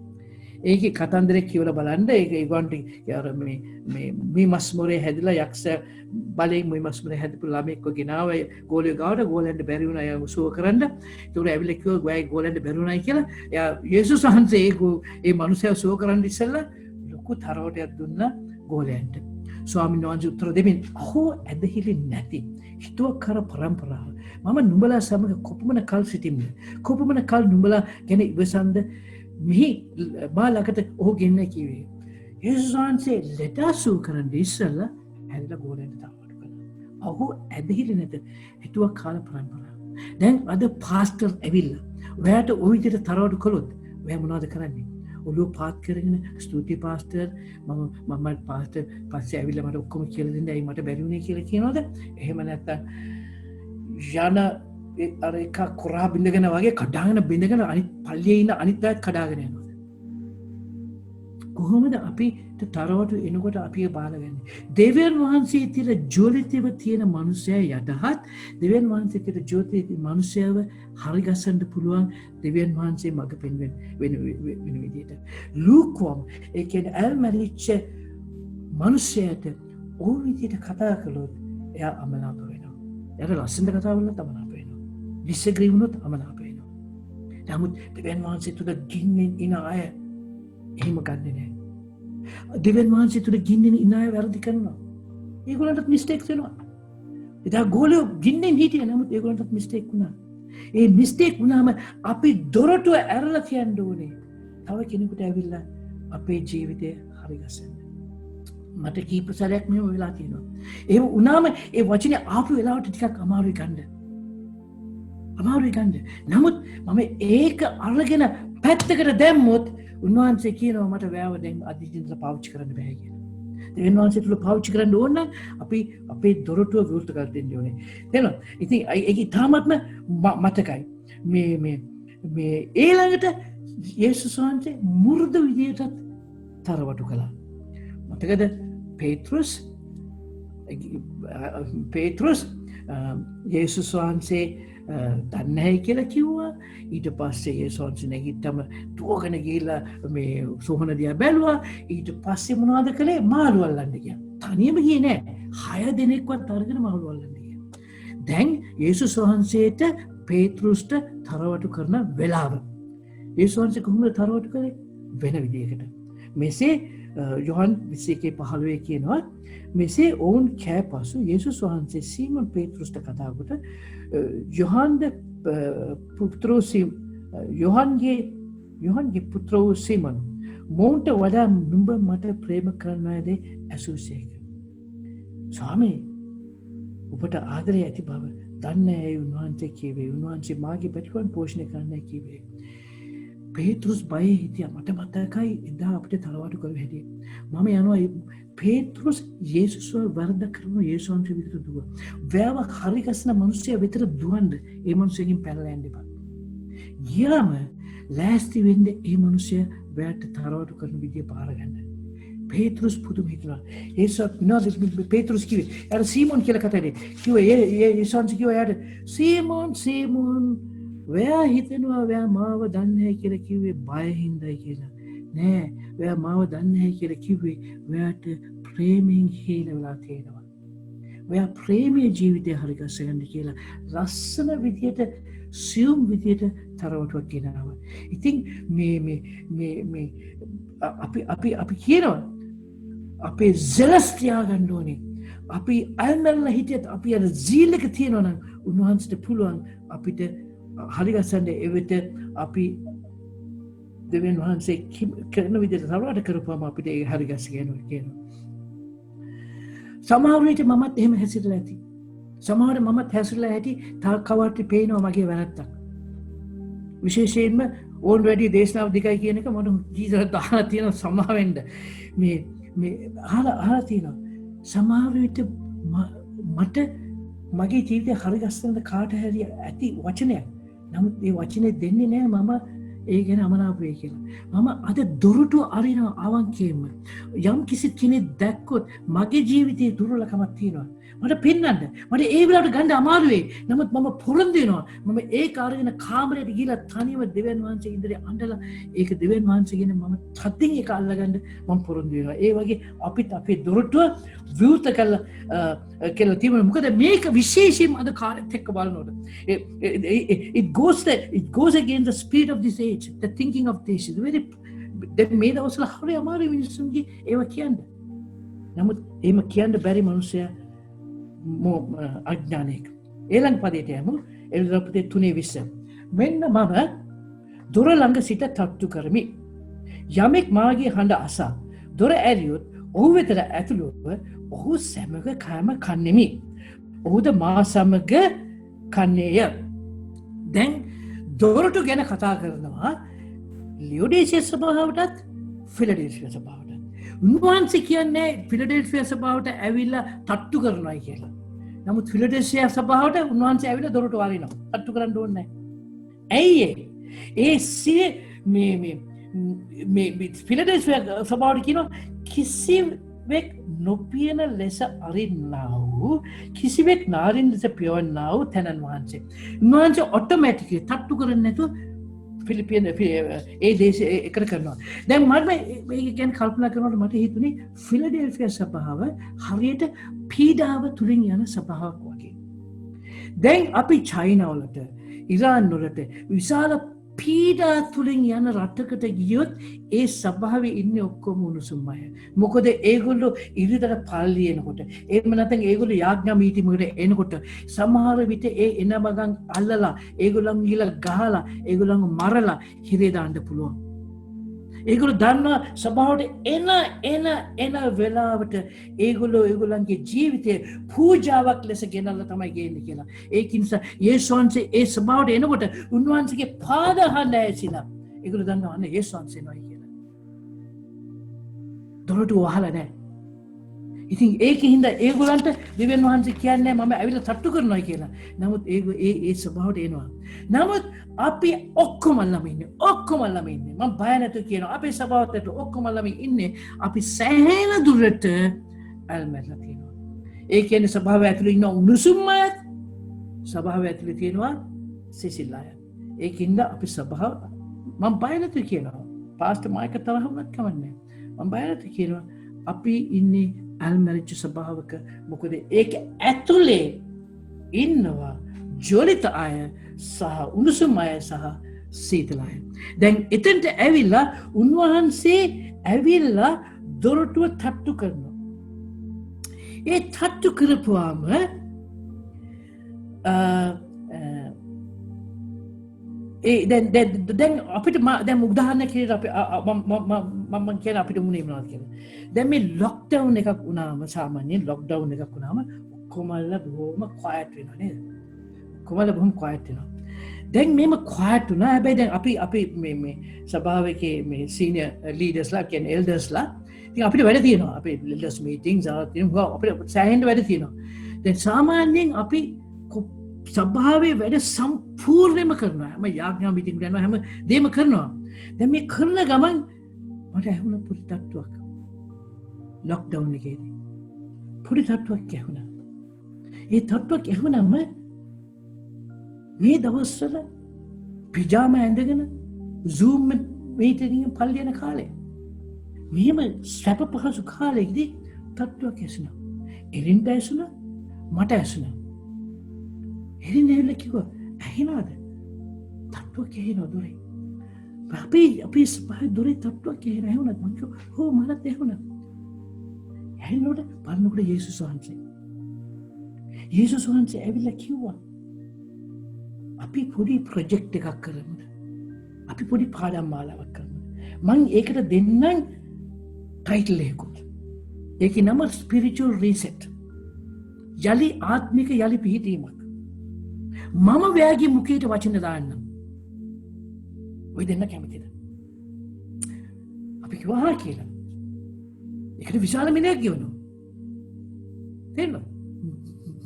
ඒක කතන්දරේ කියවලා බලන්න ඒක ඒගොල්ලන්ට යාර මේ මස් මොරේ හැදිලා යක්ෂ බලයෙන් මේ මස් මොරේ හැදපු ළමෙක්ව ගෙනාව ගෝලිය ගාවට ගෝලෙන්ට බැරි වුණා අය සුව කරන්න. ඒතකොට ඇවිල්ලා කිව්වා ගෝයි ගෝලෙන්ට බැරි වුණායි කියලා. එයා යේසුස් වහන්සේ ඒ මනුස්සයව සුව කරන්න ඉස්සෙල්ලා ලොකු තරවටයක් දුන්නා ගෝලයන්ට. ස්වාමීන් වහන්සේ උත්තර දෙමින් අහෝ ඇදහිලි නැති හිතුවක්කාර පරම්පරාව මම නුඹලා සමග කොපමණ කල් සිටින්නේ කොපමණ කල් නුඹලා ගැන ඉවසන්ද මෙහි මා ළඟට ඔහු ගෙන්න කිව්වේ. යේසුස් වහන්සේ ලෙඩසු කරන්න ඉස්සෙල්ලා හැරිලා ගෝලෙන්ට තරවට කළා. ඔහු ඇදහිලි නැත හිතුවක්කාර පරම්පරාව. දැන් අද පාස්ටර් ඇවිල්ලා ඔයාට ওই විදිහට තරවට කළොත් ඔයා මොනවද කරන්නේ? ඔලුව පාත් කරගෙන ස්තුති පාස්ටර් මම පාස්ටර් පස්සේ ඇවිල්ලා මට ඔක්කොම කියලා දෙන්න ඇයි මට බැරි වුණේ කියලා කියනවද? එහෙම නැත්නම් යන අර එක කොරා බින්දගෙන වගේ කඩාගෙන බින්දගෙන අනිත් පල්ලියේ ඉන්න අනිත් අයත් කඩාගෙන යනවා. කොහොමද අපිට තරවට එනකොට අපි බාරගන්නේ? දෙවියන් වහන්සේ තිර ජොලිතව තියෙන මනුස්සයා යටහත් දෙවියන් වහන්සේ තිර ජොලිතව මනුස්සයව හරිගස්සන්න පුළුවන් දෙවියන් වහන්සේ මඟ පෙන්වෙන වෙන විදියට. ලූක්වම් ඒ කියන්නේ ඇල්මරිච්ච මනුස්සයාට ඕ විදියට කතා කළොත් එයා අමනාප වෙනවා. එයාට ලස්සනට කතා කරලා අමනාප වෙනවා. ඩිසග්‍රී වුණොත් අමනාප වෙනවා. නමුත් දෙවියන් වහන්සේ තුල ගින්නෙන් ඉන අය එහෙම ගන්නෙ නෑ. දෙවියන් වහන්සේ තුල ගින්නෙන් ඉන අය වැරදි කරනවා. ඒගොල්ලන්ටත් මිස්ටේක්ස් වෙනවා. එදා ගෝලියෝ ගින්නෙන් හිටියේ නමුත් ඒගොල්ලන්ටත් මිස්ටේක් වුණා. ඒ මිස්ටේක් වුණාම අපි දොරටුව ඇරලා කියන්න ඕනේ. තව කෙනෙකුට ඇවිල්ලා අපේ ජීවිතය හරිගස්සන්න. මට කීප සැරයක් මෙහෙම වෙලා තියෙනවා. ඒ වුණාම ඒ වචනේ ආපු වෙලාවට ටිකක් අමාරුයි ගන්න. නමුත් මම ඒක අරගෙන පැත්තකට දැම්මොත් උන්වහන්සේ කියනවා මට වැව දැන් අධිජින්දලා පාවිච්චි කරන්න බෑ කියලා. දෙවියන් වහන්සේ තුල පාවිච්චි කරන්න ඕන නම් අපි අපේ දොරටුව විවෘත කර දෙන්න ඕනේ. තේරෙනවද? ඉතින් ඒක තාමත්ම මතකයි. මේ ඊළඟට යේසුස් වහන්සේ මුරුදු විදියටත් තරවටු කළා. මතකද පේත්‍රුස් යේසුස් වහන්සේ දන්නේ නැහැ කියලා කිව්වා. ඊට පස්සේ යේසුස් වහන්සේ නැගිට්ටම දුවගෙන ගිහලා මේ සෝහන දිහා බැලුවා. ඊට පස්සේ මොනවද කළේ? මාළු අල්ලන්න ගියා. තනියම ගියේ නෑ. 6 දෙනෙක්වත් අරගෙන මාළු අල්ලන්න ගියා. දැන් යේසුස් වහන්සේට පේත්‍රුස්ට තරවටු කරන වෙලාව. යේසුස් වහන්සේ කොහොමද තරවටු කළේ? වෙන විදියකට. මෙසේ යොහන් 21:15 කියනවා මෙසේ ඔවුන් කෑ පසු යේසුස් වහන්සේ සීමොන් පේත්‍රුස්ට කතා කොට යොහන්ගේ පුත්‍රෝ සීමොන් මොවුන්ට වඩා නුඹ මට ප්‍රේම කරන්නයිද ඇසූසේක. ස්වාමී ඔබට ආදරය ඇති බව දන්නේ ඇයි උන්වහන්සේ කිව්වේ? උන්වහන්සේ මාගේ ප්‍රතිපලයන් පෝෂණය කරන්නයි කිව්වේ. පේත්‍රුස් බයේ හිටියා. මට මතකයි එදා අපිට තරවටු කරව හැටි. මම යනවා පේත්‍රුස් යේසුස්ව වරද කරන යේසුස් වහන්සේ විතර දුව. වැව හරිගස්සන මිනිස්සයා විතර දුවන්න ඒ මිනිස්සෙකින් පැනලා යන්න එපා. ගියාම ලෑස්ති වෙන්න ඒ මිනිස්සයා වැට තරවටු කරන විදිය පාර ගන්න. පේතෘස් පුදුම හිතුණා. ඒසත් විනාද පේතෘස් කිව්වේ. යාර සීමෝන් කියලා කතාවේ. කිව්වේ ඒ යේසුස් කිව්වා යාට සීමෝන් ඔයා හිතනවා ඔයා මාව දන්නේ නැහැ කියලා කිව්වේ බය හින්දායි කියලා. නෑ ඔයා මාව දන්නේ නැහැ කියලා කිව්වේ ඔයාට ප්‍රේමයෙන් හේනවලා තියෙනවා. ඔයා ප්‍රේමීය ජීවිතය හරි ගස්සගන්න කියලා ලස්සන විදියට සියුම් විදියට තරවටුවක් ගෙනාවා. ඉතින් මේ අපි කියනවා අපේ zealous තියාගන්න ඕනේ. අපි අල්මල්ලා හිටියත් අපි අර zeal එක තියෙනවා නම් උන්වහන්සේට පුළුවන් අපිට හරි ගස්සන්න එවිට අපි දෙවියන් වහන්සේ කරන විදිහට තරවට කරපුවම අපිට ඒ හරි ගස්ස කියනවා. සමහර විට මමත් එහෙම හැසිරලා ඇති. සමහර මමත් හැසිරලා ඇති තා කවට පේනවා මගේ වැරද්දක්. විශේෂයෙන්ම ඕන් වැඩි දේශනාව දිගයි කියන එක මම ජීවිතේ අහලා තියෙන සමාවෙන්න මේ අහලා තියෙනවා. සමහර විට මට මගේ ජීවිතේ හරි ගස්සන්න කාට හරි ඇති වචනයක්. නමුත් ඒ වචනේ දෙන්නේ නැහැ මම ඒ ගැන අමනාපය කියලා. මම අද දොරටු අරිනවා අවංකයෙන්ම. යම් කිසි කෙනෙක් දැක්කොත් මගේ ජීවිතයේ දුර්වලකමක් තියෙනවා. මට පෙන්වන්න. මට ඒ වෙලාවට ගන්න අමාරුයි. නමුත් මම පොරොන්දු වෙනවා. මම ඒක අරගෙන කාමරයට ගිහලා තනියම දෙවියන් වහන්සේ ඉදිරියේ අඬලා ඒක දෙවියන් වහන්සේගෙන මම තදින් ඒක අල්ලගන්න මම පොරොන්දු වෙනවා. ඒ වගේ අපිත් අපේ දොරටුව විවෘත කියලා තියෙනවා. මොකද මේක විශේෂයෙන්ම අද කාලෙත් එක්ක බලනකොට it goes against the spirit of this age, the thinking of this. That මේ දවස්වල හරි අමාරු මිනිස්සුන්ගේ ඒවා කියන්න. නමුත් එහෙම කියන්න බැරි මිනිස්සයා අඥානයක. ඊළඟ පදයට යමු. එළිදරව් පුතේ 3:20. මෙන්න මම දොර ළඟ සිට තට්ටු කරමි. යමෙක් මාගේ හඬ අසා දොර ඇරියොත් ඔහු වෙතට ඇතුළුව ඔහු සමග කෑම කන්නෙමි. ඔහුද මා සමග කන්නේය. දැන් දොරටු ගැන කතා කරනවා ලියොඩීසියා සභාවටත් ෆිලඩෙල්ෆියා සභාවටත්. උන්වහන්සේ කියන්නේ ෆිලඩෙල්ෆියා සභාවට ඇවිල්ලා තට්ටු කරනවා කියලා. නමුත් ෆිලඩෙල්ෆියා සභාවට උන්වහන්සේ ඇවිල්ලා දොරටු වරිනවා. තට්ටු කරන්න ඕනේ නැහැ. ඇයි ඒ සිය මේ ෆිලඩෙල්ෆියා සභාවට කියනවා කිසිවෙක් නොපියන ලෙස අරින්නා වූ කිසිවෙක් නාරින් ලෙස පියවන්නා වූ තැනන් වහන්සේ. උන්වහන්සේ ඔටෝමැටිකලි තට්ටු කරන්නේ නැතුව ෆිලිපියන් ඒ දේශය එකට කරනවා. දැන් මම මේක ගැන කල්පනා කරනකොට මට හිතුනේ ෆිලඩෙල්ෆියා සභාව හරියට පීඩාව තුලින් යන සභාවක් වගේ. දැන් අපි චයිනාවලට ඉරාන් වලට විශාල පීඩා තුලින් යන රටකට ගියොත් ඒ සභාවේ ඉන්නේ ඔක්කොම උණුසුම් අය. මොකද ඒගොල්ලෝ ඉරිදට පල්ලි එනකොට එහෙම නැත්නම් ඒගොල්ලෝ යාඥා මීටින්ගකට එනකොට සමහර විට ඒ එන මගන් අල්ලලා ඒගොල්ලන් ගිහලා ගහලා ඒගොල්ලන් මරලා හිරේ දාන්න පුළුවන්. ඒගොල්ලෝ දන්නවා සභාවට එන වෙලාවට ඒගොල්ලන්ගේ ජීවිතේ පූජාවක් ලෙස ගෙනල්ලා තමයි ගේන්නේ කියලා. ඒක නිසා යේසුස් වහන්සේ ඒ සභාවට එනකොට උන්වහන්සේගේ පාද හඬ ඇසිලා ඒගොල්ලෝ දන්නවා අනේ යේසුස් වහන්සේ එනවා කියලා. දොරටු වහලා නැහැ. ඉතින් ඒකින්ද ඒගොල්ලන්ට දෙවියන් වහන්සේ කියන්නේ මම ඇවිල්ලා තට්ටු කරනවා කියලා. නමුත් ඒ සභාවට එනවා. නමුත් අපි ඔක්කොම ළම ඉන්නේ. මම බය නැතුව කියනවා. අපේ සභාවට ඔක්කොම ළම ඉන්නේ. අපි සෑහෙන දුරට අල්මැරලා තියෙනවා. ඒ කියන්නේ සභාව ඇතුලේ ඉන්න උණුසුම් අය සභාව ඇතුලේ තියෙනවා සිසිල් අය. ඒකින්ද අපි සභාව මම බය නැතුව කියනවා. පාස්ටර් මයික් තරහවත් කවන්නේ. මම බය නැතුව කියනවා. අපි ඉන්නේ අල්මැරිච්ච සභාවක. මොකද ඒක ඇතුලේ ඉන්නවා ජොලිත අය සහ උණුසුම් අය සහ සීතල අය. දැන් එතනට ඇවිල්ලා උන්වහන්සේ ඇවිල්ලා දොරටුව තට්ටු කරනවා. ඒ තට්ටු කරපුවාම දැන් අපිට දැන් උදාහරණයක් විදිහට මම කියන අපිට මුනේ මොනවද කියලා. දැන් මේ ලොක්ඩවුන් එකක් වුණාම සාමාන්‍යයෙන් ලොක්ඩවුන් එකක් වුණාම කොමල්ලා බොහොම ක්වයට් වෙනවා නේද? කොමල්ලා බොහොම ක්වයට් වෙනවා. දැන් මේම ක්වයට් වුණා. හැබැයි දැන් අපි මේ සභාවේ මේ සීනියර් ලීඩර්ස්ලා කියන්නේ එල්ඩර්ස්ලා ඉතින් අපිට වැඩ තියෙනවා. අපේ එල්ඩර්ස් මීටින්ග්ස් තියෙනවා. අපිට සෑහෙන වැඩ තියෙනවා. දැන් සාමාන්‍යයෙන් අපි සභාවේ වැඩ සම්පූර්ණයෙන්ම කරනවා. හැම යාඥා මීටින්ග් යනවා හැම දෙයක්ම කරනවා. දැන් මේ කරන ගමන් මට ඇහුණ පොඩි තත්ත්වයක් ලොක්ඩවුන් එකේදී. පොඩි තත්ත්වයක් ඇහුණා. ඒ තත්ත්වයක් ඇහුණම මේ දවස්වල පිජාම ඇඳගෙන Zoom මීටින් පල්ලි යන කාලේ මෙහෙම සැප පහසු කාලෙකදී තත්ත්වයක් ඇසුණා. එරින්ට ඇසුණා, මට ඇසුණා. එරින් ඇවිල්ලා කිව්වා ඇහෙනවද? තත්ත්වයක් ඇහෙනවද දොරේ? අපි ස්පයි දොරේ තත්ත්වයක් ඇහෙනවද? මං කිව්වා හෝ මලත් ඇහුණා. ඇහෙනකොට බලනකොට යේසුස් වහන්සේ. යේසුස් වහන්සේ ඇවිල්ලා කිව්වා අපි පොඩි ප්‍රොජෙක්ට් එකක් කරමු. අපි පොඩි පාඩම් මාලාවක් කරමු. මං ඒකට දෙන්නම් ටයිටල් එකකුත්. ඒකේ නම ස්පිරිචුවල් රීසෙට්. යලි ආත්මික යලි පිහිටීමක්. මම වෑගේ මුඛයට වචන දාන්නම්. ඔය දෙන්න කැමතිද? අපි කිව්වා කියලා. ඒකට විශාල මිනිහෙක් ගෙවනවා. තේරෙනවද?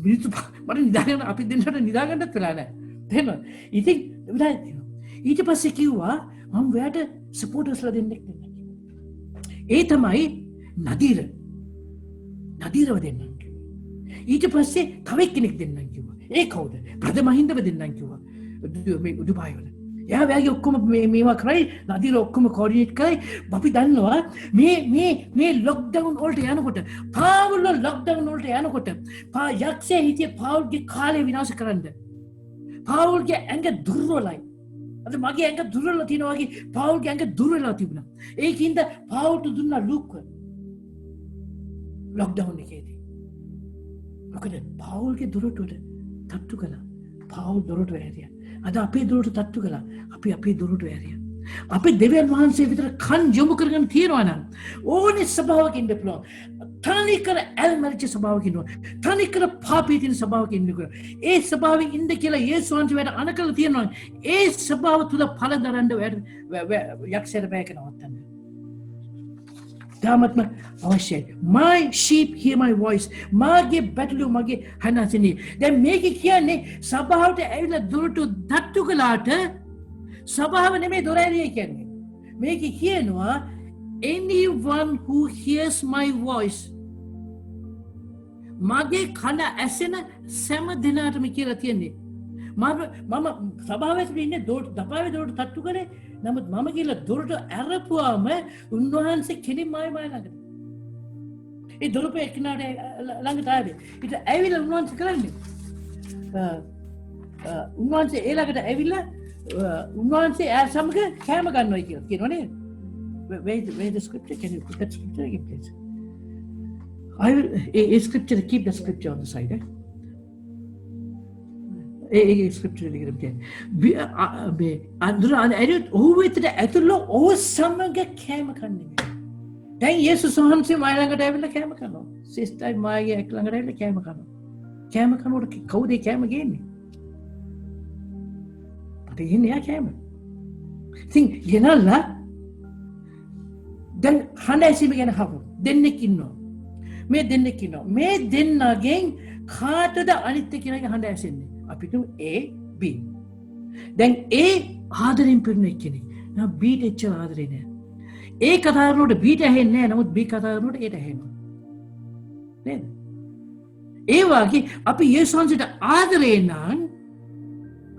මිනිත්තු මට නිදාගන්න අපි දෙන්නට නිදාගන්නත් වෙලා නැහැ. තේරෙනවද? ඉතින් ඊට පස්සේ කිව්වා මම ඔයාට සපෝටර්ස්ලා දෙන්නෙක් දෙන්නම් කිව්වා. ඒ තමයි නදීරව දෙන්නම් කිව්වා. ඊට පස්සේ තව එක්කෙනෙක් දෙන්නම් කිව්වා. ඒ කවුද? ප්‍රථම මහින්දව දෙන්නම් කිව්වා. මේ දුබායි වල. එයා වගේ ඔක්කොම මේවා කරයි නදීර ඔක්කොම කෝඩිනේට් කරයි. අපි දන්නවා මේ ලොක්ඩවුන් වලට යනකොට පාවුල් ලොක්ඩවුන් වලට යනකොට යක්ෂයා හිටියේ පාවුල්ගේ කාලය විනාශ කරන්න. පාවුල්ගේ ඇඟ දුර්වලයි. අද මගේ ඇඟ දුර්වල තියෙනවා වගේ පාවුල්ගේ ඇඟ දුර්වලව තිබුණා. ඒකින්ද පාවුල්ට දුන්නා ලුක් ලොක්ඩවුන් එකේදී. මොකද පාවුල්ගේ දොරටුවට තට්ටු කළා. පාවුල් දොරටුව ඇරියා. අද අපේ දොරට තට්ටු කළා. අපි අපේ දොරට ඇරියා. අපි දෙවියන් වහන්සේ විතර කන් යොමු කරගෙන තියනවා නම් ඕනේ ස්වභාවක ඉන්න පුළුවන්. තනිකර ඇල්මරිච්ච ස්වභාවක ඉන්නවා. තනිකර පාපී තියෙන ස්වභාවක ඉන්නවා. ඒ ස්වභාවයෙන් ඉන්න කියලා යේසුස් වහන්සේ වැඩ අනකල තියනවා. ඒ ස්වභාව තුල ඵල දරන්න යක්ෂයට බෑ කරනවත්තන්න. තාමත්ම අවශ්‍යයි. My sheep hear my voice. මාගේ බැටළු මගේ හඬ අසන්නේ. දැන් මේක කියන්නේ සභාවට ඇවිල්ලා දොරටු තට්ටු කළාට සභාව නෙමෙයි දොර ඇරියේ කියන්නේ. මේක කියනවා anyone who hears my voice. මගේ කන ඇසෙන සෑම දිනාටම කියලා තියෙන්නේ. මම සභාවට ඉන්නේ දපාවේ දොරට තට්ටු කරේ. නමුත් මම කියලා දොරට ඇරපුවාම උන්වහන්සේ කෙලින්ම ආයෙ ළඟට. ඒ දොරපේ එක්කනට ළඟට ආවේ. ඊට ඇවිල්ලා උන්වහන්සේ කරන්නේ. උන්වහන්සේ ඒ ළඟට ඇවිල්ලා උන්වහන්සේ ඈ සමග කෑම ගන්නවා කියලා කියනවා නේද? Where the scripture, can you put that scripture again please? I will a scripture, keep the scripture on the side. A scripture again. ඔහු වෙතට ඇතුළු ඔහු සමග කෑම කන්නේ. දැන් යේසුස් වහන්සේ මයි ළඟට ඇවිල්ලා කෑම කනවා. සිස්ටර් මාගේ එක් ළඟට ඇවිල්ලා කෑම කනවා. කෑම කනකොට කවුද කෑම ගේන්නේ? අපිට ඉන්නේ යා කෑම. ඉතින් ගෙනල්ලා දැන් හඬ ඇසීම ගැන හවු දෙන්නෙක් ඉන්නවා. මේ දෙන්නෙක් ඉන්නවා. මේ දෙන්නගෙන් කාටද අනිත් කෙනාගේ හඬ ඇසෙන්නේ? අපිට A B. දැන් A ආදරෙන් පිරුණ එක්කෙනෙක්. නෑ B ට එච්චර ආදරේ නෑ. A කතා කරනකොට B ට ඇහෙන්නේ නෑ. නමුත් B කතා කරනකොට A ට ඇහෙනවා. නේද? ඒ වගේ අපි යේසුස් වහන්සේට ආදරේ නම්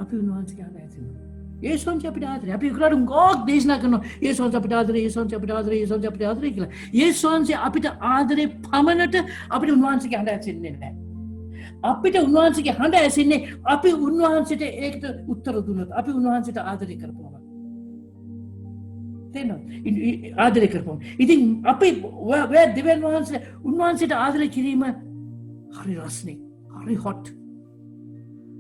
අපි උන්වහන්සේගේ හඬ ඇසෙනවා. යේසුස් වහන්සේ අපිට ආදරේ. අපි කරාට ගොඩක් දේශනා කරනවා. යේසුස් වහන්සේ අපිට ආදරේ, යේසුස් වහන්සේ අපිට ආදරේ, යේසුස් වහන්සේ අපිට ආදරේ කියලා. යේසුස් වහන්සේ අපිට ආදරේ පමණට අපිට උන්වහන්සේගේ හඬ ඇසෙන්නේ නෑ. අපිට උන්වහන්සේගේ හඬ ඇසෙන්නේ අපි උන්වහන්සේට ඒකට උත්තර දුන්නොත් අපි උන්වහන්සේට ආදරය කරපුවම. තේරෙනවද? ආදරය කරපුවම. ඉතින් අපි දෙවියන් වහන්සේ උන්වහන්සේට ආදරය කිරීම හරි රස්නේ, හරි හොට්.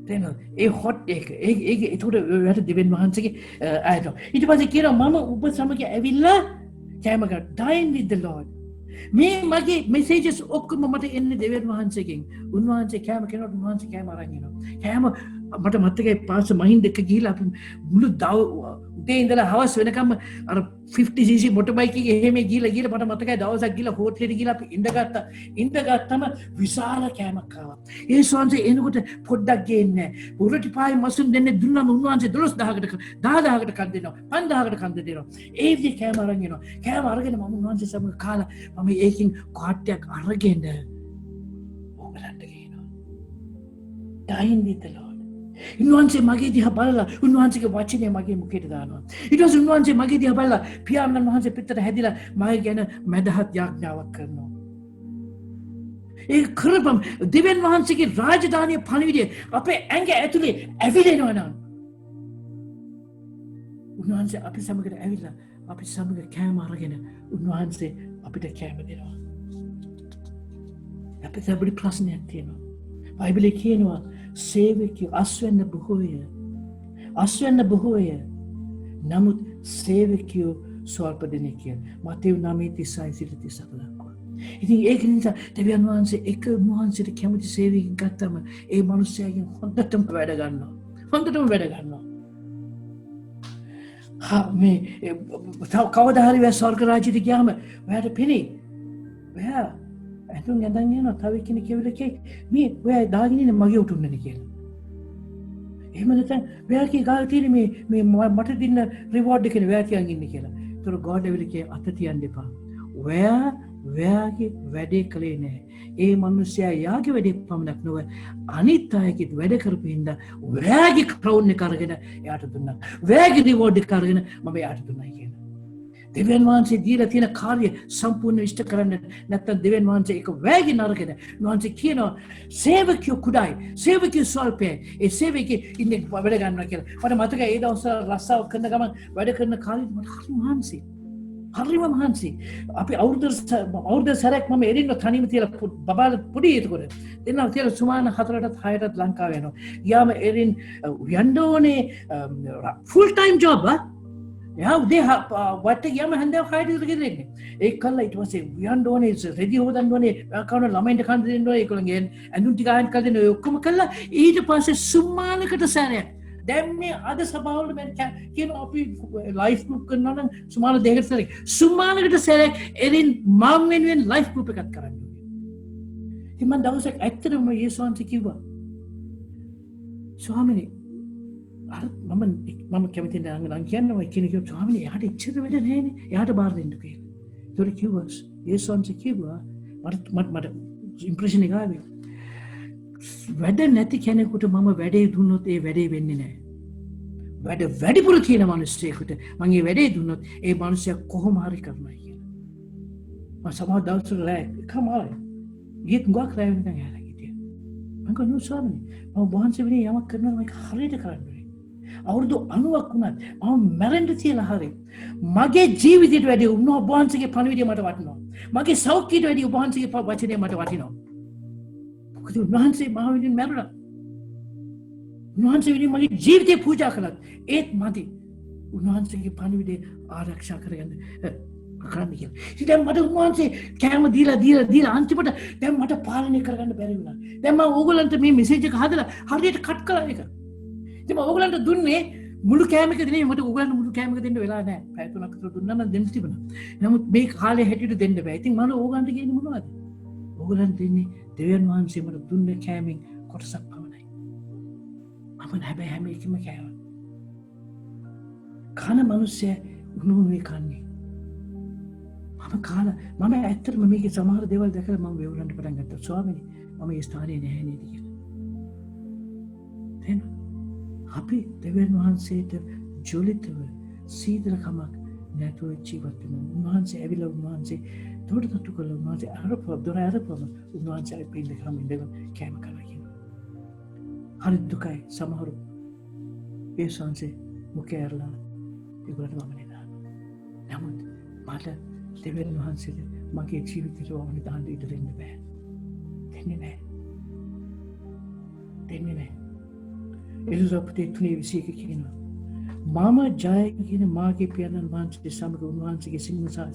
තේරෙනවද? ඒ හොට් ඒක ඒකට ඔයාලට දෙවියන් වහන්සේගේ ආයතන. ඊට පස්සේ කියනවා මම ඔබ සමග ඇවිල්ලා කෑම ගන්න. Dine with the Lord. මේ මගේ මෙසේජස් ඔක්කොම මට එන්නේ දෙවියන් වහන්සේගෙන්. උන්වහන්සේ කෑම කෙනාට උන්වහන්සේ කෑම අරන් එනවා. කෑම මට මතකයි පාස මහින්ද එක ගිහිල්ලා අපි මුළු උදේ ඉඳලා හවස වෙනකම් අර 50cc මොටර් බයික් එකේ එහෙම ගිහිල්ලා මට මතකයි දවසක් ගිහිල්ලා හෝටලෙට ගිහිල්ලා අපි ඉඳගත්තම විශාල කෑමක් ආවා. ඒ ස්වාමීන් එනකොට පොඩ්ඩක් ගේන්නේ නැහැ. උරටි පායි මසුන් දෙන්නේ දුන්නම උන්වහන්සේ 12000කට 10000කට කන් දෙනවා. 5000කට කන් දෙනවා. ඒ විදිහේ කෑම අරන් එනවා. කෑම අරගෙන මම උන්වහන්සේ සමග කාලා මම ඒකින් කාට්ටයක් අරගෙන ඕගලන්ට ගේනවා. Dine with the Lord. උන්වහන්සේ මගේ දිහා බලලා උන්වහන්සේගේ වචනේ මගේ මුඛයට දානවා. ඊට පස්සේ උන්වහන්සේ මගේ දිහා බලලා පියාණන් වහන්සේ පිටට හැදිලා මගේ ගැන මැදහත් යාඥාවක් කරනවා. ඒ කරපම් දෙවියන් වහන්සේගේ රාජධානිය පණිවිඩය අපේ ඇඟ ඇතුලේ ඇවිලෙනවා නම් උන්වහන්සේ අපි සමගට ඇවිල්ලා අපි සමග කෑම අරගෙන උන්වහන්සේ අපිට කෑම දෙනවා. අපිට අපේ ප්‍රශ්නයක් තියෙනවා. බයිබලයේ කියනවා සේවකයෝ අස්වැන්න බොහෝය නමුත් සේවකයෝ ස්වල්ප දෙනෙක් කියලා. මතෙව් 9:36 දක්වා. ඉතින් ඒක නිසා දෙවියන් වහන්සේ එක උන්වහන්සේට කැමති සේවකයෙක් ගත්තම ඒ මිනිස්යාගෙන් හොඳටම වැඩ ගන්නවා. මේ කවදා හරි ස්වර්ග රාජ්‍යයට ගියාම ඔයාට පෙනේ ඔයා ඇතුන් ඇඳන් යනවා තව කෙනෙක් කියවිලකේ මේ ඔයා දාගෙන ඉන්නේ මගේ උටුන්නනේ කියලා. එහෙම නැත්නම් ඔයාගේ ගාල් තියෙන මේ මට දෙන්න රිවෝඩ් එකනේ ඔයා තියන් ඉන්නේ කියලා. ඒතර ගෝඩ් එවිලකේ අත තියන්න එපා. ඔයාගේ වැඩේ කළේ නැහැ. ඒ මිනිස්සයා යාගේ වැඩේ පමණක් නොව අනිත් අයගේ වැඩ කරපු හින්දා ඔයාගේ ක්‍රවුන් එක අරගෙන එයාට දුන්නා. ඔයාගේ රිවෝඩ් එක අරගෙන මම එයාට දුන්නා කියලා. දෙවියන් වහන්සේ දීලා තියෙන කාර්ය සම්පූර්ණ ඉෂ්ට කරන්න නැත්නම් දෙවියන් වහන්සේ එක වැගින් අරගෙන වහන්සේ කියනවා සේවකයෝ කුඩායි සේවකයෝ ස්වල්පයි ඒ සේවකේ ඉන්නේ වැඩ ගන්නවා කියලා. මට මතකයි ඒ දවස්වල රස්සාව කරන ගමන් වැඩ කරන කාලේ මට හරිම මහන්සි. අපි අවුරුදු සැරයක් මම එරින්න තනියම තියලා බබාල පොඩි ඒතකොට දෙන්නා තියලා සුමාන 4ටත් 6ටත් ලංකාව යනවා. යාම එරින් යන්න ඕනේ ෆුල් ටයිම් ජොබ් උදේ වට ගියාම හැන්දෑව 6ට විතර ගෙදර එන්නේ. ඒක කළා ඊට පස්සේ යන්න ඕනේ රෙදි හොදන්න ඕනේ කවුන ළමයින්ට කන්න දෙන්න ඕනේ ඒගොල්ලන්ගේ ඇඳුම් ටික අයන් කරලා දෙන්න ඔය ඔක්කොම කළා. ඊට පස්සේ සුමානකට සැරයක් දැන් මේ අද සභාවල මම කියන අපි ලයිෆ් ගෲප් කරනවා නම් සුමාන දෙකකට සැරයක් සුමානකට සැරයක් එරින් මම වෙනුවෙන් ලයිෆ් ගෲප් එකක් කරන්න ඕනේ. ඉතින් මම දවසක් ඇත්තටම යේසුස් වහන්සේ කිව්වා ස්වාමීනි මම කැමති නම් කියනවා කෙනෙක් ස්වාමීනි එයාට ඉච්ඡිත වැඩ නැහැනේ එයාට බාර දෙන්න කියලා. ඒතර කිව්වා යේසුස් වහන්සේ කිව්වා මට ඉම්ප්‍රෙෂන් එක ආවේ වැඩ නැති කෙනෙකුට මම වැඩේ දුන්නොත් ඒ වැඩේ වෙන්නේ නැහැ. වැඩ වැඩිපුර තියෙන මිනිස්සෙකුට මම ඒ වැඩේ දුන්නොත් ඒ මිනිස්සයා කොහොම හරි කරනවා කියලා. මම සමහර දවස්වල කමායි ගිත් ගොක් රැවෙන්න ගියා කිටිය. මම කනු ස්වාමීනි මම වහන්සේ වෙන්නේ යමක් කරනවා මම හරියට කරන්න ඕනේ. අවුරුදු 90ක් වුණත් මම මැරෙන්න තියලා හරි මගේ ජීවිතේට වැඩි වහන්සේගේ පණිවිඩය මට වටිනවා. මගේ සෞඛ්‍යයට වැඩි වහන්සේගේ වචනේ මට වටිනවා. මොකද උන්වහන්සේ මා වෙනුවෙන් මැරුණා. උන්වහන්සේ වෙනුවෙන් මගේ ජීවිතේ පූජා කළා. ඒත් මදි. උන්වහන්සේගේ පණිවිඩය ආරක්ෂා කරගන්න කරන්න කියලා. ඉතින් මට උන්වහන්සේ කැම දීලා අන්තිමට දැන් මට පාලනය කරගන්න බැරි වුණා. දැන් මම ඕගොල්ලන්ට මේ මෙසේජ් එක හදලා හරියට කට් කළා ඒක. ඉතින් මම ඕගොල්ලන්ට දුන්නේ මුළු කැම එක දෙන්නේ මට ඕගොල්ලන්ට මුළු කැම එක දෙන්න වෙලා නැහැ. පැය 3ක් විතර දුන්නා නම් දෙන්න තිබුණා. නමුත් මේ කාලේ හැටියට දෙන්න බෑ. ඉතින් මම ඕගොල්ලන්ට කියන්නේ මොනවද? ඕගොල්ලන්ට දෙන්නේ දෙවියන් වහන්සේ මට දුන්න කෑමෙන් කොටසක් පමණයි. මම හැබැයි හැම එකම කෑවා. කන මිනිස්සු උණුනේ කන්නේ. මම ඇත්තටම මේකේ සමහර දේවල් දැකලා මම වෙවුලන්න පටන් ගත්තා. ස්වාමීනි මම මේ ස්ථානයේ නැහැ නේද කියලා. දැන් අපි දෙවියන් වහන්සේට ජොලිතව සීතලකමක් නැතුව ජීවත් වෙනවා. උන්වහන්සේ ඇවිල්ලා උන්වහන්සේ දොඩ තට්ටු කළා. උන්වහන්සේ දොර අරපුවම උන්වහන්සේ පිළිඳ කරමින් ඉඳගෙන කෑම කළා කියනවා. හරි දුකයි සමහරු ඒ සංසේ මුඛය ඇරලා ඒගොල්ලන්ට වමනේ දානවා. නමුත් මට දෙවියන් වහන්සේට මගේ ජීවිතේට වමනේ දාන්න ඉඩ දෙන්න බෑ. දෙන්නේ නෑ. එලිසබෙත් 3:21 කියනවා මම ජය කියන මාගේ පියාණන් වහන්සේ සමග උන්වහන්සේගේ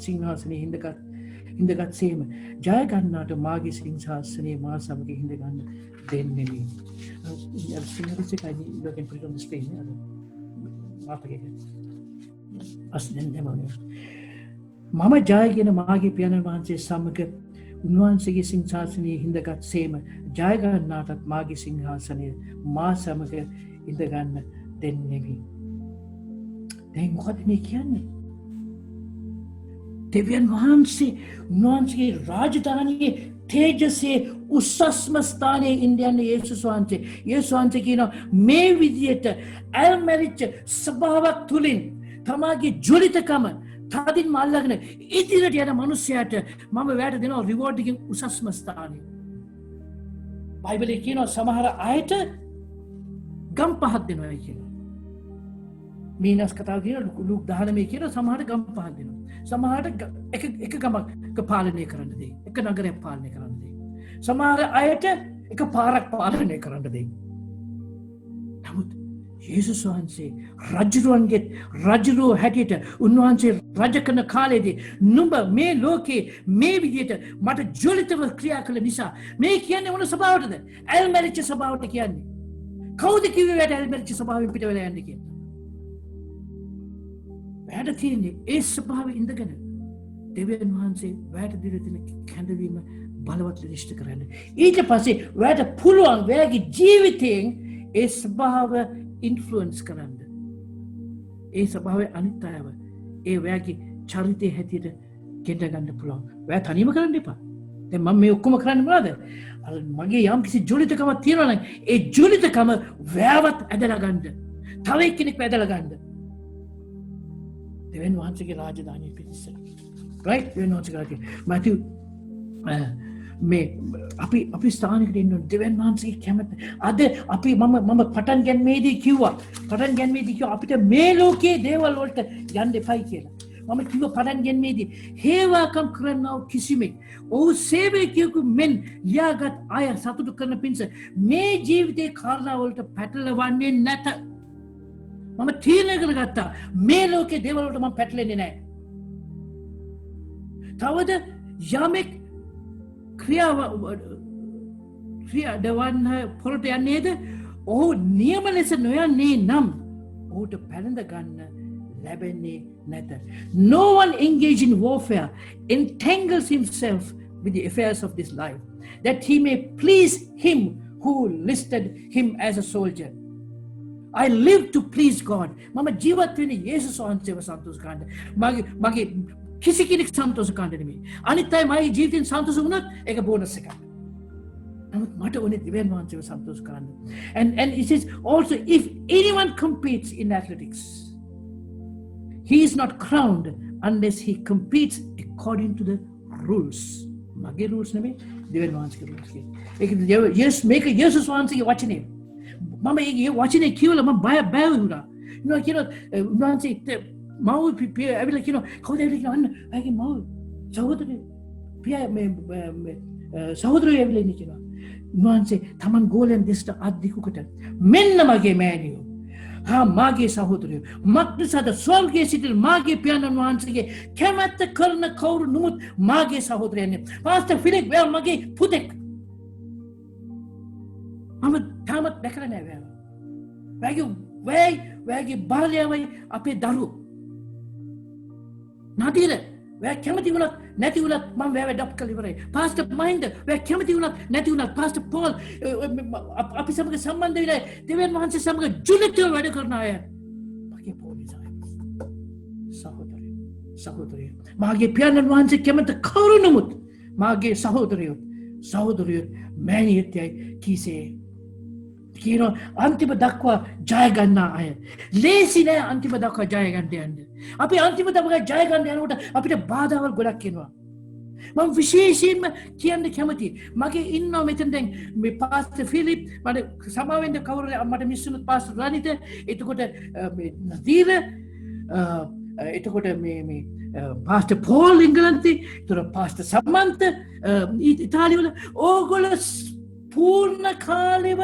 සිංහාසනයේ හිඳගත් සේම ජය ගන්නාට මාගේ සිංහාසනයේ මා සමග හිඳ ගන්න දෙන්නෙමි. සිංහලසේ කයි ලෝකෙන් පිටුම් ස්පේන් අද මාතකේ අස්නෙන් දෙමවනේ. මම ජයගෙන මාගේ පියාණන් වහන්සේ සමග උන්වහන්සේගේ සිංහාසනයේ හිඳගත් සේම ජය ගන්නාටත් මාගේ සිංහාසනය මා සමග හිඳ ගන්න දෙන්නෙමි. දැන් මොකද මේ කියන්නේ? දෙවියන් වහන්සේ උන්වහන්සේගේ රාජධානියේ තේජසේ උසස්ම ස්ථානයේ ඉන්දියන් යේසුස් වහන්සේ. යේසුස් වහන්සේ කියනවා මේ විදියට ඇල්මැරිච්ච ස්වභාවයක් තුලින් තමාගේ ජොලිතකම තදින්ම අල්ලගෙන ඉදිරියට යන මිනිසයාට මම වැට දෙනවා රිවෝඩ් එකකින් උසස්ම ස්ථානය. බයිබලයේ කියනවා සමහර අයට ගම් පහක් දෙනවා කියලා. මීනස් කතාව කියන ලූක් 19 කියන සමහරට ගම් පහක් දෙනවා. සමහරට එක ගමක් පාලනය කරන්න දෙයි. එක නගරයක් පාලනය කරන්න දෙයි. සමහර අයට එක පාරක් පාලනය කරන්න දෙයි. නමුත් යේසුස් වහන්සේ රජුරුවන්ගේ රජුරුව හැටියට උන්වහන්සේ රජ කරන කාලේදී නුඹ මේ ලෝකේ මේ විදියට මට ජොලිතව ක්‍රියා කළ නිසා මේ කියන්නේ මොන ස්වභාවයටද? ඇල්මැරිච්ච ස්වභාවයට කියන්නේ. කවුද කිව්වේ වැට ඇල්මැරිච්ච ස්වභාවයෙන් පිට වෙලා යන්නේ කියලා? වැඩ තියෙන්නේ ඒ ස්වභාවයේ ඉඳගෙන දෙවියන් වහන්සේ වැඩ දිරදින කැඳවීම බලවත් ඉෂ්ට කරන්න. ඊට පස්සේ වැඩ පුළුවන් වැගේ ජීවිතයෙන් ඒ ස්වභාව ඉන්ෆ්ලුවන්ස් කරන්න. ඒ ස්වභාවය අනිත් අයව ඒ වැගේ චරිතය හැටියට ගෙන්න ගන්න පුළුවන්. වැය තනියම කරන්න එපා. දැන් මම මේ ඔක්කොම කරන්නේ මොනවද? මගේ යම් කිසි ජොලිතකමක් තියෙනවා නම් ඒ ජොලිතකම වැයවත් ඇදලා ගන්න. තව එක්කෙනෙක් ඇදලා ගන්න. දෙවියන් වහන්සේගේ රාජධානිය පිටිස්සලා. right? දෙවියන් වහන්සේගේ මැතිව් මේ අපි ස්ථානයකට ඉන්න දෙවියන් වහන්සේගේ කැමැත්ත. අද අපි මම පටන් ගැනීමේදී කිව්වා අපිට මේ ලෝකයේ දේවල් වලට යන්න එපයි කියලා. මම කිව්ව පටන් ගැනීමේදී හේවාකම් කරන්නව කිසිමෙක් ඔහු සේවකයෙකු මෙන් ලියාගත් අය සතුටු කරන පිණිස මේ ජීවිතේ කාරණා වලට පැටලවන්නේ නැත. මම තීරණය කරගත්තා මේ ලෝකේ දේවල් වලට මම පැටලෙන්නේ නැහැ. තවද යමෙක් ක්‍රියා දවන්න පොරට යන්නේද ඔහු නියම ලෙස නොයන්නේ නම් ඔහුට පැළඳ ගන්න ලැබෙන්නේ නැත. No one engaged in warfare entangles himself with the affairs of this life, that he may please him who listed him as a soldier. I live to please God. මම ජීවත් වෙන්නේ යේසුස් වහන්සේව සන්තෝෂ කරන්න. මගේ කිසි කෙනෙක් සන්තෝෂ කරන්න නෙමෙයි. අනිත් අය මගේ ජීවිතෙන් සන්තෝෂ වුණත් ඒක බෝනස් එකක්. නමුත් මට ඕනේ දෙවියන් වහන්සේව සන්තෝෂ කරන්න. And it is also if anyone competes in athletics, he is not crowned unless he competes according to the rules. මගේ rules නෙමෙයි දෙවියන් වහන්සේගේ rules. ඒක මේක යේසුස් වහන්සේගේ වචනේ. මම ඒ වචනේ කියවලා මම බය වුණා. කියනවා උන්වහන්සේ මව් පිය ඇවිල්ලා කියනවා කවුද ඇවිල්ලා කියනවා අන්න මගේ මව් සහෝදරය පිය මේ සහෝදරය ඇවිල්ලා ඉන්නේ කියනවා. උන්වහන්සේ තමන් ගෝලයන් දෙසට අද්දිකුකට මෙන්න මගේ මෑණියෝ මාගේ සහෝදරයෝ මක්නිසාද ස්වර්ගයේ සිටින මාගේ පියාණන් වහන්සේගේ කැමැත්ත කරන කවුරු නමුත් මාගේ සහෝදරයන්. පාස්ටර් ෆිලිප් වැය මගේ පුතෙක්. මම තාමත් දැකලා නැහැ වැයගේ බාලයවයි අපේ දරුවෝ. නදීර වැය කැමති වුණත් නැති වුණත් මම වැය ඩොප් කරලා ඉවරයි. පාස්ටර් මහින්ද වැය කැමති වුණත් නැති වුණත් පාස්ටර් පෝල් අපි සමග සම්බන්ධ වෙලා දෙවියන් වහන්සේ සමග ජුලිතව වැඩ කරන අය. මගේ පොලිසයි සහෝදරයෝ මාගේ පියාණන් වහන්සේ කැමති කවුරු නමුත් මාගේ සහෝදරයෝ මෑණියත්යි කීසේ කියනවා අන්තිම දක්වා ජය ගන්නා අය. ලේසි නෑ අන්තිම දක්වා ජය ගන්න යන්න. අපි අන්තිම දක්වා ජය ගන්න යනකොට අපිට බාධාවල් ගොඩක් එනවා. මම විශේෂයෙන්ම කියන්න කැමතියි. මගේ ඉන්නවා මෙතන දැන් මේ පාස්ටර් ෆිලිප් මට සමාවෙන්න කවුරු මට මිස්සුනුත් පාස්ටර් රනිත එතකොට මේ නදීර එතකොට මේ පාස්ටර් පෝල් ඉංගලන්තේ එතකොට පාස්ටර් සමන්ත ඉතාලිය වල ඕගොල්ලෝ පූර්ණ කාලෙව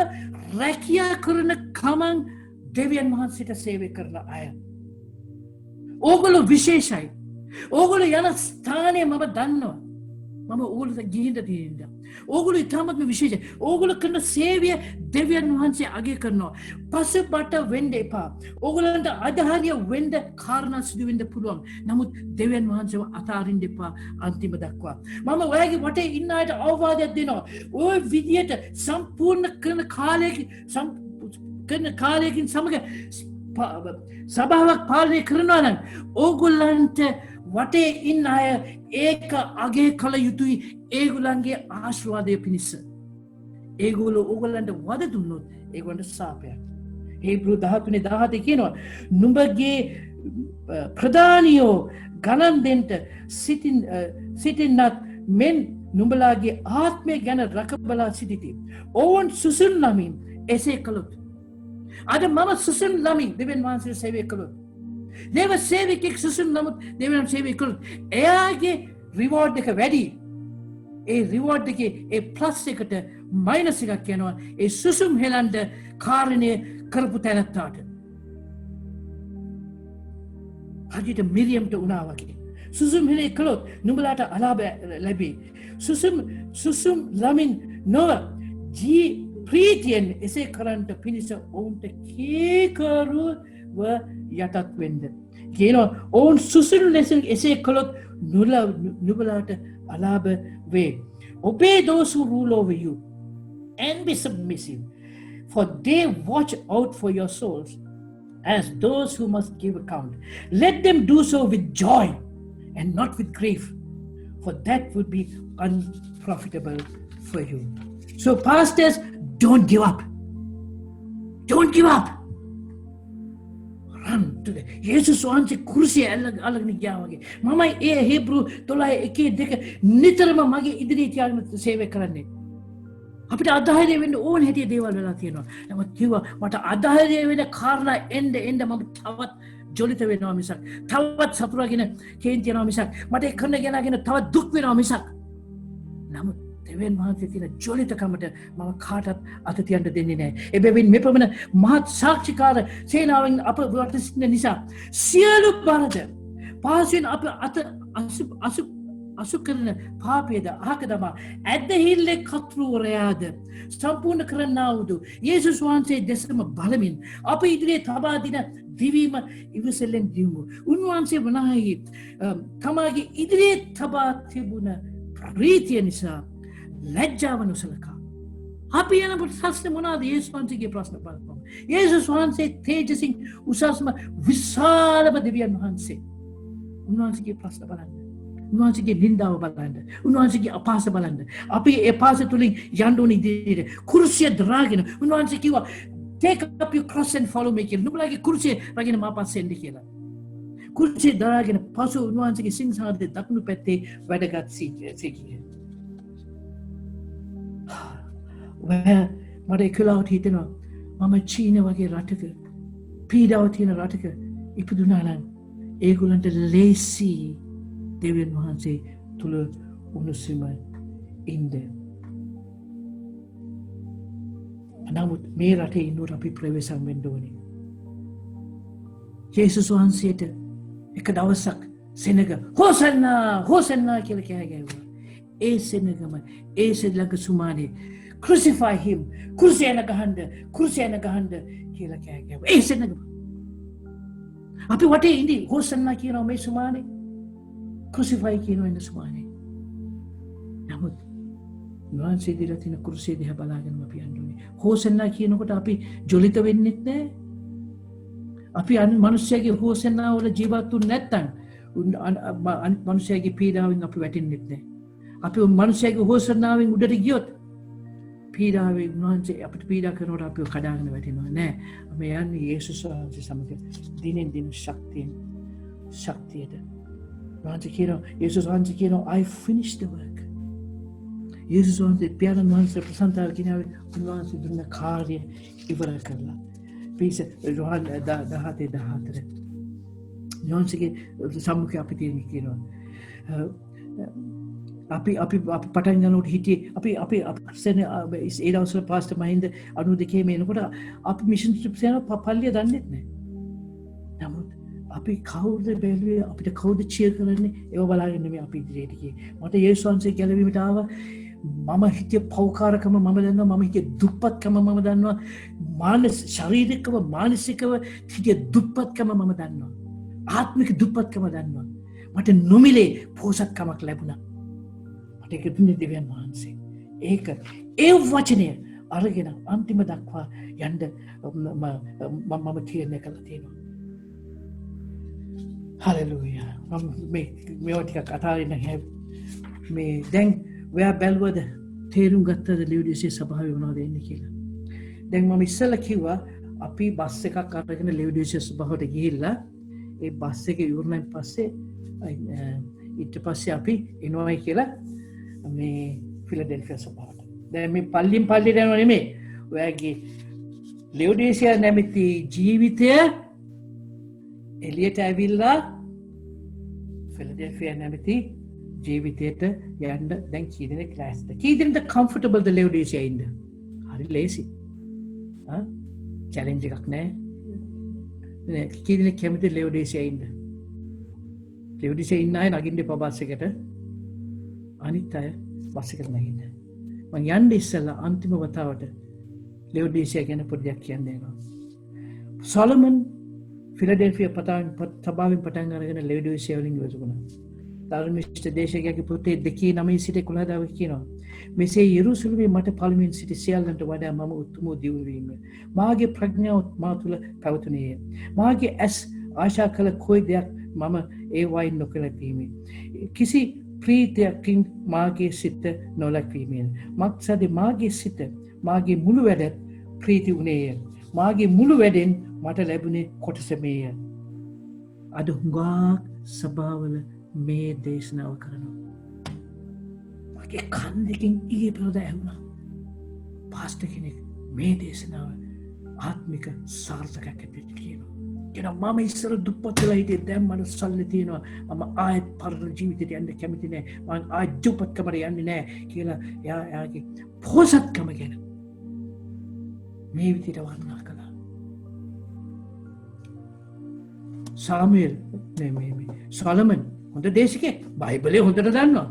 රැකියා කරන කමන් දෙවියන් වහන්සේට සේවය කරන අය. ඕගොල්ලෝ විශේෂයි. ඕගොල්ලෝ යන ස්ථානය මම දන්නවා. මම ඕගොල්ලන්ට ගිහින්ද තියෙනවා. ඕගොල්ලෝ ඉතාමත්ම විශේෂයි. ඕගොල්ලෝ කරන සේවය දෙවියන් වහන්සේ අගය කරනවා. පසුබට වෙන්න එපා. ඕගොල්ලන්ට අධහාරිය වෙන්න කාරණා සිදු වෙන්න පුළුවන්. නමුත් දෙවියන් වහන්සේව අතාරින්න එපා අන්තිම දක්වා. මම ඔයාගේ වටේ ඉන්න අයට අවවාදයක් දෙනවා. ඔය විදියට සම්පූර්ණ කරන කාලයකින් සමග සභාවක් පාලනය කරනවා නම් ඕගොල්ලන්ට වටේ ඉන්න අය ඒක අගය කළ යුතුයි ඒගොල්ලන්ගේ ආශිර්වාදය පිණිස. ඒගොල්ලෝ ඕගොල්ලන්ට වද දුන්නොත් ඒගොල්ලන්ට සාපයක්. හේබ්‍රු 13:17 කියනවා නුඹගේ ප්‍රධානියෝ ගණන් දෙන්න සිටින්නත් මෙන් නුඹලාගේ ආත්මය ගැන රකබලා සිටිති. ඔවුන් සුසුන් නමින් එසේ කළොත්. අද මම සුසුන් නමින් දෙවියන් වහන්සේ සේවය කළොත්. දේව සේවකෙක් සුසුන් නමුත් දෙවියන් සේවය කළොත් එයාගේ රිවෝඩ් එක වැඩි. ඒ රිවෝඩ් එකේ ඒ ප්ලස් එකට මයිනස් එකක් යනවා ඒ සුසුම් හෙලන්ට කාරණය කරපු තැනත්තාට. හරියට මිරියම්ට වුණා වගේ. සුසුම් හෙලේ කළොත් නුඹලාට අලාභ ලැබේ. සුසුම් ළමින් නොව ප්‍රීතියෙන් එසේ කරන්ට පිණිස ඔවුන්ට කීකරුව යටත් වෙන්න. කියනවා ඔවුන් සුසුම් ලෙසින් එසේ කළොත් නුඹලාට අලාභ වේ. Obey those who rule over you and be submissive, for they watch out for your souls as those who must give account. Let them do so with joy and not with grief, for that would be unprofitable for you. So pastors, don't give up. Don't give up. Run to the Jesus wants a kursi alagni gaya wage. Mama e Hebrew 9:1 නිතරම මගේ ඉදිරියේ තියාගෙන සේවය කරන්නේ. අපිට අධෛර්ය වෙන්න ඕන හැටි දේවල් වෙලා තියෙනවා. නමුත් කිව්වා මට අධෛර්ය වෙන කාරණා එන්න මම තවත් ජොලිත වෙනවා මිසක් තවත් සතුටගෙන කේන්ති යනවා මිසක් මට කරන ගෙනාගෙන තවත් දුක් වෙනවා මිසක්. නමුත් දෙවියන් වහන්සේ තියෙන ජොලිතකමට මම කාටත් අත තියන්න දෙන්නේ නැහැ. එබැවින් මෙපමණ මහත් සාක්ෂිකාර සේනාවෙන් අප වට සිටින නිසා සියලු බරද පාසෙන් අප අත අසු කරන පාපයද අහක දමා ඇදහිල්ලේ කතුරුවරයාද සම්පූර්ණ කරන්නා වූ යේසුස් වහන්සේ දෙසම බලමින් අප ඉදිරියේ තබා දින දිවීම ඉවසෙල්ලෙන් දියුමු. උන්වහන්සේ වනාහි තමාගේ ඉදිරියේ තබා තිබුණ ප්‍රීතිය නිසා ලැජ්ජාව නොසලකා. අපි යන ප්‍රශ්න මොනවාද? යේසුස් වහන්සේගේ ප්‍රශ්න බලපං. යේසුස් වහන්සේ තේජසින් උසස්ම විශාලම දෙවියන් වහන්සේ. උන්වහන්සේගේ ප්‍රශ්න බලන්න. උන්වහන්සේගේ නින්දාව බලන්න. උන්වහන්සේගේ අපහාස බලන්න. අපි ඒ අපහාස තුලින් යන්න ඕන ඉදිරියට කුරුසිය දරාගෙන උන්වහන්සේ කිව්වා take up your cross and follow me කියලා. නුඹලාගේ කුරුසිය රැගෙන මා පස්සේ එන්න කියලා. කුරුසිය දරාගෙන පසු උන්වහන්සේගේ සිංහාසනයේ දකුණු පැත්තේ වැඩගත් සිටියේ. මට එකලාවට හිතෙනවා මම චීන වගේ රටක පීඩාව තියෙන රටක ඉපදුනා නම් ඒගොල්ලන්ට ලේසි දෙවියන් වහන්සේ තුල උණුසුම ඉන්න. නමුත් මේ රටේ ඉන්නකොට අපි ප්‍රවේශම් වෙන්න ඕනේ. යේසුස් වහන්සේට එක දවසක් සෙනග හොසන්නා හොසන්නා කියලා කෑ ගැහුවා. ඒ සෙනගම ඒ සෙල්ලක සුමානේ crucify him කුරුසියන ගහන්න කියලා කෑ ගැහුවා. ඒ සෙනගම අපි වටේ ඉඳි හොසන්නා කියනවා මේ සුමානේ crucify කියනවා ඉන්න සුමානේ. නමුත් උන්වහන්සේ දීලා තියෙන කුරුසිය දිහා බලාගෙනම අපි යන්න ඕනේ. හොසන්නා කියනකොට අපි ජොලිත වෙන්නෙත් නැහැ. අපි මිනිස්යාගේ හොසන්නා වල ජීවත් වුනේ නැත්තම් මිනිස්යාගේ පීඩාවෙන් අපි වැටෙන්නෙත් නැහැ. අපි මිනිස්යාගේ හොසන්නාවෙන් උඩට ගියොත් පීඩාවෙන් උන්වහන්සේ අපිට පීඩා කරනකොට අපි කඩාගෙන වැටෙනවා නෑ. අපි යන්නේ යේසුස් වහන්සේ සමග දිනෙන් දින ශක්තියට. යේසුස් වහන්සේ කියනවා I finished the work. යේසුස් වහන්සේ පියාණන් වහන්සේ ප්‍රසන්නතාව කියනවා උන්වහන්සේ දුන්න කාර්යය ඉවර කළා. පිස රෝහන් 17:14 යෝන්සේගේ සම්මුඛය අපි තියෙන කියනවා. අපි පටන් ගන්නකොට හිටියේ අපි සෙන ඒ දවස්වල පාස්ටර් මහින්ද 92 මේ එනකොට අපි මිෂන් ට්‍රිප්ස් යන පල්ලිය දන්නෙත් නැහැ. නමුත් අපි කවුද බැලුවේ අපිට කවුද චියර් කරන්නේ ඒව බලාගෙන නෙමෙයි අපි ඉදිරියට ගියේ. මට යේසුස් වහන්සේ ගැලවීමට ආවා. මම හිතේ පෞකාරකම මම දන්නවා, මම හිතේ දුප්පත්කම මම දන්නවා, ශාරීරිකව මානසිකව හිතේ දුප්පත්කම මම දන්නවා, ආත්මික දුප්පත්කම දන්නවා. මට නොමිලේ පෝසත්කමක් ලැබුණා. මට ඒක දුන්නේ දෙවියන් වහන්සේ. ඒක ඒ වචනය අරගෙන අන්තිම දක්වා යන්න මම තීරණය කළා තියෙනවා. හලෙලූයා. මම මේවා ටිකක් අතාරින්න මේ දැන් ඔයා බැලුවද තේරුම් ගත්තද ලෙව්ඩිසියා සභාවේ මොනවද වෙන්නේ කියලා? දැන් මම ඉස්සෙල්ලා කිව්වා අපි බස් එකක් අරගෙන ලෙව්ඩිසියා සභාවට ගිහිල්ලා ඒ බස් එක ඉවරනයින් පස්සේ ඊට පස්සේ අපි එනවායි කියලා මේ ෆිලඩෙල්ෆියා සභාවට. දැන් මේ පල්ලියෙන් පල්ලියට යනවා නෙමෙයි. ඔයාගේ ලෙව්ඩිසියා නැමැති ජීවිතය එලියට ඇවිල්ලා ෆිලඩෙල්ෆියා නැමැති ජීවිතයට යන්න දැන් කී දෙනෙක් ලෑස්තිද? කී දෙනෙක්ද කම්ෆර්ටබල්ද ලෙව්ඩිසියා ඉන්න? හරි ලේසි. චැලෙන්ජ් එකක් නෑ. කී දෙනෙක් කැමතිද ලෙව්ඩිසියා ඉන්න? ලෙව්ඩිසියා ඉන්න අය නගින්න එපා බස් එකට. අනිත් අය බස් එකට නගින්න. මං යන්න ඉස්සෙල්ලා අන්තිම වතාවට ලෙව්ඩිසියා ගැන පොඩ්ඩක් කියන්න යනවා. සොලොමන් ෆිලඩෙල්ෆියා සභාවෙන් පටන් අරගෙන ලෙව්ඩිසියා වලින් ඉවසුණා. ධර්මිෂ්ඨ දේශකයාගේ පොතේ 2:9 සිට 11 දක්වා කියනවා. මෙසේ යෙරුසලමේ මට පළමුවෙන් සිටි සියල්ලන්ට වඩා මම උතුම් දියුණු වීම. මාගේ ප්‍රඥාව මා තුළ පැවතුනේය. මාගේ ඇස් ආශා කළ කොයි දෙයක් මම ඒ වයින් නොකළපීමේ. කිසි ප්‍රීතියකින් මාගේ සිත නොලැක්වීමෙන්. මක්සද මාගේ සිත මාගේ මුළු වැඩ ප්‍රීති වුණේය. මාගේ මුළු වැඩෙන් මට ලැබුණේ කොටසමේය. අද හුඟක් සභාවල මේ දේශනාව කරනවා. මගේ කන් දෙකින් ඊයේ පෙරදා ඇහුණා. පාස්ටර් කෙනෙක් මේ දේශනාව ආත්මික සාර්ථකයක් ඇතුළත කියනවා. කියනවා මම ඉස්සර දුප්පත් වෙලා හිටියේ දැන් මට සල්ලි තියෙනවා. මම ආයෙත් පරණ ජීවිතයට යන්න කැමති නෑ. මම ආයෙත් දුප්පත්කමට යන්නේ නෑ කියලා එයාගේ පොසත්කම ගැන මේ විදිහට වර්ණනා කළා. සාමුවෙල් සොලොමන් හොඳ දේශකයෙක්. බයිබලේ හොඳට දන්නවා.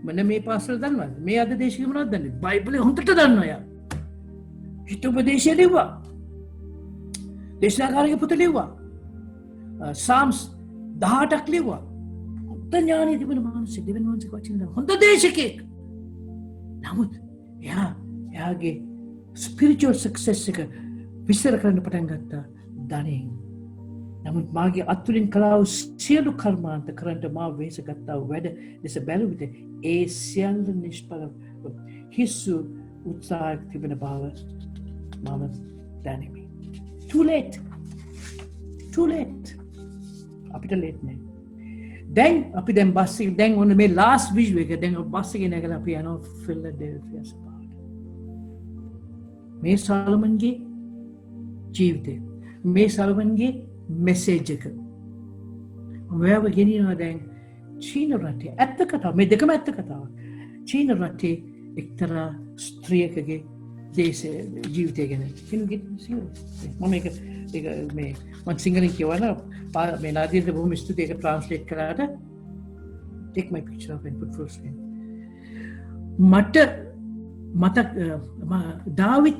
මම මේ පාසල දන්නවා. මේ අද දේශකයෙක් මොනවද දන්නේ? බයිබලේ හොඳට දන්නවා යා. හිතෝපදේශය ලිව්වා. දේශනාකාරගේ පොත ලිව්වා. සාම්ස් 18ක් ලිව්වා. හොඳ ඥානය තිබෙන මානසික දෙවියන් වහන්සේ වචන හොඳ දේශකයෙක්. නමුත් එයාගේ ස්පිරිචුවල් සක්සස් එක විස්තර කරන්න පටන් ගත්තා ධනෙන්. නමුත් මාගේ අත්තුලින් කලාව සියලු කර්මාන්ත කරන්නට මා වෙහෙස ගත්තා වැඩ ලෙස බැලූ විට ඒ සියල්ල නිෂ්ඵල හිස්සු උත්සාහයක් තිබෙන බව මම දැනෙමි. Too late. අපිට ලේට් නෑ. දැන් අපි දැන් බස් එක දැන් ඔන්න මේ ලාස්ට් විෂුවල් එක දැන් බස් එකේ නැගලා අපි යනවා ෆිලඩෙල්ෆියා සභාවට. මේ සොලොමන්ගේ ජීවිතය. මේ සොලොමන්ගේ මෙසේජ් එක. ඔයාව ගෙනියනවා දැන් චීන රටේ ඇත්ත කතාව. මේ දෙකම ඇත්ත කතාවක්. චීන රටේ එක්තරා ස්ත්‍රියකගේ ජීවිතය ගැන. මම ඒක මේ මම සිංහලෙන් කියවන මේ නාදියට බොහොම ස්තුතියි ඒක ට්‍රාන්ස්ලේට් කරාට. take my picture up and put full screen. මට මතක ඩාවිඩ්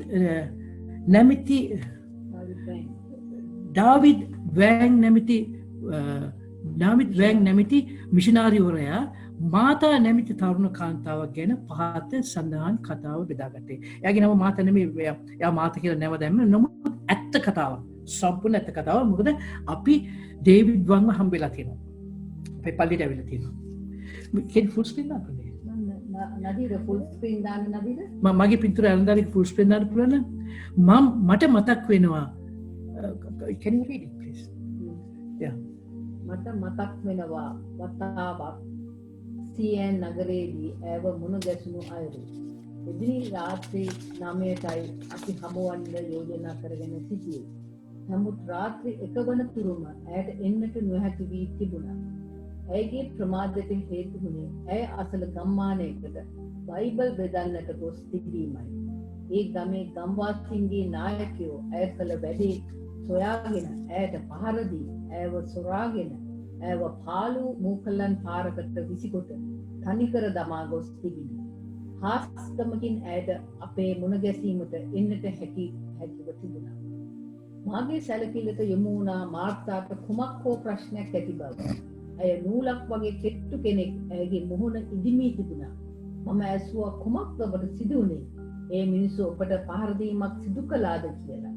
නැමැති ඩාවිඩ් වැං නැමැති මිෂනාරිවරයා මාතා නැමැති තරුණ කාන්තාවක් ගැන පහත සඳහන් කතාව බෙදාගත්තේ. එයාගේ නම මාතා නෙමෙයි, එයා මාතා කියලා නම දැම්මේ. නමුත් ඇත්ත කතාවක්. සම්පූර්ණ ඇත්ත කතාවක්. මොකද අපි ඩේවිඩ් වන්ව හම්බෙලා තියෙනවා. අපේ පල්ලියට ඇවිල්ලා තියෙනවා. කෙන් ෆුල් ස්ක්‍රීන් දාන්නේ. නදීර ෆුල් ස්ක්‍රීන් දාන්න නදීර? මගේ පිටුර අරන්දාලේ ෆුල් ස්ක්‍රීන් දාන්න පුළුවන් නම් මට මතක් වෙනවා. Can you read it please? Yeah. මට මතක් වෙනවා වතාවක් සියන් නගරයේදී ඇව මුණ ගැසුණු අයුරු. එදින රාත්‍රී 9ටයි අපි හමුවන්න යෝජනා කරගෙන සිටියේ. නමුත් රාත්‍රී 1 වන තුරුම ඇයට එන්නට නොහැකි වී තිබුණා. ඇයගේ ප්‍රමාදයට හේතු වුණේ ඇය අසල ගම්මානයකට බයිබල් බෙදන්නට ගොස් තිබීමයි. ඒ ගමේ ගම්වාසීන්ගේ නායකයෝ ඇය කළ වැඩේ සොයාගෙන ඇයට පහර දී ඇයව සොරාගෙන ඇයව පාළු මූකලන් පාරකට විසිකොට තනිකර දමා ගොස් තිබිණි. හාස්කමකින් ඇයට අපේ මුණ ගැසීමට එන්නට හැකිව තිබුණා. මාගේ සැලකිල්ලට යොමු වුණා මාර්තාට කුමක් හෝ ප්‍රශ්නයක් ඇති බව. ඇය නූලක් වගේ කෙට්ටු කෙනෙක් ඇයගේ මුහුණ ඉදිමී තිබුණා. මම ඇසුවා කුමක්ද ඔබට සිදු වුණේ? ඒ මිනිස්සු ඔබට පහර දීමක් සිදු කළාද කියලා.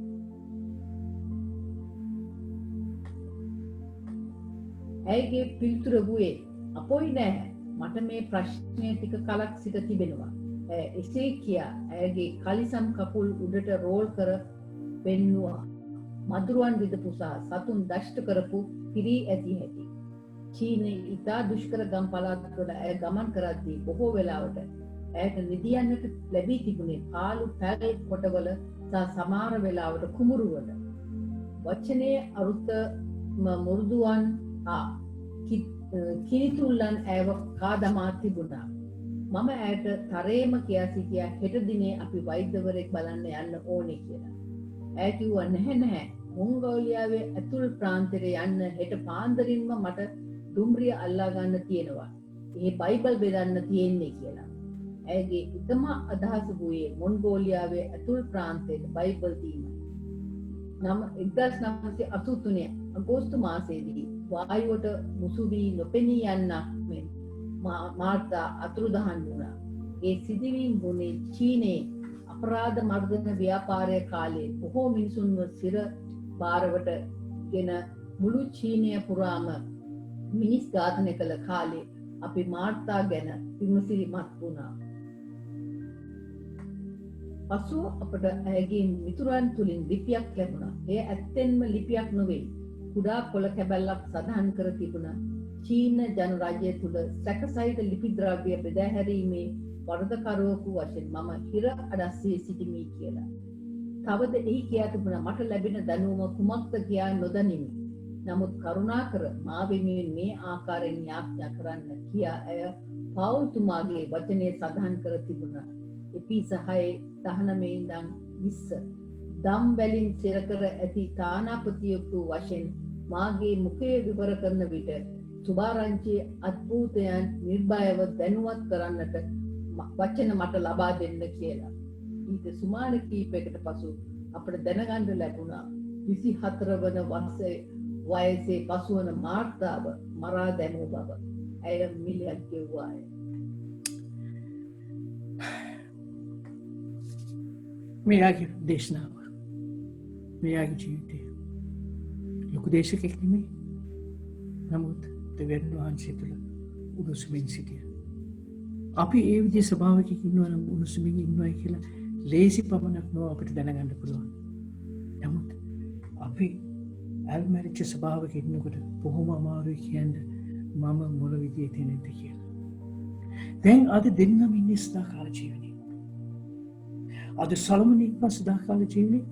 ඇයගේ පිළිතුර වූයේ අපොයි නෑ. මට මේ ප්‍රශ්නය ටික කලක් සිට තිබෙනවා. එසේ කියා ඇයගේ කලිසම් කකුල් උඩට රෝල් කර පෙන්නුවා. මදුරුවන් විදපු සහ සතුන් දෂ්ට කරපු පිරී ඇති හැටි. චීනයේ ඉතා දුෂ්කර ගම් පළාත්වල ඇය ගමන් කරද්දී බොහෝ වෙලාවට ඇයට නිදියන්නට ලැබී තිබුණේ පාළු පැල් කොටවල සහ සමහර වෙලාවට කුඹුරුවල. වචනයේ අරුත මුරුදුවන් කිනිතුල්ලන් ඇයව කාදමා තිබුණා. මම ඇයට තරේම කියා සිටියා හෙට දිනේ අපි වෛද්‍යවරයෙක් බලන්න යන්න ඕනේ කියලා. ඇය කිව්වා නැහැ. මොංගෝලියාවේ ඇතුල් ප්‍රාන්තයට යන්න හෙට පාන්දරින්ම මට දුම්රිය අල්ලා ගන්න තියෙනවා. ඒ බයිබල් බෙදන්න තියෙන්නේ කියලා. ඇයගේ එකම අදහස වූයේ මොන්ගෝලියාවේ ඇතුල් ප්‍රාන්තයට බයිබල් දීමයි. 1983 අගෝස්තු මාසයේදී වායුවට මුසු වී නොපෙනී යන්නක් මෙන් මාර්තා අතුරුදහන් වුණා. ඒ සිදුවීම් වුණේ චීනයේ අපරාධ මර්දන ව්‍යාපාරය කාලයේ බොහෝ මිනිසුන්ව සිර බාරවට ගෙන මුළු චීනය පුරාම මිනිස් ඝාතනය කළ කාලේ අපි මාර්තා ගැන විමසිලිමත් වුණා. පසුව අපට ඇයගේ මිතුරන් තුලින් ලිපියක් ලැබුණා. එය ඇත්තෙන්ම ලිපියක් නොවේ. කුඩා කොළ කැබැල්ලක් සඳහන් කර තිබුණා. චීන ජනරාජ්‍ය තුල සැකසහිත ලිපි ද්‍රව්‍ය බෙදා හැරීමේ වරදකරුවෙකු වශයෙන් මම හිර අඩස්සේ සිටිමි කියලා. තවද එහි කියා තිබුණා මට ලැබෙන දැනුම කුමක්ද කියා නොදනිමි. නමුත් කරුණාකර මා වෙනුවෙන් මේ ආකාරයෙන් යාඥා කරන්න කියා ඇය පවුල්තුමාගේ වචනේ සඳහන් කර තිබුණා. එපිසහයේ 19 ඉඳන් 20 දම් වැලින් සිර කර ඇති තානාපතියෙකු වශයෙන් මාගේ මුඛය විවර කරන විට සුභාරංචියේ අద్භූතයන් නිර්භයව දැනුවත් කරන්නට වචන මට ලබා දෙන්න කියලා. ඊට සුමාන කීපයකට පසු අපට දැනගන්න ලැබුණා 24 වන වයසේ පසුවන මාර්තාව මරා දැමූ බව. ඇය මිලියක් ගෙව්වාය. මෙයාගේ දේශනාව මෙයාගේ ජීවිතය ලොකු දේශකෙක් නෙමෙයි. නමුත් දෙවියන් වහන්සේ තුළ උණුසුමින් සිටිය. අපි ඒ විදිහේ ස්වභාවයක ඉන්නවා නම් උණුසුමින් ඉන්නවා කියලා ලේසි පමණක් නොව අපිට දැනගන්න පුළුවන්. නමුත් අපි ඇල්මැරිච්ච ස්වභාවයක ඉන්නකොට බොහොම අමාරුයි කියන්නේ මම මොන විදිහේ කෙනෙක්ද කියලා. දැන් අද දෙන්නම ඉන්නේ සදාකාල ජීවනයේ. අද සොලොමන් ඉක්මස් සදාකාල ජීවනයේ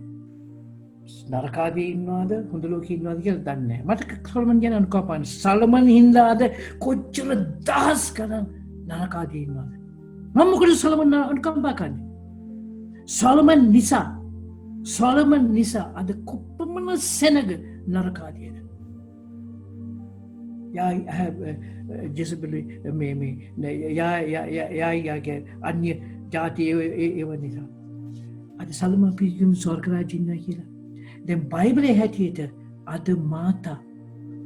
නරකාදී ඉන්නවාද හොඳ ලෝකේ ඉන්නවාද කියලා දන්නේ නැහැ. මට සොලොමන් ගැන අනුකම්පාවක්. සොලොමන් හින්දා අද කොච්චර දහස් ගණන් නරකාදී ඉන්නවාද? මම මොකද සොලොමන් අනුකම්පා කරන්නේ? සොලොමන් නිසා අද කුප්පමන සෙනග නරකාදීද? ජෙසබෙල් යාගේ අන්‍ය ජාති ඒව නිසා අද සොලොමන් පිළිගන්න ස්වර්ග රාජ්‍යය ඉන්නවා කියලා. දැන් බයිබලයේ හැටියට අද මාතා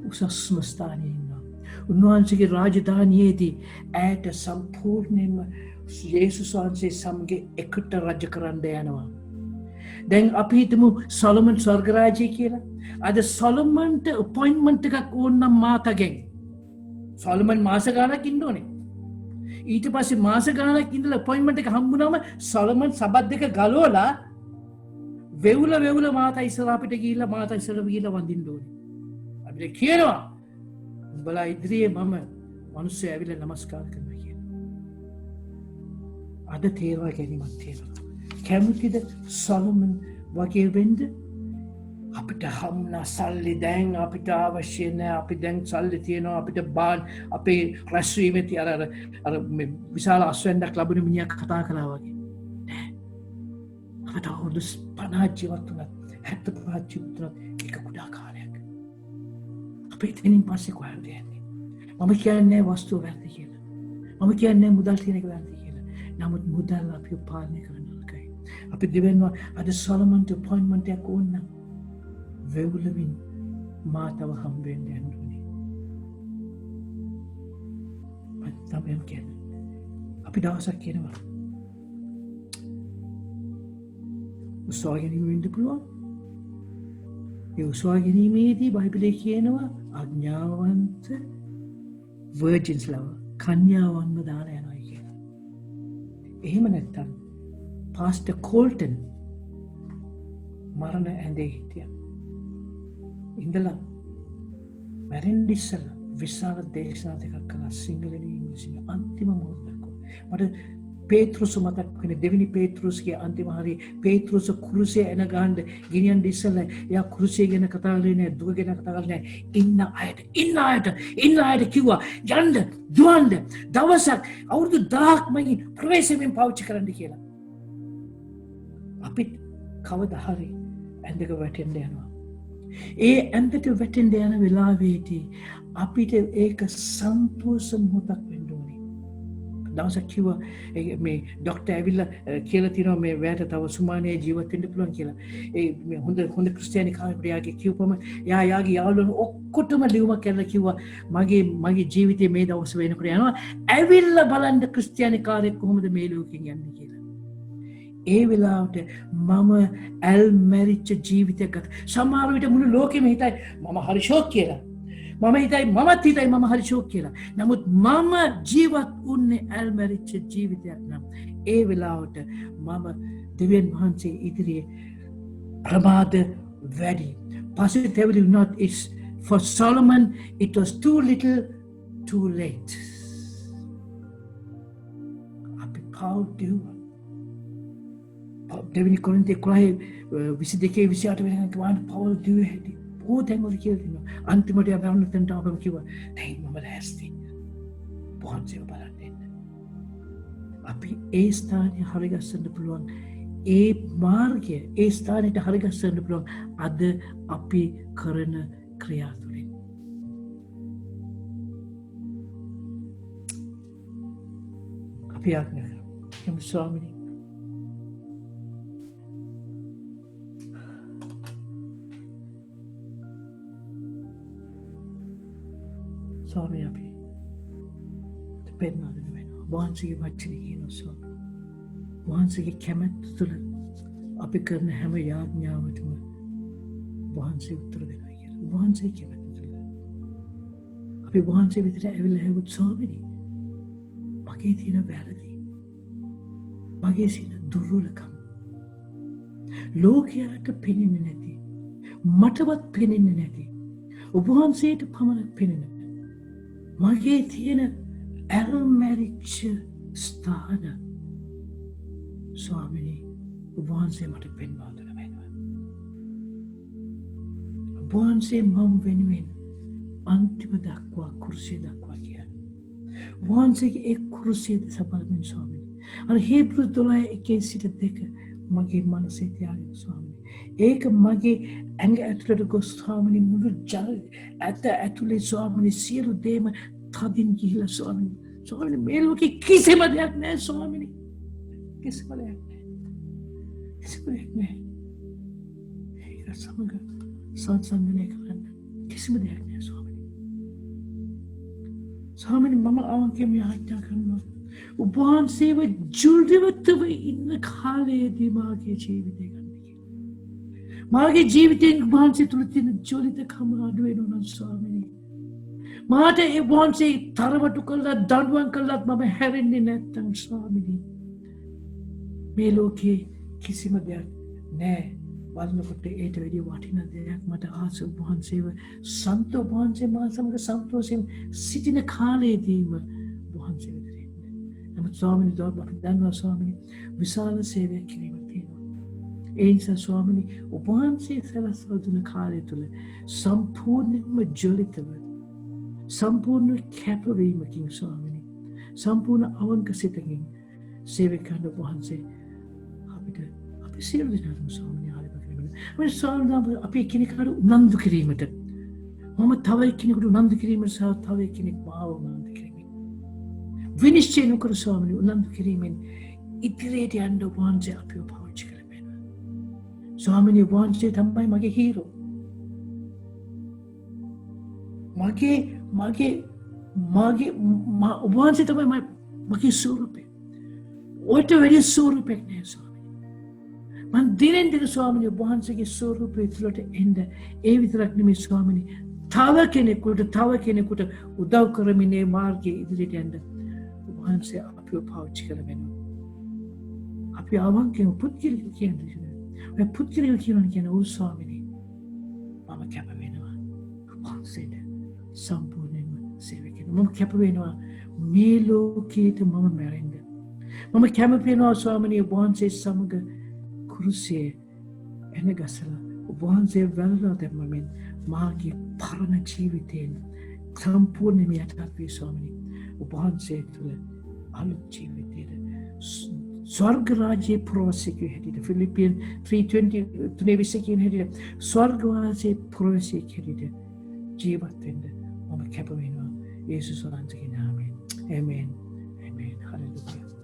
උසස්ම ස්ථානයේ ඉන්නවා. උන්වහන්සේගේ රාජධානියේදී ඇයට සම්පූර්ණයෙන්ම යේසුස් වහන්සේ සමග එකට රජ කරන්න යනවා. දැන් අපි හිතමු සොලොමන් ස්වර්ග රාජ්‍යය කියලා. අද සොලොමන්ට අපොයින්ට්මන්ට් එකක් ඕනනම් මාතාගෙන් සොලොමන් මාස ගානක් ඉන්න ඕනේ. ඊට පස්සේ මාස ගානක් ඉඳලා අපොයින්ට්මන්ට් එක හම්බුනම සොලොමන් සබත් දෙක ගලවලා වෙවුල මාතා ඉස්සර අපිට ගිහිල්ලා මාතා ඉස්සර ගිහිල්ලා වඳින්න ඕනේ. අපිට කියනවා උඹලා ඉදිරියේ මම මිනිස්සු ඇවිල්ලා නමස්කාර කරනවා කියලා. අද තේරවා ගැනීමක් තියෙනවා. කැමතිද සොලොමන් වගේ වෙන්න? අපිට හම්නා සල්ලි දැන් අපිට අවශ්‍ය නැහැ. අපි දැන් සල්ලි තියෙනවා අපිට බාන් අපේ රැස්වීමේදී අර විශාල අස්වැන්නක් ලැබුණ මිනිහා කතා කළා වගේ. අපට අවුරුදු 50 ජීවත් වුණත් 75 ජීවත් වුණත් එක කුඩා කාලයක්. අපි එතනින් පස්සේ කොහෙන්ද යන්නේ? මම කියන්නේ වස්තුව වැරදි කියලා. මම කියන්නේ මුදල් තියෙන එක වැරදි කියලා. නමුත් මුදල් අපිව පාලනය කරන්න නරකයි. අපි දෙවෙනවා අද සොලොමන්ට අපොයින්ට්මන්ට් එකක් ඕන නම් වෙවුලමින් මාතව හම්බෙන්න යන්න ඕනේ. මම තමයි කියන්නේ. අපි දවසක් කියනවා උස්වා ගැනීම වෙන්න පුළුවන්. ඒ උස්වා ගැනීමේදී බයිබලයේ කියනවා අඥාවන්ත virgins ලව කන්‍යාවන්ව දාලා යනවා කියලා. එහෙම නැත්තම් පාස්ටර් කෝල්ටන් මරණ ඇඳේ හිටියා. ඉඳලා මැරෙන්න ඉස්සෙල්ලා විශාල දේශනා දෙකක් කළා සිංහලෙන් ඉංග්‍රීසියෙන් අන්තිම මොහොතක. මට පේත්‍රුස් මතක් වෙන දෙවෙනි පේත්‍රුස්ගේ අන්තිම හරිය පේත්‍රුස් කුරුසේ එන ගහන්න ගෙනියන්න ඉස්සෙල්ලා එයා කුරුසේ ගැන කතා කරන්නේ නැහැ දුක ගැන කතා කරන්නේ නැහැ ඉන්න අයට කිව්වා යන්න දුවන්න දවසක් අවුරුදු 1000ක් මගින් ප්‍රවේශයෙන් පාවිච්චි කරන්න කියලා. අපිත් කවදා හරි ඇඳක වැටෙන්න යනවා. ඒ ඇඳට වැටෙන්න යන වෙලාවේදී අපිට ඒක සන්තෝෂ මොහොතක් වෙන්න ඕනේ. දවසක් කිව්වා මේ ડોක්ටර් ඇවිල්ලා කියලා තියෙනවා මේ වැට තව සුමානේ ජීවත් වෙන්න පුළුවන් කියලා. ඒ මේ හොඳ ක්‍රිස්තියානි කාර්යකට යාගේ කිව්වම යාගේ යාළුවෝ ඔක්කොටම ලියුමක් කරලා කිව්වා මගේ ජීවිතේ මේ දවස් වෙනකොට යනවා ඇවිල්ලා බලන්න ක්‍රිස්තියානි කාර්යයක් කොහොමද මේ ලෝකෙන් යන්නේ කියලා. ඒ වෙලාවට මම ඇල් මැරිච්ච ජීවිතයක් ගත. සමහර විට මුළු ලෝකෙම හිතයි මම හරි ෂෝක් කියලා. මමත් හිතයි මම හරි ෂෝක් කියලා. නමුත් මම ජීවත් වුණේ ඇල් මැරිච්ච ජීවිතයක් නම් ඒ වෙලාවට මම දෙවියන් වහන්සේ ඉදිරියේ ප්‍රමාද වැඩි. Positively not is for Solomon it was too little too late. අපි Paul දුවා දෙවෙනි කොරින්තේ 11:22-28 වෙනකන් වань පවුල් දුවේ හැටි පොතෙන් වල කියලා තිනවා. අන්තිමට යවන්න තැනට ආවම කිව්වා "හේ මම ලෑස්ති. පොන්සිව බලන්න එන්න." අපි ඒ ස්ථානය හරිගස්සන්න පුළුවන්. ඒ මාර්ගය ඒ ස්ථානයට හරිගස්සන්න පුළුවන් අද අපි කරන ක්‍රියා තුළින්. අපි ආඥා කරමු. ස්වාමීනි ස්වාමී අපි පෙන්වාදන වෙනවා. වහන්සේගේ වචනේ කියනවා ස්වාමී. වහන්සේගේ කැමැත්ත තුළ අපි කරන හැම යාඥාවටම වහන්සේ උත්තර දෙනවා කියලා. වහන්සේ කැමැත්ත තුළ අපි වහන්සේ විදිහට ඇවිල්ලා හැවුත් ස්වාමීනි මගේ තියෙන වැරදි මගේ තියෙන දුර්වලකම් ලෝකයට පෙනෙන්නේ නැති මටවත් පෙනෙන්නේ නැති ඔබ වහන්සේට පමණක් පෙනෙන මගේ තියෙන ඇල්මැරිච්ච ස්ථාන ස්වාමිනී වහන්සේ මට පෙන්වා දෙන වෙනවා. වහන්සේ මම වෙනුවෙන් අන්තිම දක්වා කුරුසිය දක්වා කියන්නේ. වහන්සේගේ ඒ කුරුසිය දෙස බලමින් ස්වාමිනී අර හේබ්‍රු 12:1-2 මගේ මනසේ තියාගෙන ස්වාමිනී ඒක මගේ ඇඟ ඇතුළට ගොස් ස්වාමිනී මුළු ඇත ඇතුලේ ස්වාමිනී සියලු දේම තදින් ගිහිලා ස්වාමිනී මේ ලෝකේ කිසිම දෙයක් නැහැ ස්වාමිනී කිසිම දෙයක් නැහැ ඒක සමග සංසන්දනය කරන්න කිසිම දෙයක් නැහැ ස්වාමිනී මම අවංකව ආඥා කරනවා ඔබ වහන්සේව ජීවිතව ඉන්න කාලයේදී මාගේ ජීවිතය මාගේ ජීවිතයෙන් වහන්සේ තුළ තියෙන ජොලිතකම අඩු වෙනවා ස්වාමිනී. මාට ඒ වහන්සේ තරවටු කළා දඬුවම් කළාත් මම හැරෙන්නේ නැත්තම් ස්වාමිනී. මේ ලෝකේ කිසිම දෙයක් නැහැ. වල්නකොට ඒට වැඩි වටින දෙයක් මට ආස වහන්සේව වහන්සේ මා සමග සන්තෝෂයෙන් සිටින කාලයේදීම වහන්සේ වෙතට. නමුත් ස්වාමිනී අපි දන්නවා ස්වාමිනී විශාල සේවයක් කිරීමක් තියෙනවා. ඒ නිසා ස්වාමිනී ඔබ වහන්සේ සලස්වා දුන කාලය තුළ සම්පූර්ණයෙන්ම ජොලිතව සම්පූර්ණ කැපවීමකින් ස්වාමිනී සම්පූර්ණ අවංක සිතකින් සේවය කරන ඔබ වහන්සේ අපිට අපි සියලු දෙනාටම ස්වාමිනී ආශිර්වාද කරන්න. මේ ස්වාමීන් අපි එකිනෙකාට උනන්දු කිරීමට මම තව එක්කෙනෙකුට උනන්දු කිරීමට සහ තව එක්කෙනෙක් මාව උනන්දු කිරීමෙන් විනිශ්චය නොකර ස්වාමීනි උනන්දු කිරීමෙන් ඉදිරියට යන්න ඔබ වහන්සේ අපිව පාවිච්චි කරපෙනවා. ස්වාමීනි ඔබ වහන්සේ තමයි මගේ හීරෝ. මගේ ඔබ වහන්සේ තමයි මගේ ස්වරූපය. ඔයට වැඩි ස්වරූපයක් නෑ ස්වාමීනි. මම දිනෙන් දින ස්වාමීනි ඔබ වහන්සේගේ ස්වරූපය තුළට එන්න ඒ විතරක් නෙමෙයි ස්වාමීනි තව කෙනෙකුට උදව් කරමින් මේ මාර්ගයේ ඉදිරියට යන්න ඔබ වහන්සේ අපිව පාවිච්චි කරවෙනවා. අපි අවංකව පුත්කිරික කියන්නේ. ඔය පුත්කිරික කියන ඕ ස්වාමීනි මම කැප වෙනවා. ඔබ වහන්සේට සම්පූර්ණයෙන්ම සේවය කරනවා. මම කැප වෙනවා මේ ලෝකයට මම මැරෙන්න. මම කැප වෙනවා ස්වාමීනි ඔබ වහන්සේ සමග කුරුසියේ එන ගසලා ඔබ වහන්සේ වැළලා දැම්මමින් මාගේ පරණ ජීවිතයෙන් සම්පූර්ණයෙන්ම යටත් වේ ස්වාමීනි. ඔබ වහන්සේ තුළ අලුත් ජීවිතයට ස්වර්ග රාජ්‍යයේ ප්‍රවේශිකයෙකු හැටියට ෆිලිප්පියන් 3:20 තුනේ කියන හැටියට ස්වර්ග රාජ්‍යයේ ප්‍රවේශිකයෙකු හැටියට ජීවත් වෙන්න මම කැප වෙනවා යේසුස් වහන්සේගේ නාමයෙන්. ආමේන්. ආමේන්. හලෙලූයා.